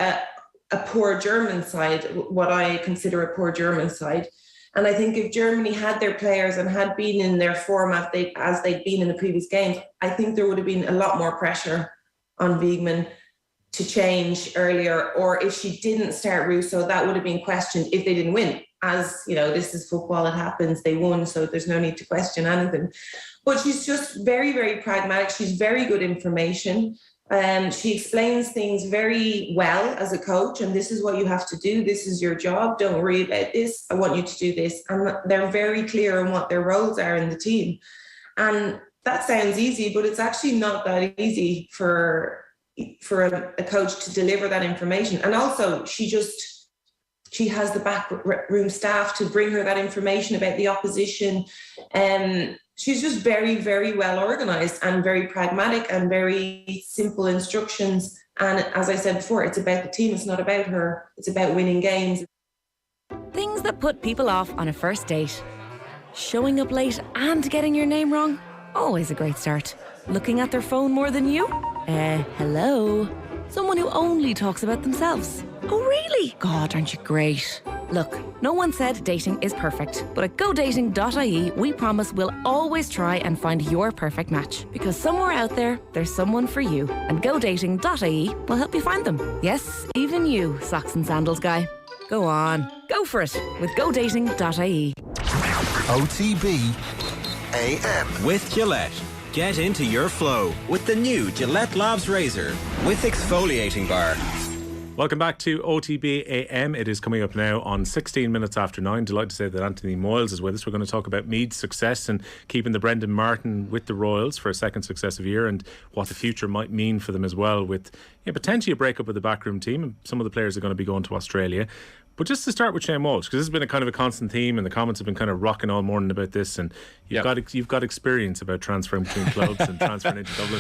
a poor German side, what I consider a poor German side. And I think if Germany had their players and had been in their form as they'd been in the previous games, I think there would have been a lot more pressure on Wiegmann to change earlier. Or if she didn't start Russo, that would have been questioned if they didn't win. As, you know, this is football, it happens, they won, so there's no need to question anything. But she's just very, very pragmatic. She's very good information. She explains things very well as a coach, and this is what you have to do. This is your job. Don't worry about this. I want you to do this. And they're very clear on what their roles are in the team. And that sounds easy, but it's actually not that easy for a coach to deliver that information. And also, she has the backroom staff to bring her that information about the opposition. She's just very, very well organised and very pragmatic and very simple instructions. And as I said before, it's about the team. It's not about her. It's about winning games. Things that put people off on a first date. Showing up late and getting your name wrong? Always a great start. Looking at their phone more than you? Hello? Someone who only talks about themselves. Oh, really? God, aren't you great? Look, no one said dating is perfect, but at GoDating.ie, we promise we'll always try and find your perfect match. Because somewhere out there, there's someone for you. And GoDating.ie will help you find them. Yes, even you, socks and sandals guy. Go on, go for it with GoDating.ie. OTB AM. With Gillette. Get into your flow with the new Gillette Labs Razor with exfoliating bar. Welcome back to OTB AM. It is coming up now on 16 minutes after 9. Delighted to say that Anthony Moyles is with us. We're going to talk about Meath's success and keeping the Brendan Martin with the Royals for a second successive year, and what the future might mean for them as well, with potentially a breakup of the backroom team, and some of the players are going to be going to Australia. But just to start with Shane Walsh, because this has been a kind of a constant theme, and the comments have been kind of rocking all morning about this, and you've got experience about transferring between clubs and transferring into Dublin.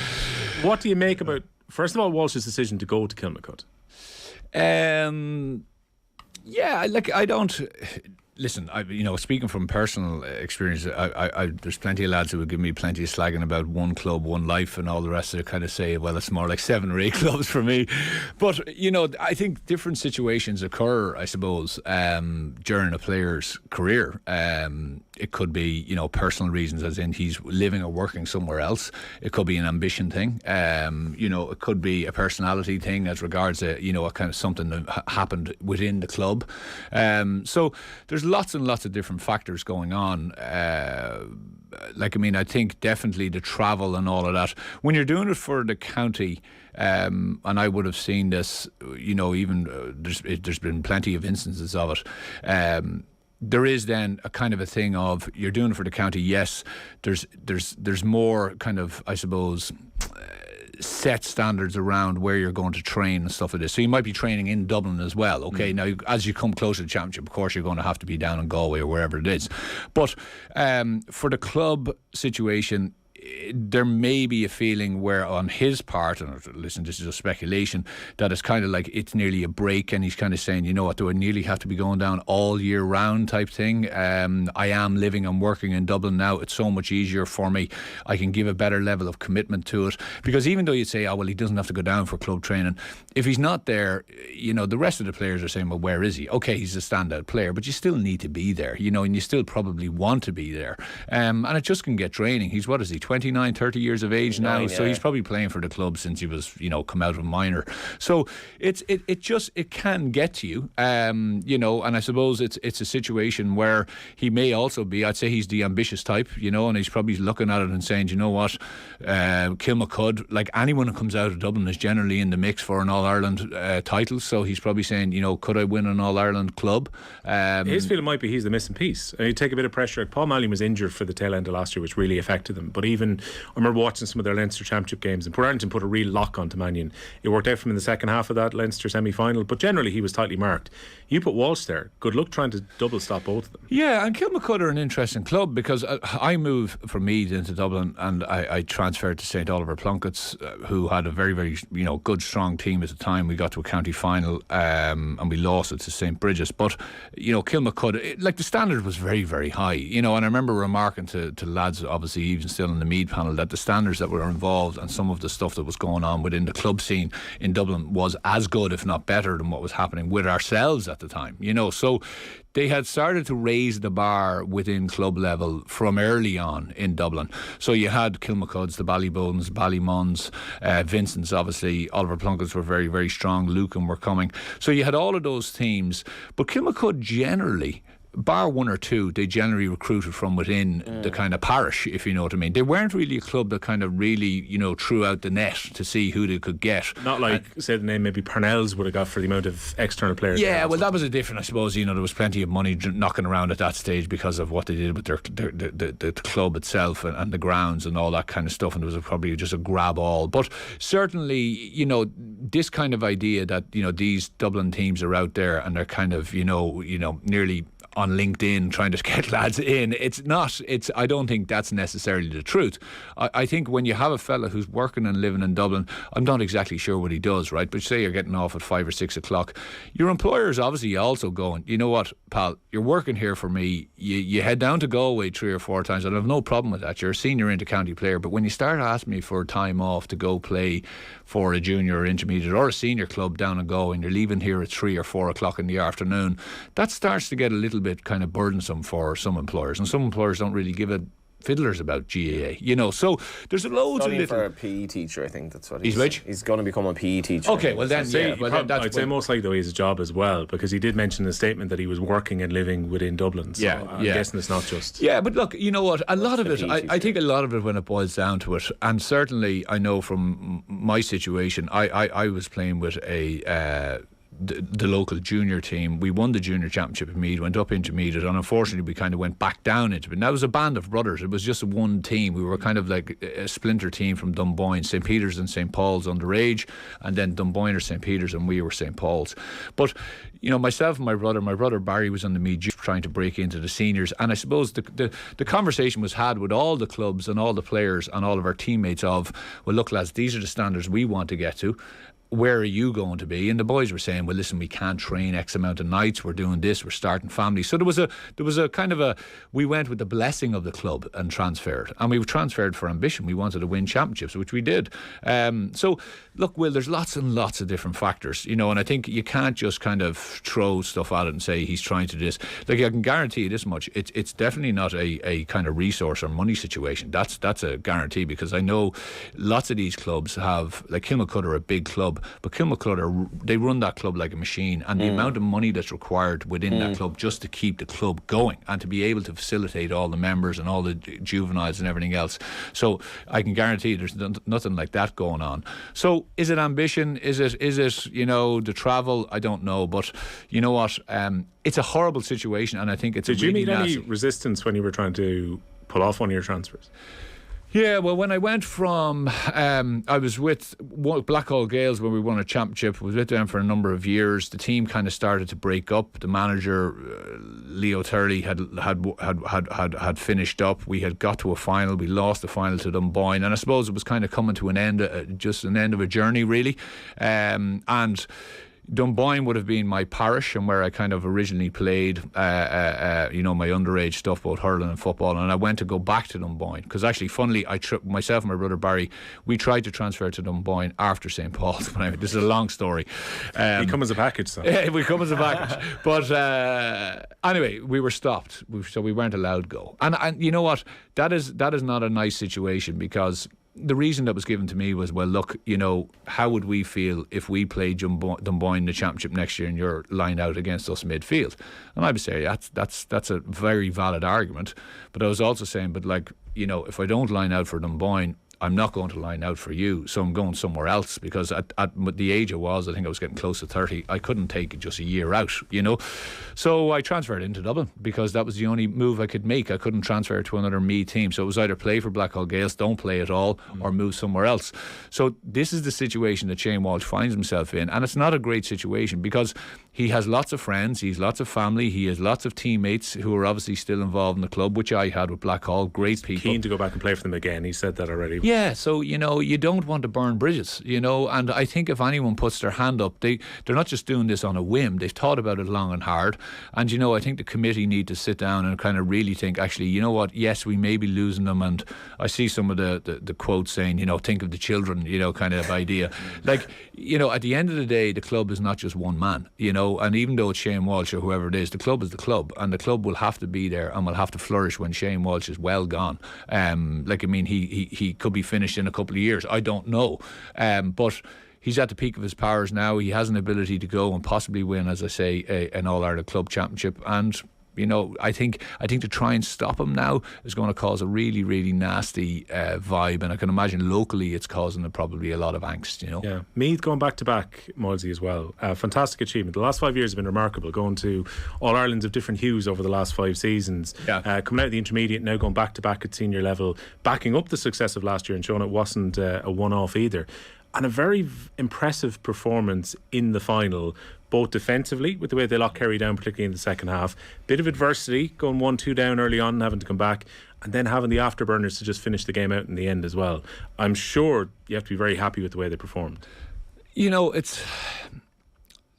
What do you make about, first of all, Walsh's decision to go to Kilmacud? I don't listen. Speaking from personal experience, I there's plenty of lads who would give me plenty of slagging about one club, one life, and all the rest of it. Kind of say, well, it's more like 7 or 8 clubs for me. But I think different situations occur, I suppose, during a player's career. It could be, personal reasons, as in he's living or working somewhere else. It could be an ambition thing. It could be a personality thing as regards a kind of something that happened within the club. So there's lots and lots of different factors going on. I think definitely the travel and all of that. When you're doing it for the county, and I would have seen this, there's been plenty of instances of it. There is then a kind of a thing of you're doing it for the county. Yes, there's more kind of, I suppose, set standards around where you're going to train and stuff like this. So you might be training in Dublin as well. Okay, now as you come closer to the championship, of course you're going to have to be down in Galway or wherever it is. But for the club situation, there may be a feeling where on his part, and listen, this is a speculation, that it's kind of like it's nearly a break, and he's kind of saying, what, do I nearly have to be going down all year round type thing? I am living and working in Dublin now. It's so much easier for me. I can give a better level of commitment to it, because even though you'd say, he doesn't have to go down for club training, if he's not there, the rest of the players are saying, well, where is he? Okay, he's a standout player, but you still need to be there, and you still probably want to be there, and it just can get draining. He's, what is he, 29, 30 years of age now, so he's probably playing for the club since he was, come out of minor. So it can get to you, and I suppose it's a situation where he may also be, I'd say he's the ambitious type, and he's probably looking at it and saying, Kilmacud, like anyone who comes out of Dublin, is generally in the mix for an All-Ireland title, so he's probably saying, could I win an All-Ireland club? His feeling might be he's the missing piece. You take a bit of pressure. Paul Mallion was injured for the tail end of last year, which really affected them, but even I remember watching some of their Leinster Championship games, and Puranton put a real lock onto Mannion. It worked out for him in the second half of that Leinster semi-final, but generally he was tightly marked. You put Walsh there, good luck trying to double stop both of them. Yeah, and Kilmacud are an interesting club, because I moved from Meath into Dublin, and I transferred to St Oliver Plunkett's, who had a very, very good, strong team at the time. We got to a county final, and we lost it to St Bridget's. But Kilmacud, the standard was very, very high. And I remember remarking to lads, obviously even still in the Meath panel, that the standards that were involved and some of the stuff that was going on within the club scene in Dublin was as good, if not better, than what was happening with ourselves at the time. So they had started to raise the bar within club level from early on in Dublin. So you had Kilmacuds, the Ballybowdens, Ballymuns, Vincent's, obviously, Oliver Plunkett's were very, very strong, Lucan were coming. So you had all of those teams, but Kilmacud generally, bar one or two, they generally recruited from within the kind of parish, if you know what I mean. They weren't really a club that kind of really, threw out the net to see who they could get. Not like, say the name maybe Parnell's would have got for the amount of external players. Yeah, well, that was a different, I suppose, there was plenty of money knocking around at that stage because of what they did with the club itself and the grounds and all that kind of stuff, and there was probably just a grab all. But certainly, this kind of idea that, these Dublin teams are out there and they're kind of, nearly on LinkedIn trying to get lads in. I don't think that's necessarily the truth. I think when you have a fella who's working and living in Dublin, I'm not exactly sure what he does, right? But say you're getting off at 5 or 6 o'clock, your employer is obviously also going, you know what, pal, you're working here for me. You head down to Galway 3 or 4 times, and I have no problem with that. You're a senior intercounty player, but when you start asking me for time off to go play for a junior or intermediate or a senior club down in Galway, and you're leaving here at 3 or 4 o'clock in the afternoon, that starts to get a little bit kind of burdensome for some employers, and some employers don't really give a fiddlers about GAA, you know. So there's loads of little. For a PE teacher, I think that's what he's which? He's going to become a PE teacher. Okay, well then, yeah. I'd say most likely though he has a job as well, because he did mention in the statement that he was working and living within Dublin. So I'm guessing it's not just. Yeah, but look, you know what? A lot of it, I think a lot of it, when it boils down to it, and certainly I know from my situation, I was playing with the local junior team. We won the junior championship in Meath, went up into Meath, and unfortunately we kind of went back down into it. And that was a band of brothers. It was just one team. We were kind of like a splinter team from Dunboyne, St. Peter's and St. Paul's underage, and then Dunboyne or St. Peter's, and we were St. Paul's. But you know, myself and my brother Barry was on the Meath trying to break into the seniors, and I suppose the conversation was had with all the clubs and all the players and all of our teammates of, well, look lads, these are the standards we want to get to. Where are you going to be? And the boys were saying, well, listen, we can't train X amount of nights, we're doing this, we're starting families. So there was a kind of we went with the blessing of the club and transferred, and we transferred for ambition. We wanted to win championships, which we did. So look, Will, there's lots and lots of different factors, you know, and I think you can't just kind of throw stuff at it and say he's trying to do this. Like, I can guarantee you this much, it's definitely not a kind of resource or money situation. That's a guarantee, because I know lots of these clubs have, like Kilmacud are a big club, but Kilmacud, they run that club like a machine, and the amount of money that's required within that club just to keep the club going and to be able to facilitate all the members and all the juveniles and everything else. So I can guarantee there's nothing like that going on. So is it ambition? Is it you know, the travel? I don't know, but you know what? It's a horrible situation, and I think it's. Did you meet any resistance when you were trying to pull off one of your transfers? Yeah, well, when I went from, I was with Blackhall Gales when we won a championship. I was with them for a number of years. The team kind of started to break up. The manager, Leo Turley, had finished up. We had got to a final. We lost the final to Dunboyne, and I suppose it was kind of coming to an end, just an end of a journey, really. And Dunboyne would have been my parish and where I kind of originally played, you know, my underage stuff, both hurling and football. And I went to go back to Dunboyne because actually, funnily, myself and my brother Barry, we tried to transfer to Dunboyne after St. Paul's. This is a long story. We come as a package, so. Yeah, we come as a package. But anyway, we were stopped, so we weren't allowed to go. And you know what? That is not a nice situation, because the reason that was given to me was, well, look, you know, how would we feel if we played Dunboyne in the championship next year and you're lined out against us midfield? And I would say that's a very valid argument. But I was also saying, but like, you know, if I don't line out for Dunboyne, I'm not going to line out for you, so I'm going somewhere else, because at the age I was, I think I was getting close to 30, I couldn't take just a year out, you know. So I transferred into Dublin because that was the only move I could make. I couldn't transfer to another Meath team, so it was either play for Blackhall Gales, don't play at all, or move somewhere else. So this is the situation that Shane Walsh finds himself in, and it's not a great situation because he has lots of friends, he has lots of family, he has lots of teammates who are obviously still involved in the club, which I had with Blackhall, great people. Keen to go back and play for them again, he said that already. Yeah, so, you know, you don't want to burn bridges, you know, and I think if anyone puts their hand up, they're not just doing this on a whim, they've thought about it long and hard. And, you know, I think the committee need to sit down and kind of really think, actually, you know what, yes, we may be losing them, and I see some of the quotes saying, you know, think of the children, you know, kind of idea. Like, you know, at the end of the day, the club is not just one man, you know, and even though it's Shane Walsh or whoever it is, the club is the club, and the club will have to be there and will have to flourish when Shane Walsh is well gone. Like, I mean, he could be finished in a couple of years, I don't know, but he's at the peak of his powers now. He has an ability to go and possibly win, as I say, an All-Ireland Club Championship, and you know, I think to try and stop him now is going to cause a really, really nasty vibe, and I can imagine locally it's causing probably a lot of angst, you know. Yeah, Meath going back to back, Moilsey, as well. Fantastic achievement. The last 5 years have been remarkable, going to All Irelands of different hues over the last 5 seasons. Yeah. Coming out of the intermediate, now going back to back at senior level, backing up the success of last year and showing it wasn't a one-off either. and a very impressive performance in the final, both defensively with the way they locked Kerry down, particularly in the second half. Bit of adversity, going 1-2 down early on and having to come back, and then having the afterburners to just finish the game out in the end as well. I'm sure you have to be very happy with the way they performed. You know, it's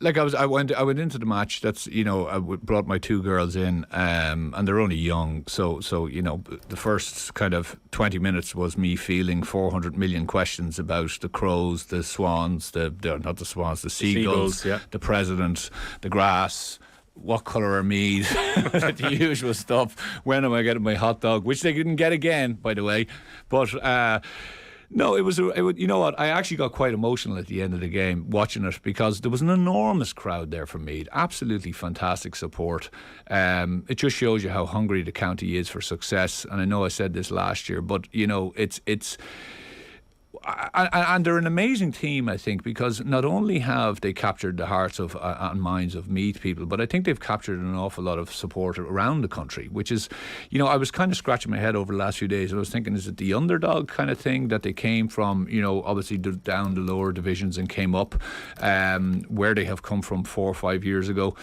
like I went into the match. That's, you know, I brought my two girls in, and they're only young. So you know, the first kind of 20 minutes was me feeling 400 million questions about the crows, the swans, not the swans, the seagulls, yeah. The president, the grass. What colour are Meath? The usual stuff. When am I getting my hot dog? Which they didn't get again, by the way. But no, you know what? I actually got quite emotional at the end of the game watching it, because there was an enormous crowd there for Meath. Absolutely fantastic support. It just shows you how hungry the county is for success. And I know I said this last year, but you know, it's. And they're an amazing team, I think, because not only have they captured the hearts of and minds of Meath people, but I think they've captured an awful lot of support around the country, which is, you know, I was kind of scratching my head over the last few days. I was thinking, is it the underdog kind of thing that they came from, you know, obviously down the lower divisions and came up, where they have come from 4 or 5 years ago.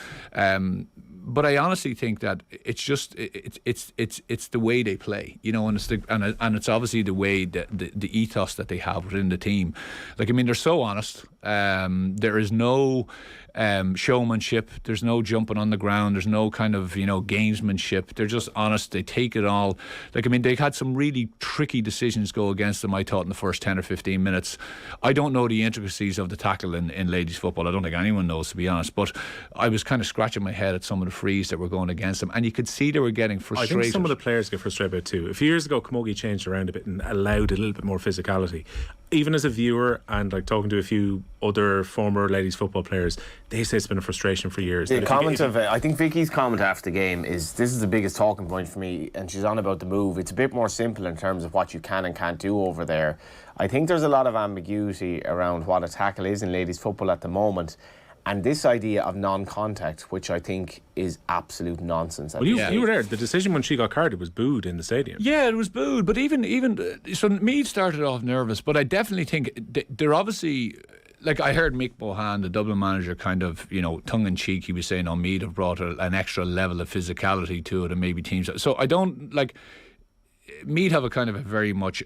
But I honestly think that it's just it's the way they play, you know, and it's obviously the way that the ethos that they have within the team. Like, I mean, they're so honest. There is no showmanship. There's no jumping on the ground. There's no kind of, you know, gamesmanship. They're just honest. They take it all. Like, I mean, they had some really tricky decisions go against them, I thought, in the first 10 or 15 minutes. I don't know the intricacies of the tackle in ladies football. I don't think anyone knows, to be honest. But I was kind of scratching my head at some of the frees that were going against them, and you could see they were getting frustrated. I think some of the players get frustrated about it too. A few years ago, Camogie changed around a bit and allowed a little bit more physicality. Even as a viewer, and like talking to a few other former ladies football players, they say it's been a frustration for years. The comment I think Vicky's comment after the game is, this is the biggest talking point for me, and she's on about the move. It's a bit more simple in terms of what you can and can't do over there. I think there's a lot of ambiguity around what a tackle is in ladies football at the moment. And this idea of non-contact, which I think is absolute nonsense. Well, you were there. The decision when she got carded was booed in the stadium. Yeah, it was booed. But even so, Meath started off nervous. But I definitely think they're obviously, like, I heard Mick Bohan, the Dublin manager, kind of, you know, tongue-in-cheek, he was saying, Meath have brought an extra level of physicality to it, and maybe teams. So I don't, like, Meath have a kind of a very much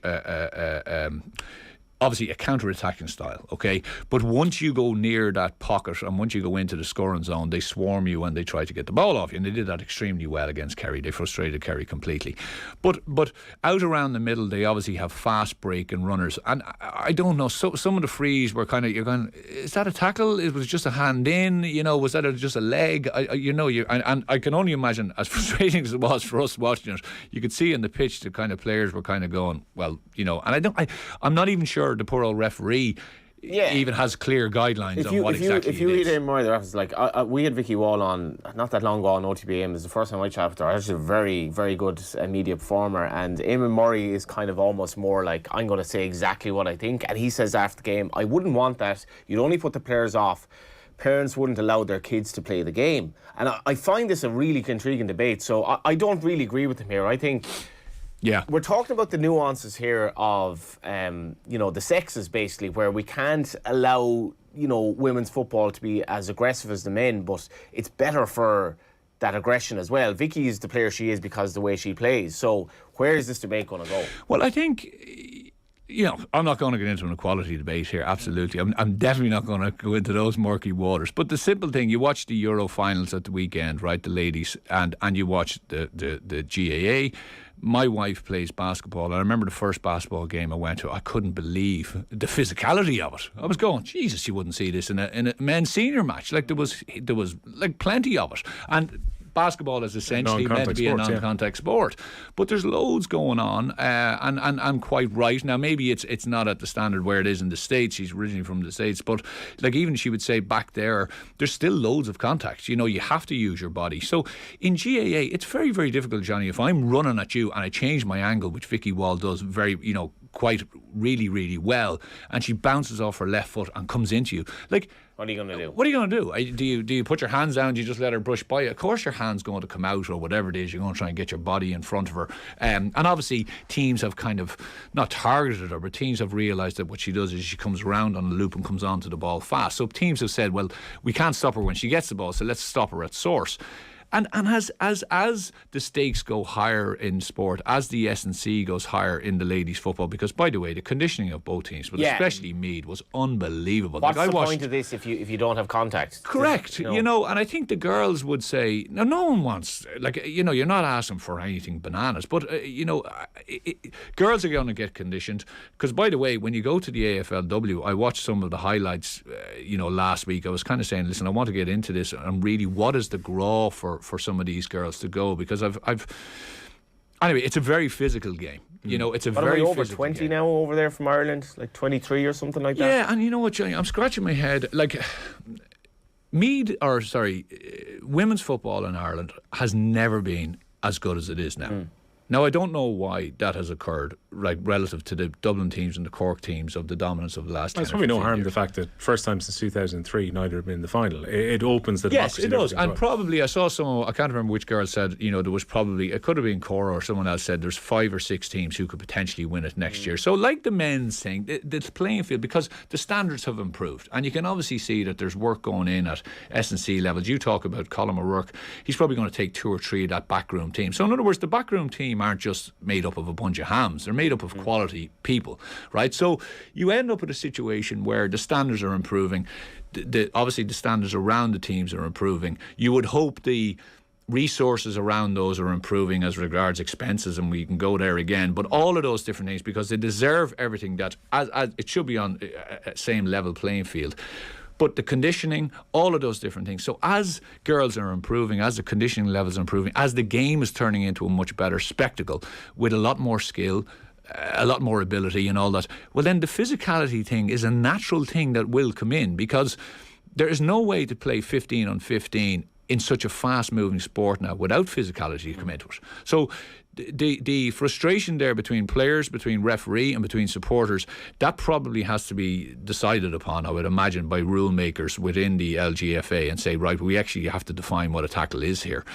obviously a counter-attacking style, okay? But once you go near that pocket and once you go into the scoring zone, they swarm you and they try to get the ball off you, and they did that extremely well against Kerry. They frustrated Kerry completely. But out around the middle, they obviously have fast break and runners, and I don't know, so some of the frees were kind of, you're going, is that a tackle? It was just a hand in, you know, was that just a leg? And I can only imagine, as frustrating as it was for us watching it, you could see in the pitch the kind of players were kind of going, well, you know, and I'm not even sure the poor old referee even has clear guidelines on what exactly if you read in more of the references, like we had Vicky Wall on not that long ago on OTB AM. It was the first time I chatted with her. She's a very, very good media performer, and Eamon Murray is kind of almost more like, I'm going to say exactly what I think, and he says after the game, I wouldn't want that. You'd only put the players off. Parents wouldn't allow their kids to play the game, and I find this a really intriguing debate. So I don't really agree with him here. I think we're talking about the nuances here of, you know, the sexes, basically, where we can't allow, you know, women's football to be as aggressive as the men, but it's better for that aggression as well. Vicky is the player she is because of the way she plays. So where is this debate going to go? Well, I think, you know, I'm not going to get into an equality debate here, absolutely. I'm definitely not going to go into those murky waters. But the simple thing, you watch the Euro finals at the weekend, right, the ladies, and you watch the GAA. My wife plays basketball, and I remember the first basketball game I went to, I couldn't believe the physicality of it. I was going, Jesus, you wouldn't see this in a men's senior match. Like, there was like plenty of it. And basketball is essentially meant to be a non-contact sport, but there's loads going on, and quite right. Now, maybe it's not at the standard where it is in the States. She's originally from the States, but like, even she would say back there's still loads of contact. You know, you have to use your body. So in GAA, it's very, very difficult, Johnny. If I'm running at you and I change my angle, which Vicky Wall does very, you know, really, really well, and she bounces off her left foot and comes into you. Like, what are you going to do? What are you going to do? Do you put your hands down? Do you just let her brush by you? Of course your hand's going to come out, or whatever it is. You're going to try and get your body in front of her. And obviously teams have kind of not targeted her, but teams have realised that what she does is she comes around on the loop and comes onto the ball fast. So teams have said, well, we can't stop her when she gets the ball, so let's stop her at source. And as the stakes go higher in sport, as the S&C goes higher in the ladies' football, because, by the way, the conditioning of both teams, but especially Meath, was unbelievable. What's the point of this if you don't have contact? Correct. You know, and I think the girls would say, now, no one wants, like, you know, you're not asking for anything bananas, but, you know, girls are going to get conditioned. Because, by the way, when you go to the AFLW, I watched some of the highlights, you know, last week. I was kind of saying, listen, I want to get into this, and really, what is the draw for some of these girls to go? Because anyway, it's a very physical game. You know, it's a what very are we over physical 20 game. now over there from Ireland, like 23 or something like that. Yeah, and you know what, Johnny, I'm scratching my head. Like, women's football in Ireland has never been as good as it is now. Now, I don't know why that has occurred, like, relative to the Dublin teams and the Cork teams of the dominance of the last 10 There's probably no harm in years. the fact that first time since 2003 neither have been in the final. It opens the democracy. Yes, it does. And probably I saw someone, I can't remember which girl said, you know, there was probably, it could have been Cora or someone else said there's 5 or 6 teams who could potentially win it next year. So like the men's thing, the playing field, because the standards have improved, and you can obviously see that there's work going in at S&C levels. You talk about Colin O'Rourke, he's probably going to take 2 or 3 of that backroom team. So in other words, the backroom team aren't just made up of a bunch of hams. They're made up of quality people, right? So you end up with a situation where the standards are improving. Obviously the standards around the teams are improving. You would hope the resources around those are improving as regards expenses, and we can go there again. But all of those different things, because they deserve everything, that as it should be on a same level playing field. But the conditioning, all of those different things. So as girls are improving, as the conditioning levels are improving, as the game is turning into a much better spectacle with a lot more skill, a lot more ability and all that, well, then the physicality thing is a natural thing that will come in, because there is no way to play 15 on 15 in such a fast-moving sport now without physicality to come into it. So the frustration there between players, between referee and between supporters, that probably has to be decided upon, I would imagine, by rule makers within the LGFA, and say, right, we actually have to define what a tackle is here,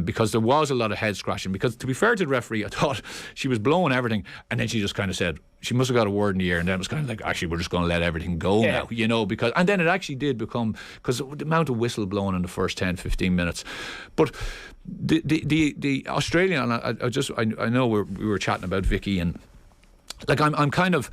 because there was a lot of head scratching. Because to be fair to the referee, I thought she was blowing everything, and then she just kind of said, she must have got a word in the air, and then it was kind of like, actually, we're just going to let everything go now, you know, because, and then it actually did become, because the amount of whistle blowing in the first 10-15 minutes. But the Australian, I know we were chatting about Vicky, and like I'm kind of,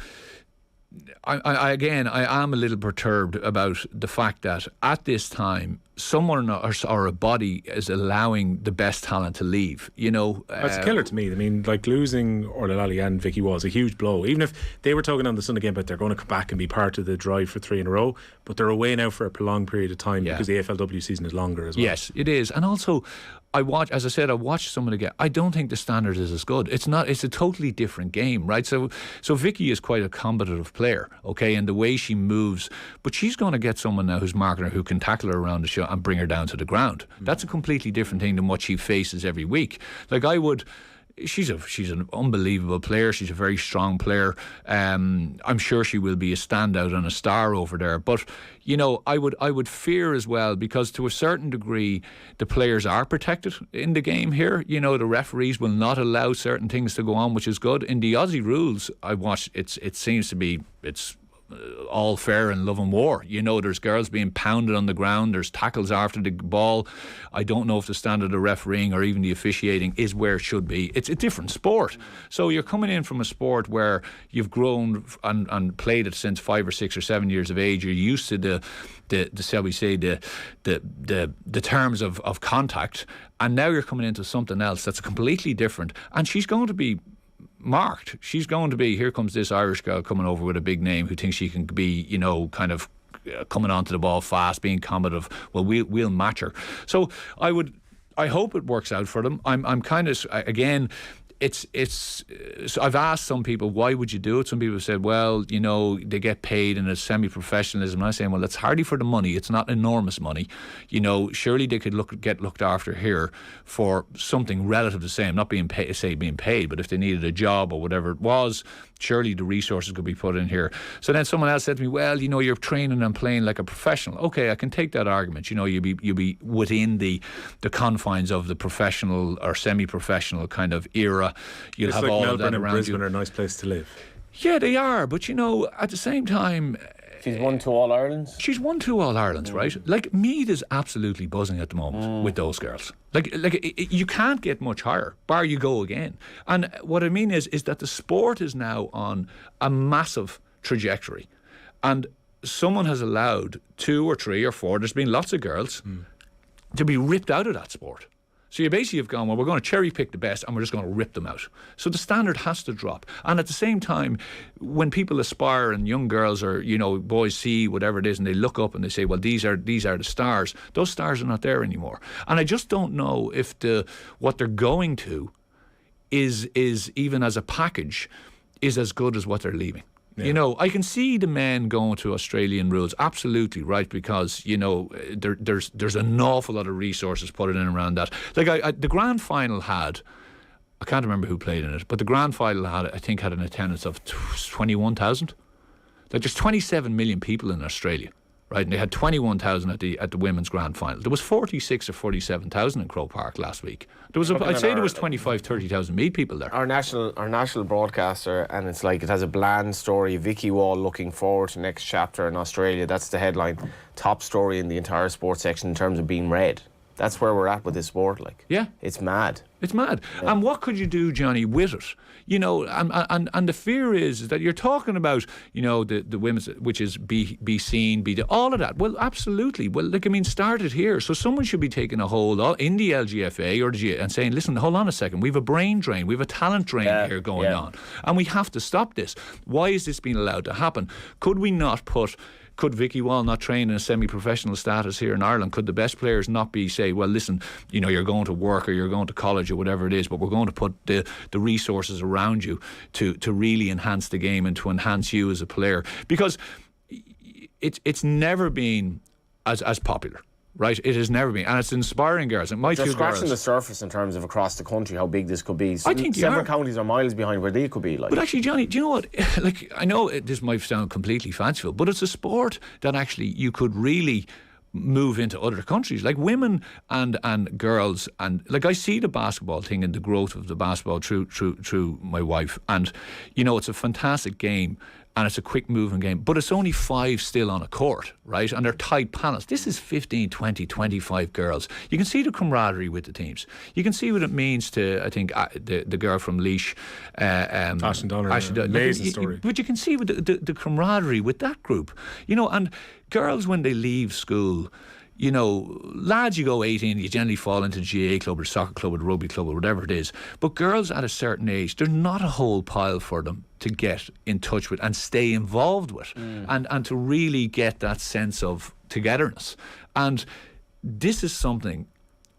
I am a little perturbed about the fact that at this time someone or a body is allowing the best talent to leave, you know. That's a killer to me. I mean, like, losing Orlalali and Vicky was a huge blow. Even if they were talking on the Sunday game about they're going to come back and be part of the drive for 3 in a row, but they're away now for a prolonged period of time because the AFLW season is longer as well. Yes, it is. And also, I watched some of the game. I don't think the standard is as good. It's not. It's a totally different game, right? So Vicky is quite a competitive player, okay, and the way she moves, but she's going to get someone now who's marking her, who can tackle her around the show and bring her down to the ground. That's a completely different thing than what she faces every week. Like, she's an unbelievable player. She's a very strong player. I'm sure she will be a standout and a star over there. But, you know, I would fear as well, because to a certain degree the players are protected in the game here. You know, the referees will not allow certain things to go on, which is good. In the Aussie rules I watched, it seems to be, it's all fair in love and war. You know, there's girls being pounded on the ground, there's tackles after the ball. I don't know if the standard of refereeing or even the officiating is where it should be. It's a different sport. So you're coming in from a sport where you've grown and played it since 5 or 6 or 7 years of age. You're used to the shall we say, the terms of contact, and now you're coming into something else that's completely different, and she's going to be marked. She's going to be, here comes this Irish girl coming over with a big name who thinks she can be, you know, kind of coming onto the ball fast, being combative. Well, we'll match her. So I hope it works out for them. I'm kind of, again, so I've asked some people, why would you do it? Some people have said, well, you know, they get paid and it's semi-professionalism. And I'm saying, well, it's hardly for the money. It's not enormous money. You know, surely they could get looked after here for something relative to the same, not being paid, but if they needed a job or whatever it was, Surely the resources could be put in here. So then someone else said to me, well, you know, you're training and playing like a professional. Okay, I can take that argument. You know, you'll be within the confines of the professional or semi-professional kind of era. You'll have like all Melbourne of that and around Brisbane you. are a nice place to live. Yeah, they are. But, you know, at the same time... She's won 2 All-Irelands. She's won 2 All-Irelands, right? Like, Meath is absolutely buzzing at the moment with those girls. You can't get much higher, bar you go again. And what I mean is that the sport is now on a massive trajectory. And someone has allowed 2 or 3 or 4, there's been lots of girls, to be ripped out of that sport. So you basically have gone, well, we're going to cherry pick the best and we're just going to rip them out. So the standard has to drop. And at the same time, when people aspire and young girls or, you know, boys see whatever it is and they look up and they say, well, these are the stars. Those stars are not there anymore. And I just don't know if what they're going to is even as a package is as good as what they're leaving. Yeah. You know, I can see the men going to Australian rules, absolutely, right, because, you know, there's an awful lot of resources put in around that. Like, the grand final had, I can't remember who played in it, but the grand final had an attendance of 21,000. Like, there's 27 million people in Australia, right, and they had 21,000 at the women's grand final. There was 46 or 47,000 in Croke Park last week. I'd say there was 25,000-30,000 Meath people there. Our national broadcaster, and it's like, it has a bland story. Vicky Wall looking forward to next chapter in Australia. That's the headline. Top story in the entire sports section in terms of being read. That's where we're at with this sport. Like, yeah, it's mad. It's mad. Yeah. And what could you do, Johnny, with it? You know, and the fear is that you're talking about, you know, the women's, which is be seen, all of that. Well, absolutely. Well, like, I mean, start it here. So someone should be taking a hold in the LGFA and saying, listen, hold on a second. We have a brain drain. We have a talent drain here going on. And we have to stop this. Why is this being allowed to happen? Could Vicky Wall not train in a semi-professional status here in Ireland? Could the best players not say, well, listen, you know, you're going to work or you're going to college or whatever it is, but we're going to put the resources around you to really enhance the game and to enhance you as a player? Because it's never been as popular. Right, it has never been, and it's inspiring girls. And they're scratching the surface in terms of across the country how big this could be. I think several counties are miles behind where they could be. Like, but actually, Johnny, do you know what? Like, I know this might sound completely fanciful, but it's a sport that actually you could really move into other countries, like women and girls, and like I see the basketball thing and the growth of the basketball through my wife, and you know, it's a fantastic game. And it's a quick moving game, but it's only 5 still on a court, right? And they're tight panels. This is 15, 20, 25 girls. You can see the camaraderie with the teams. You can see what it means to, I think, the girl from Laois. Ashton Donner, amazing story. But you can see with the camaraderie with that group. You know, and girls, when they leave school, you know, lads, you go 18, you generally fall into the GA club or soccer club or the rugby club or whatever it is. But girls at a certain age, there's not a whole pile for them to get in touch with and stay involved with and to really get that sense of togetherness. And this is something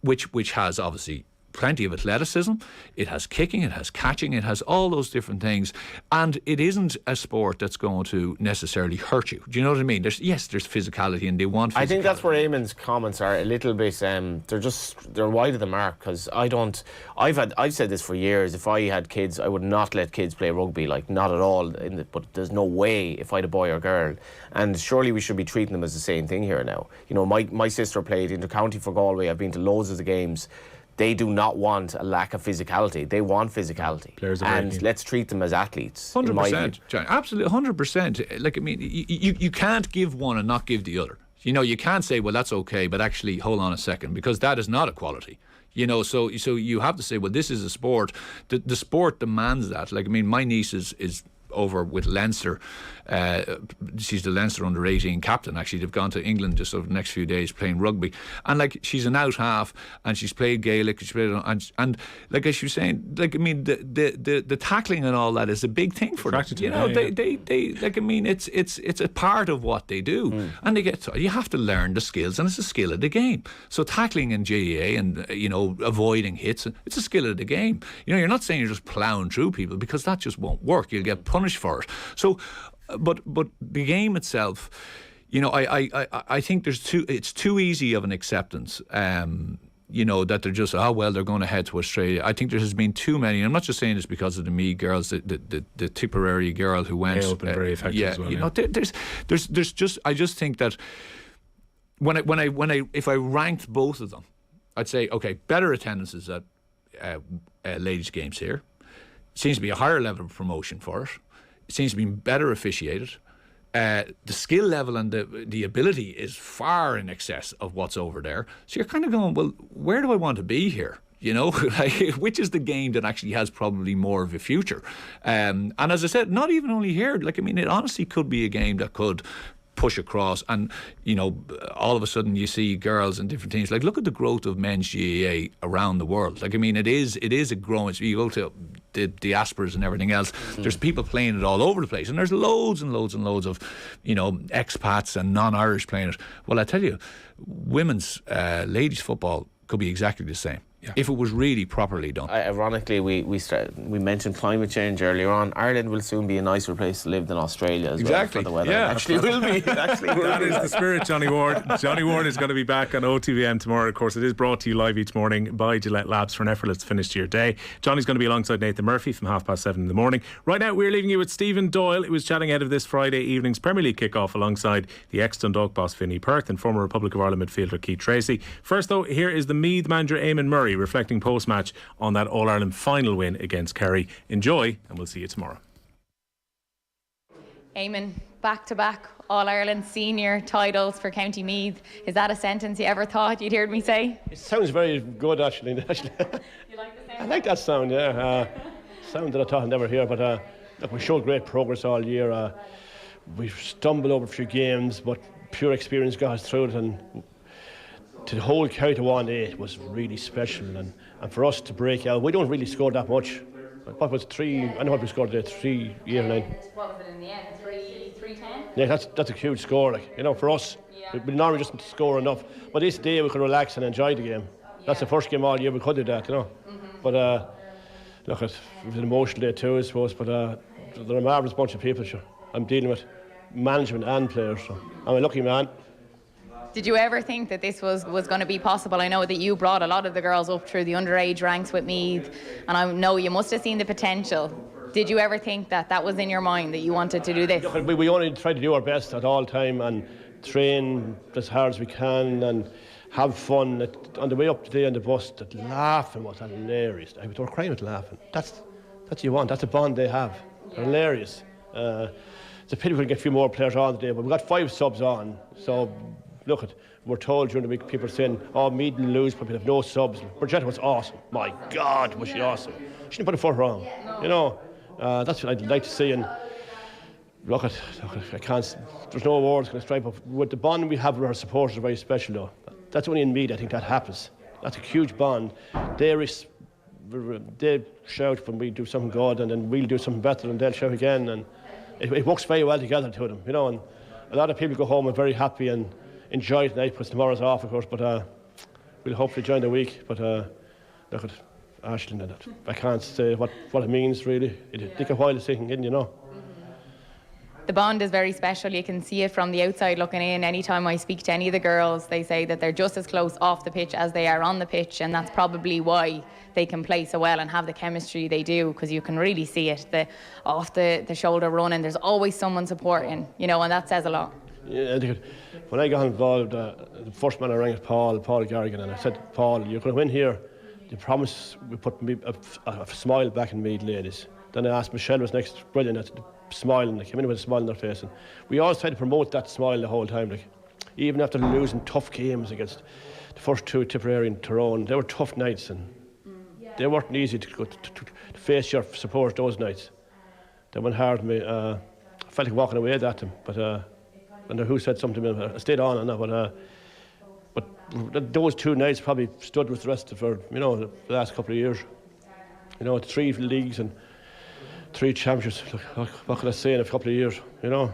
which has obviously plenty of athleticism, it has kicking, it has catching, it has all those different things, and it isn't a sport that's going to necessarily hurt you. Do you know what I mean? There's physicality, and they want physicality. I think that's where Eamon's comments are a little bit they're wide of the mark, because I've said this for years. If I had kids, I would not let kids play rugby, like, not at all, but there's no way if I had a boy or girl, and surely we should be treating them as the same thing here now. You know, my sister played inter-county for Galway. I've been to loads of the games. They do not want a lack of physicality. They want physicality. And let's treat them as athletes. 100%, John, absolutely, 100%. Like, I mean, you can't give one and not give the other. You know, you can't say, well, that's okay, but actually, hold on a second, because that is not equality. You know, so you have to say, well, this is a sport. The sport demands that. Like, I mean, my niece is over with Leinster. She's the Leinster under-18 captain. Actually, they've gone to England just over the next few days playing rugby, and like, she's an out half, and she's played Gaelic, she's played, and like as she was saying, like, I mean, the tackling and all that is a big thing for them. You know, they like, I mean, it's a part of what they do, and they get you have to learn the skills, and it's a skill of the game. So tackling in GAA and, you know, avoiding hits, it's a skill of the game. You know, you're not saying you're just ploughing through people, because that just won't work. You'll get punished for it. So, but the game itself, you know, I think it's too easy of an acceptance you know, that they're just, they're going to head to Australia. I think there has been too many. I'm not just saying this because of the Meath girls, the Tipperary girl who went. They've been very effective as well. You know, there's just, I just think that if I ranked both of them, I'd say, okay, better attendances at ladies' games here. Seems to be a higher level of promotion for it. It seems to be better officiated. The skill level and the ability is far in excess of what's over there. So you're kind of going, well, where do I want to be here? You know, like, which is the game that actually has probably more of a future? And as I said, not even only here. Like, I mean, it honestly could be a game that could push across, and you know, all of a sudden you see girls in different teams. Like, look at the growth of men's GAA around the world. Like, I mean, it is a growing. So you go to the diasporas and everything else. There's people playing it all over the place, and there's loads and loads and loads of, you know, expats and non-Irish playing it. Well, I tell you, women's ladies football could be exactly the same. Yeah. If it was really properly done. Ironically, we mentioned climate change earlier on. Ireland will soon be a nicer place to live than Australia as well for the weather. Yeah, actually will be. That is the spirit, Johnny Ward. Johnny Ward is going to be back on OTB AM tomorrow. Of course, it is brought to you live each morning by Gillette Labs for an effortless finish to your day. Johnny's going to be alongside Nathan Murphy from 7:30 in the morning. Right now, we're leaving you with Stephen Doyle, who was chatting ahead of this Friday evening's Premier League kick-off alongside the ex-Dundalk boss Vinnie Perth and former Republic of Ireland midfielder Keith Tracy. First, though, here is the Meath manager Eamon Murray reflecting post-match on that All-Ireland final win against Kerry. Enjoy, and we'll see you tomorrow. Eamon, back-to-back All-Ireland senior titles for County Meath. Is that a sentence you ever thought you'd hear me say? It sounds very good, actually. You like the sound? I like that sound, yeah. Sound that I thought I'd never hear, but look, we showed great progress all year. We stumbled over a few games, but pure experience got us through it, and to hold Kerry to 1-8 was really special, and for us to break out, we don't really score that much. What was 3? I know what we scored there, 3, 8 or 9. What was it in the end? 3-10? Yeah, that's a huge score, like, you know, for us. Yeah. We normally just score enough, but this day we could relax and enjoy the game. That's the first game all year we could do that, you know. But look, it was an emotional day too, I suppose. But they're a marvellous bunch of people. Sure, I'm dealing with management and players, so I'm a lucky man. Did you ever think that this was going to be possible? I know that you brought a lot of the girls up through the underage ranks with Meath, and I know you must have seen the potential. Did you ever think that was in your mind, that you wanted to do this? Look, we only try to do our best at all time and train as hard as we can and have fun. On the way up today on the bus, that laughing was hilarious. They were crying with laughing. That's what you want. That's a bond they have. They're hilarious. It's a pity we can get a few more players on today, but we've got 5 subs on, so look, we're told during the week, people saying, Meath and lose, but we have no subs. Bridgetta was awesome. My God, was she awesome. She didn't put a foot wrong. You know, that's what I'd like to see. And look, I can't, there's no words going to strike, but with the bond we have with our supporters are very special, though. That's only in Meath, I think that happens. That's a huge bond. They shout when we do something good, and then we'll do something better, and they'll shout again. And it works very well together to them, you know. And a lot of people go home and very happy and enjoy tonight because tomorrow's off, of course, but we'll hopefully join the week. But look at Ashland and that. I can't say what it means, really. It'll take a while to sink in, you know. The bond is very special. You can see it from the outside looking in. Anytime I speak to any of the girls, they say that they're just as close off the pitch as they are on the pitch, and that's probably why they can play so well and have the chemistry they do, because you can really see it. Off the shoulder running, there's always someone supporting, you know, and that says a lot. Yeah, when I got involved, the first man I rang was Paul Garrigan, and I said, Paul, you're going to win here. You promise we put a smile back in Meath ladies. Then I asked Michelle, was next, brilliant, smiling. They came in with a smile on their face, and we always try to promote that smile the whole time. Like, even after losing tough games against the first 2, Tipperary and Tyrone, they were tough nights, and they weren't easy to face your support those nights. They went hard on me. I felt like walking away at them, but. And who said something to me, I stayed on and that, but those 2 nights probably stood with the rest for, you know, the last couple of years. You know, 3 leagues and 3 championships. Look, what can I say in a couple of years, you know?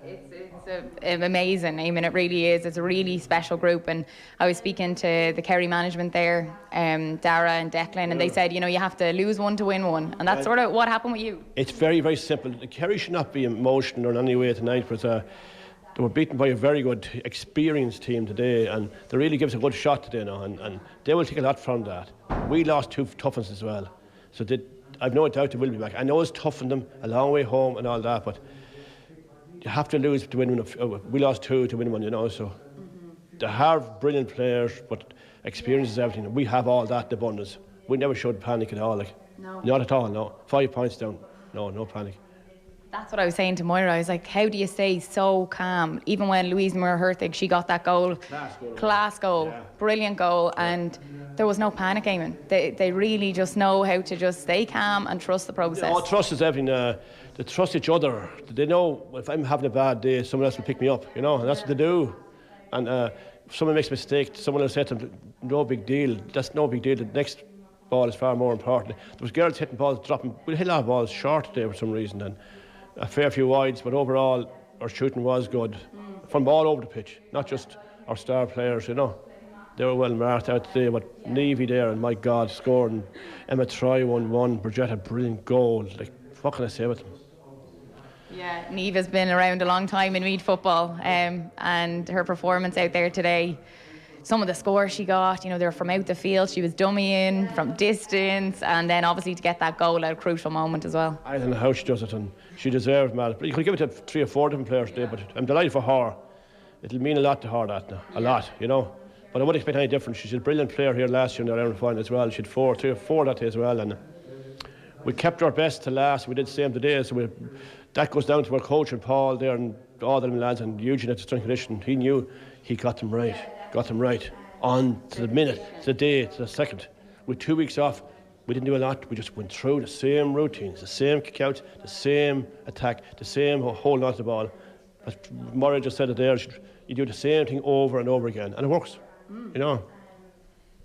It's amazing. I mean, it really is. It's a really special group. And I was speaking to the Kerry management there, Dara and Declan, and they said, you know, you have to lose 1 to win 1. And that's sort of what happened with you. It's very, very simple. Kerry should not be emotional in any way tonight, but They were beaten by a very good, experienced team today, and they really give us a good shot today now, and they will take a lot from that. We lost 2 tough ones as well, so I've no doubt they will be back. I know it's tough on them, a long way home and all that, but you have to lose to win one. We lost 2 to win one, you know, so they have brilliant players, but experience is everything. We have all that in abundance. We never showed panic at all, like. No. Not at all, no. 5 points down, no panic. That's what I was saying to Moira. I was like, how do you stay so calm? Even when Louise Moore-Hurtig, she got that goal. Class goal. Yeah. Brilliant goal. And there was no panic, Eamon. They really just know how to just stay calm and trust the process. Yeah, trust is everything. They trust each other. They know if I'm having a bad day, someone else will pick me up, you know, and that's what they do. And if someone makes a mistake, someone will say to them, no big deal. That's no big deal. The next ball is far more important. There was girls hitting balls, dropping. We hit a lot of balls short today for some reason, and a fair few wides, but overall our shooting was good from all over the pitch, not just our star players, you know. They were well marked out today, but Nevy there, and my God, scored, and Emma Troy won one, Bridget had a brilliant goal. Like, what can I say about them? Yeah, Neve has been around a long time in Meath football, and her performance out there today, some of the scores she got, you know, they were from out the field. She was dummying from distance, and then obviously to get that goal at a crucial moment as well. I don't know how she does it, and she deserves it. But you could give it to 3 or 4 different players today, but I'm delighted for her. It'll mean a lot to her, that now, a lot, you know. But I wouldn't expect any difference. She's a brilliant player here last year in the round final as well. She had 3 or 4 that day as well, and we kept our best to last. We did the same today, so that goes down to our coach and Paul there and all them lads, and Eugene at the strength condition. He knew he got them right on to the minute, to the day, to the second. With 2 weeks off, we didn't do a lot. We just went through the same routines, the same kick out, the same attack, the same holding on to the ball. As Murray just said it there, you do the same thing over and over again, and it works, you know.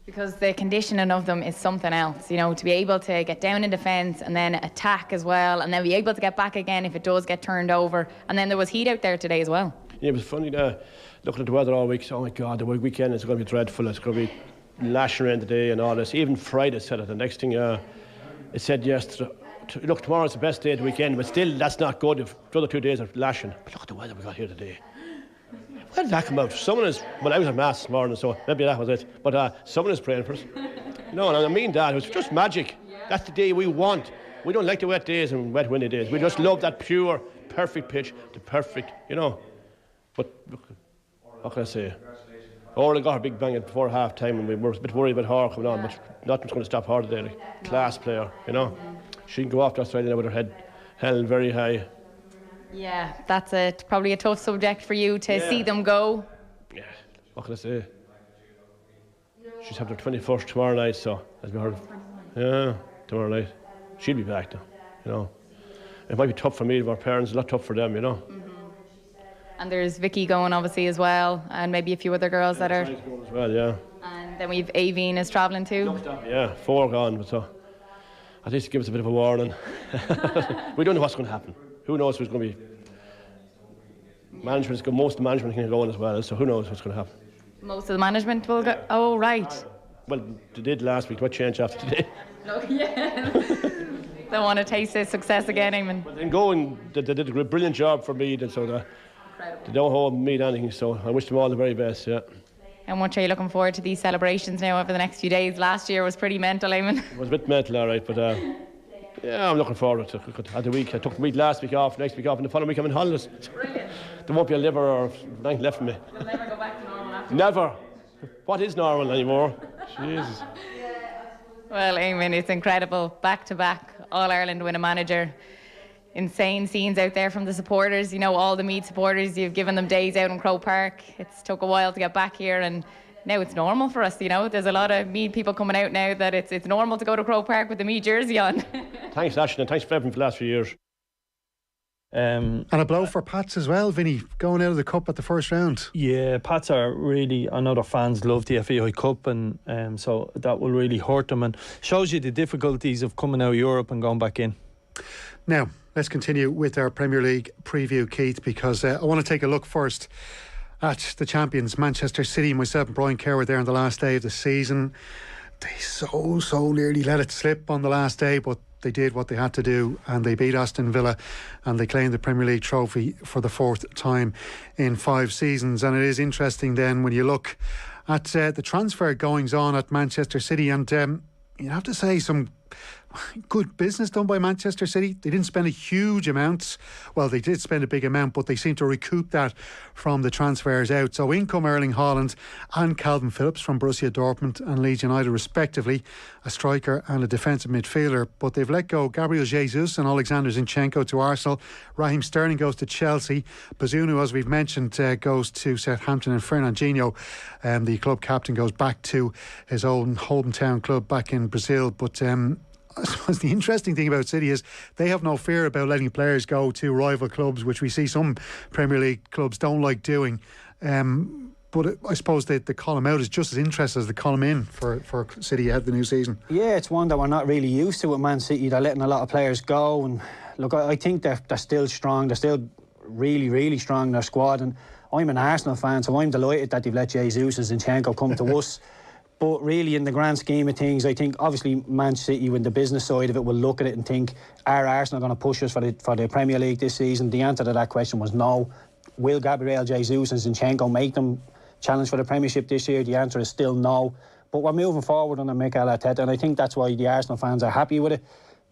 Because the conditioning of them is something else, you know, to be able to get down in defence and then attack as well, and then be able to get back again if it does get turned over. And then there was heat out there today as well. Yeah, it was funny looking at the weather all week. So, oh my God, the weekend is going to be dreadful. It's going to be lashing rain today and all this. Even Friday said it. The next thing it said yesterday, look, tomorrow's the best day of the weekend, but still that's not good if the other 2 days are lashing. But look at the weather we got here today. Where did that come out? Someone is, well, I was at Mass this morning, so maybe that was it. But someone is praying for us. No, I mean that. It was just magic. That's the day we want. We don't like the wet days and wet windy days. We just love that pure, perfect pitch, the perfect, you know. But look, what can I say? Orla got her big bang before half time, and we were a bit worried about her coming on, but nothing's going to stop her today. Like, class player, you know. She can go off to Australia with her head held very high. Yeah, that's probably a tough subject for you to see them go. Yeah, what can I say? She's having her 21st tomorrow night, so as we heard. Yeah, tomorrow night. She'll be back though, you know. It might be tough for me, our parents, a lot tough for them, you know. And there's Vicky going obviously as well, and maybe a few other girls that are. Going as well, yeah. And then we've Aveen is travelling too. Yeah, 4 gone, but so at least give us a bit of a warning. We don't know what's going to happen. Who knows who's going to be? Management is going. Most of the management can go on as well, so who knows what's going to happen? Most of the management will go. Oh, right. Well, they did last week. What change after today? No, yeah. They want to taste the success again, Eamon. Well, then going, they did a brilliant job for Meath, and so they don't hold Meath anything. So I wish them all the very best. Yeah. How much are you looking forward to these celebrations now over the next few days? Last year was pretty mental, Eamon. It was a bit mental, all right, but yeah, I'm looking forward to it. At the week, I took the week last week off, next week off, and the following week I'm in holidays. Brilliant. There won't be a liver or anything left for me. You'll never go back to normal after. Never. What is normal anymore? Jesus. Well, Eamon, it's incredible. Back to back, All Ireland winning manager. Insane scenes out there from the supporters. You know, all the Meath supporters, you've given them days out in Croke Park. It's took a while to get back here, and now it's normal for us, you know. There's a lot of Meath people coming out now that it's normal to go to Croke Park with the Meath jersey on. Thanks, Ashton, and thanks for everything for the last few years. And a blow for Pats as well, Vinny, going out of the Cup at the first round. Yeah, Pats are really, I know their fans love the FAI Cup, and so that will really hurt them, and shows you the difficulties of coming out of Europe and going back in. Now, let's continue with our Premier League preview, Keith, because I want to take a look first at the champions, Manchester City. Myself and Brian Kerr were there on the last day of the season. they so nearly let it slip on the last day, but they did what they had to do, and they beat Aston Villa and they claimed the Premier League trophy for the 4th time in 5 seasons. And it is interesting then when you look at the transfer goings on at Manchester City, and you have to say some good business done by Manchester City. They didn't spend a huge amount. Well, they did spend a big amount, but they seem to recoup that from the transfers out. So in come Erling Haaland and Calvin Phillips from Borussia Dortmund and Leeds United respectively, a striker and a defensive midfielder. But they've let go Gabriel Jesus and Alexander Zinchenko to Arsenal. Raheem Sterling goes to Chelsea. Bazunu, as we've mentioned, goes to Southampton, and Fernandinho, the club captain, goes back to his own hometown club back in Brazil. But I suppose the interesting thing about City is they have no fear about letting players go to rival clubs, which we see some Premier League clubs don't like doing. But I suppose the column out is just as interesting as the column in for City ahead of the new season. Yeah, it's one that we're not really used to with Man City. They're letting a lot of players go, and look, I think they're still strong. They're still really strong in their squad, and I'm an Arsenal fan, so I'm delighted that they've let Jesus and Zinchenko come to us. But really, in the grand scheme of things, I think obviously Man City, with the business side of it, will look at it and think, are Arsenal going to push us for the Premier League this season? The answer to that question was no. Will Gabriel Jesus and Zinchenko make them challenge for the Premiership this year? The answer is still no. But we're moving forward under Mikel Arteta, and I think that's why the Arsenal fans are happy with it.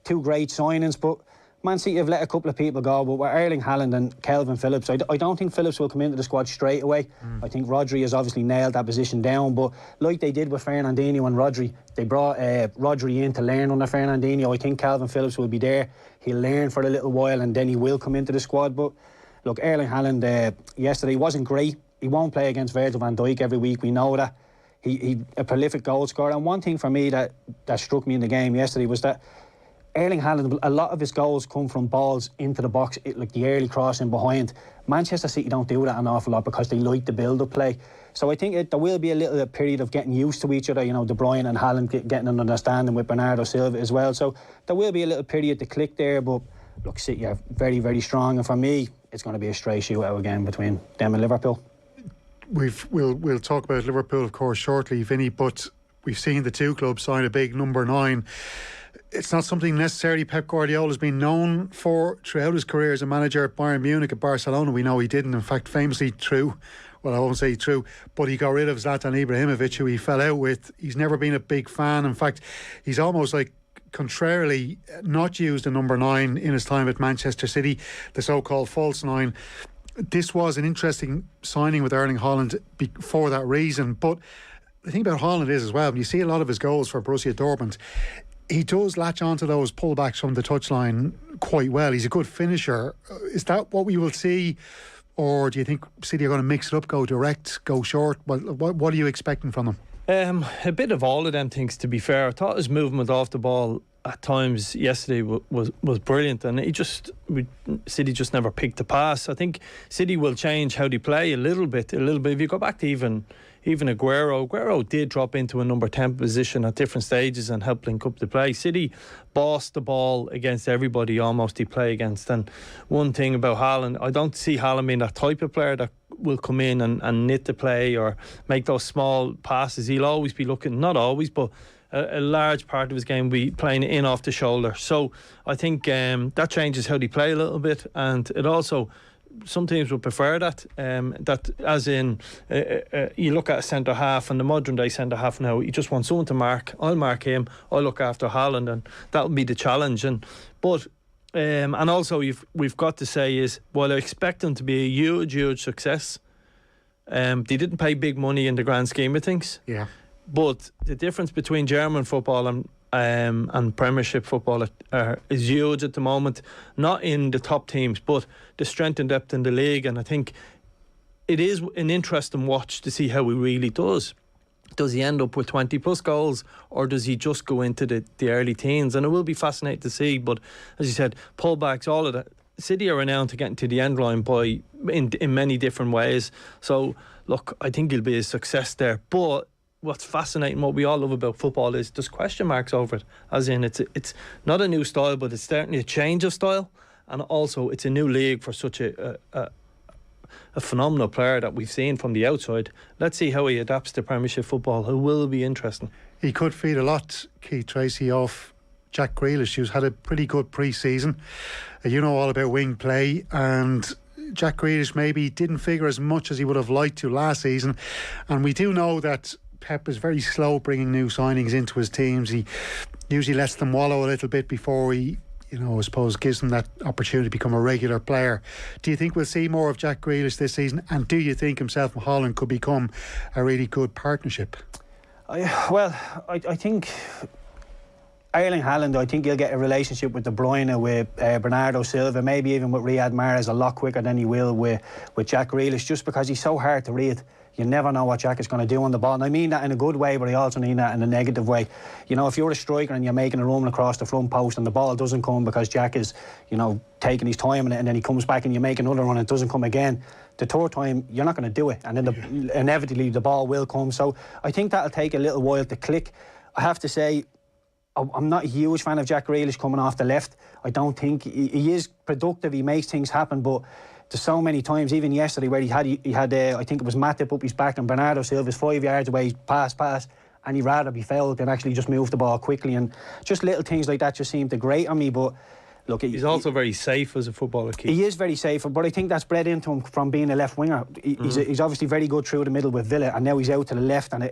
2 great signings, but Man City have let a couple of people go, but with Erling Haaland and Calvin Phillips, I don't think Phillips will come into the squad straight away. I think Rodri has obviously nailed that position down, but like they did with Fernandinho and Rodri, they brought Rodri in to learn under Fernandinho. I think Calvin Phillips will be there. He'll learn for a little while and then he will come into the squad. But look, Erling Haaland yesterday wasn't great. He won't play against Virgil van Dijk every week, we know that. He a prolific goal scorer, and one thing for me that struck me in the game yesterday was that Erling Haaland, a lot of his goals come from balls into the box, like the early crossing behind. Manchester City don't do that an awful lot because they like the build-up play. So I think there will be a little period of getting used to each other, you know, De Bruyne and Haaland getting an understanding with Bernardo Silva as well. So there will be a little period to click there, but look, City are very strong, and for me, it's going to be a straight shootout again between them and Liverpool. We'll talk about Liverpool, of course, shortly, Vinny, but we've seen the 2 clubs sign a big number 9. It's not something necessarily Pep Guardiola has been known for throughout his career as a manager at Bayern Munich, at Barcelona. We know he didn't, in fact, famously I won't say true, but he got rid of Zlatan Ibrahimovic, who he fell out with. He's never been a big fan. In fact, he's almost like contrarily not used a number 9 in his time at Manchester City, the so-called false 9. This was an interesting signing with Erling Haaland for that reason. But the thing about Haaland is as well, when you see a lot of his goals for Borussia Dortmund, he does latch onto those pullbacks from the touchline quite well. He's a good finisher. Is that what we will see, or do you think City are going to mix it up, go direct, go short? What are you expecting from them? A bit of all of them things, to be fair. I thought his movement off the ball at times yesterday was brilliant, and City just never picked the pass. I think City will change how they play a little bit. If you go back to even Aguero did drop into a number 10 position at different stages and help link up the play. City bossed the ball against everybody almost they play against. And one thing about Haaland, I don't see Haaland being that type of player that will come in and knit the play or make those small passes. He'll always be looking, not always, but a large part of his game will be playing in off the shoulder. So I think that changes how they play a little bit, and it also, some teams would prefer that. That as in, you look at a centre half, and the modern day centre half now, you just want someone to mark. I'll mark him. I'll look after Haaland, and that'll be the challenge. And also we've got to say is, while I expect them to be a huge success, they didn't pay big money in the grand scheme of things. Yeah. But the difference between German football and Premiership football is huge at the moment. Not in the top teams, but the strength and depth in the league. And I think it is an interesting watch to see how he really does. Does he end up with 20 plus goals, or does he just go into the early teens? And it will be fascinating to see. But as you said, pullbacks, all of that. City are renowned to getting to the end line in many different ways. So look, I think he'll be a success there. But what's fascinating, what we all love about football, is there's question marks over it. As in, it's not a new style, but it's certainly a change of style, and also it's a new league for such a a phenomenal player that we've seen from the outside. Let's see how he adapts to Premiership football. It will be interesting. He could feed a lot, Keith Tracy, off Jack Grealish, who's had a pretty good pre-season. You know all about wing play, and Jack Grealish maybe didn't figure as much as he would have liked to last season. And we do know that Pep is very slow bringing new signings into his teams. He usually lets them wallow a little bit before he, I suppose, gives them that opportunity to become a regular player. Do you think we'll see more of Jack Grealish this season? And do you think himself and Holland could become a really good partnership? I think Erling Haaland, I think he'll get a relationship with De Bruyne, with Bernardo Silva, maybe even with Riyad Mahrez a lot quicker than he will with Jack Grealish, just because he's so hard to read. You never know what Jack is going to do on the ball. And I mean that in a good way, but I also mean that in a negative way. If you're a striker and you're making a run across the front post and the ball doesn't come because Jack is, taking his time in it, and then he comes back and you make another run and it doesn't come again, the third time you're not going to do it. And then inevitably the ball will come. So I think that'll take a little while to click. I have to say, I'm not a huge fan of Jack Grealish coming off the left. I don't think he is productive. He makes things happen, but there's so many times, even yesterday, where he had I think it was Matip up his back and Bernardo Silva's 5 yards away, pass, and he'd rather be fouled than actually just move the ball quickly. And just little things like that just seem to grate on me. But look, he's also very safe as a footballer, Keith. He is very safe, but I think that's bred into him from being a left winger. He's obviously very good through the middle with Villa, and now he's out to the left, and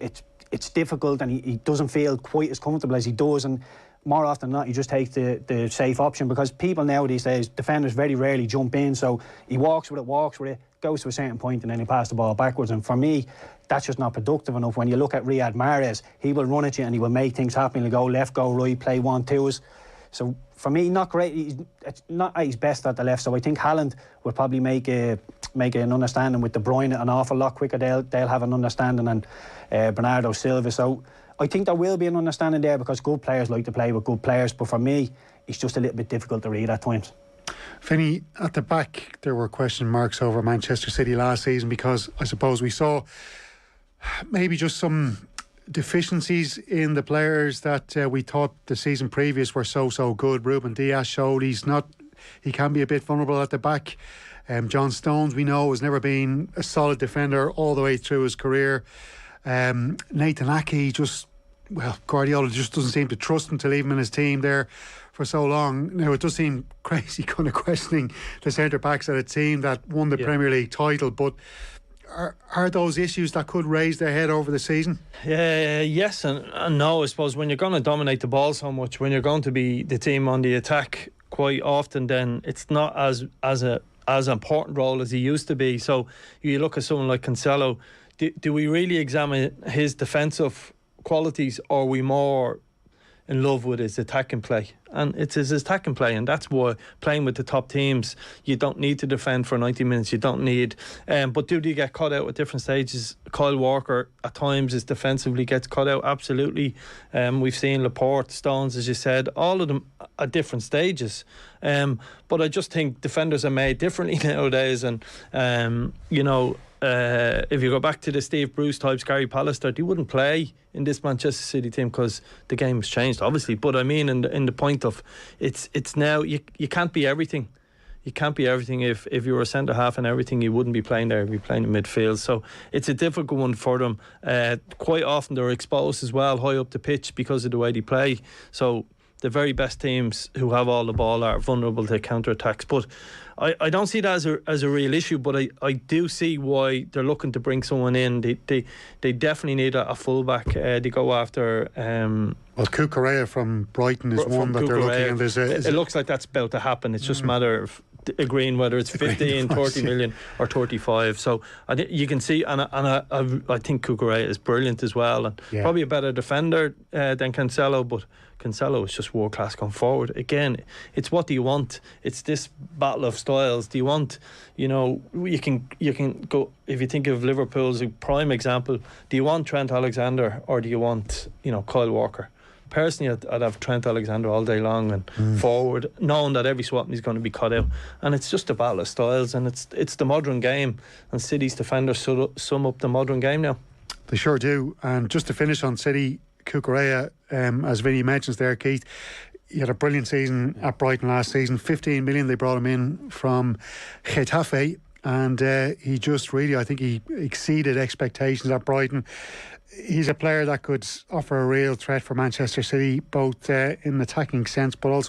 it's difficult, and he doesn't feel quite as comfortable as he does. And more often than not, he just takes the safe option, because people nowadays, defenders very rarely jump in, so he walks with it, goes to a certain point, and then he passes the ball backwards. And for me, that's just not productive enough. When you look at Riyad Mahrez, he will run at you and he will make things happen. He'll go left, go right, play 1-2s. So for me, not great. It's not at his best at the left. So I think Haaland will probably make an understanding with De Bruyne an awful lot quicker. They'll have an understanding, and Bernardo Silva. So I think there will be an understanding there, because good players like to play with good players. But for me, it's just a little bit difficult to read at times. Finney, at the back, there were question marks over Manchester City last season, because I suppose we saw maybe just some deficiencies in the players that we thought the season previous were so good. Ruben Dias showed he can be a bit vulnerable at the back. John Stones, we know, has never been a solid defender all the way through his career. Nathan Ake, Guardiola just doesn't seem to trust him to leave him in his team there for so long. Now, it does seem crazy kind of questioning the centre backs at a team that won the Premier League title, but are those issues that could raise their head over the season? Yes and no. I suppose when you're going to dominate the ball so much, when you're going to be the team on the attack quite often, then it's not as important role as he used to be. So you look at someone like Cancelo. Do we really examine his defensive qualities, or are we more in love with his attacking play? And it's his attacking play, and that's why playing with the top teams, you don't need to defend for 90 minutes. You don't need but do they get caught out at different stages? Kyle Walker at times defensively gets caught out, absolutely. We've seen Laporte, Stones, as you said, all of them at different stages. But I just think defenders are made differently nowadays, and if you go back to the Steve Bruce types, Gary Pallister, they wouldn't play in this Manchester City team because the game has changed, obviously. But I mean, in the point of it's now you can't be everything. You can't be everything. If you were a centre half and everything, you wouldn't be playing there. You'd be playing in midfield. So it's a difficult one for them. Quite often they're exposed as well high up the pitch because of the way they play. So the very best teams who have all the ball are vulnerable to counter-attacks. But I don't see that as a real issue, but I do see why they're looking to bring someone in. They definitely need a full-back. They go after... Cucurella from Brighton is one that they're looking at. It looks like that's about to happen. It's just a matter of agreeing whether it's 15, 30 million or 35. So you can see, and I think Cucurella is brilliant as well, and probably a better defender than Cancelo, but Cancelo is just world class going forward. Again, it's what do you want? It's this battle of styles. Do you want, you can go, if you think of Liverpool as a prime example, do you want Trent Alexander or do you want, Kyle Walker? Personally, I'd have Trent Alexander all day long and forward, knowing that every swap he's going to be cut out. And it's just a battle of styles, and it's the modern game, and City's defenders sum up the modern game now. They sure do. And just to finish on City, Cucurella, as Vinny mentions there, Keith, he had a brilliant season at Brighton last season. 15 million they brought him in from Getafe. and he just really, I think he exceeded expectations at Brighton. He's a player that could offer a real threat for Manchester City, both in attacking sense, but also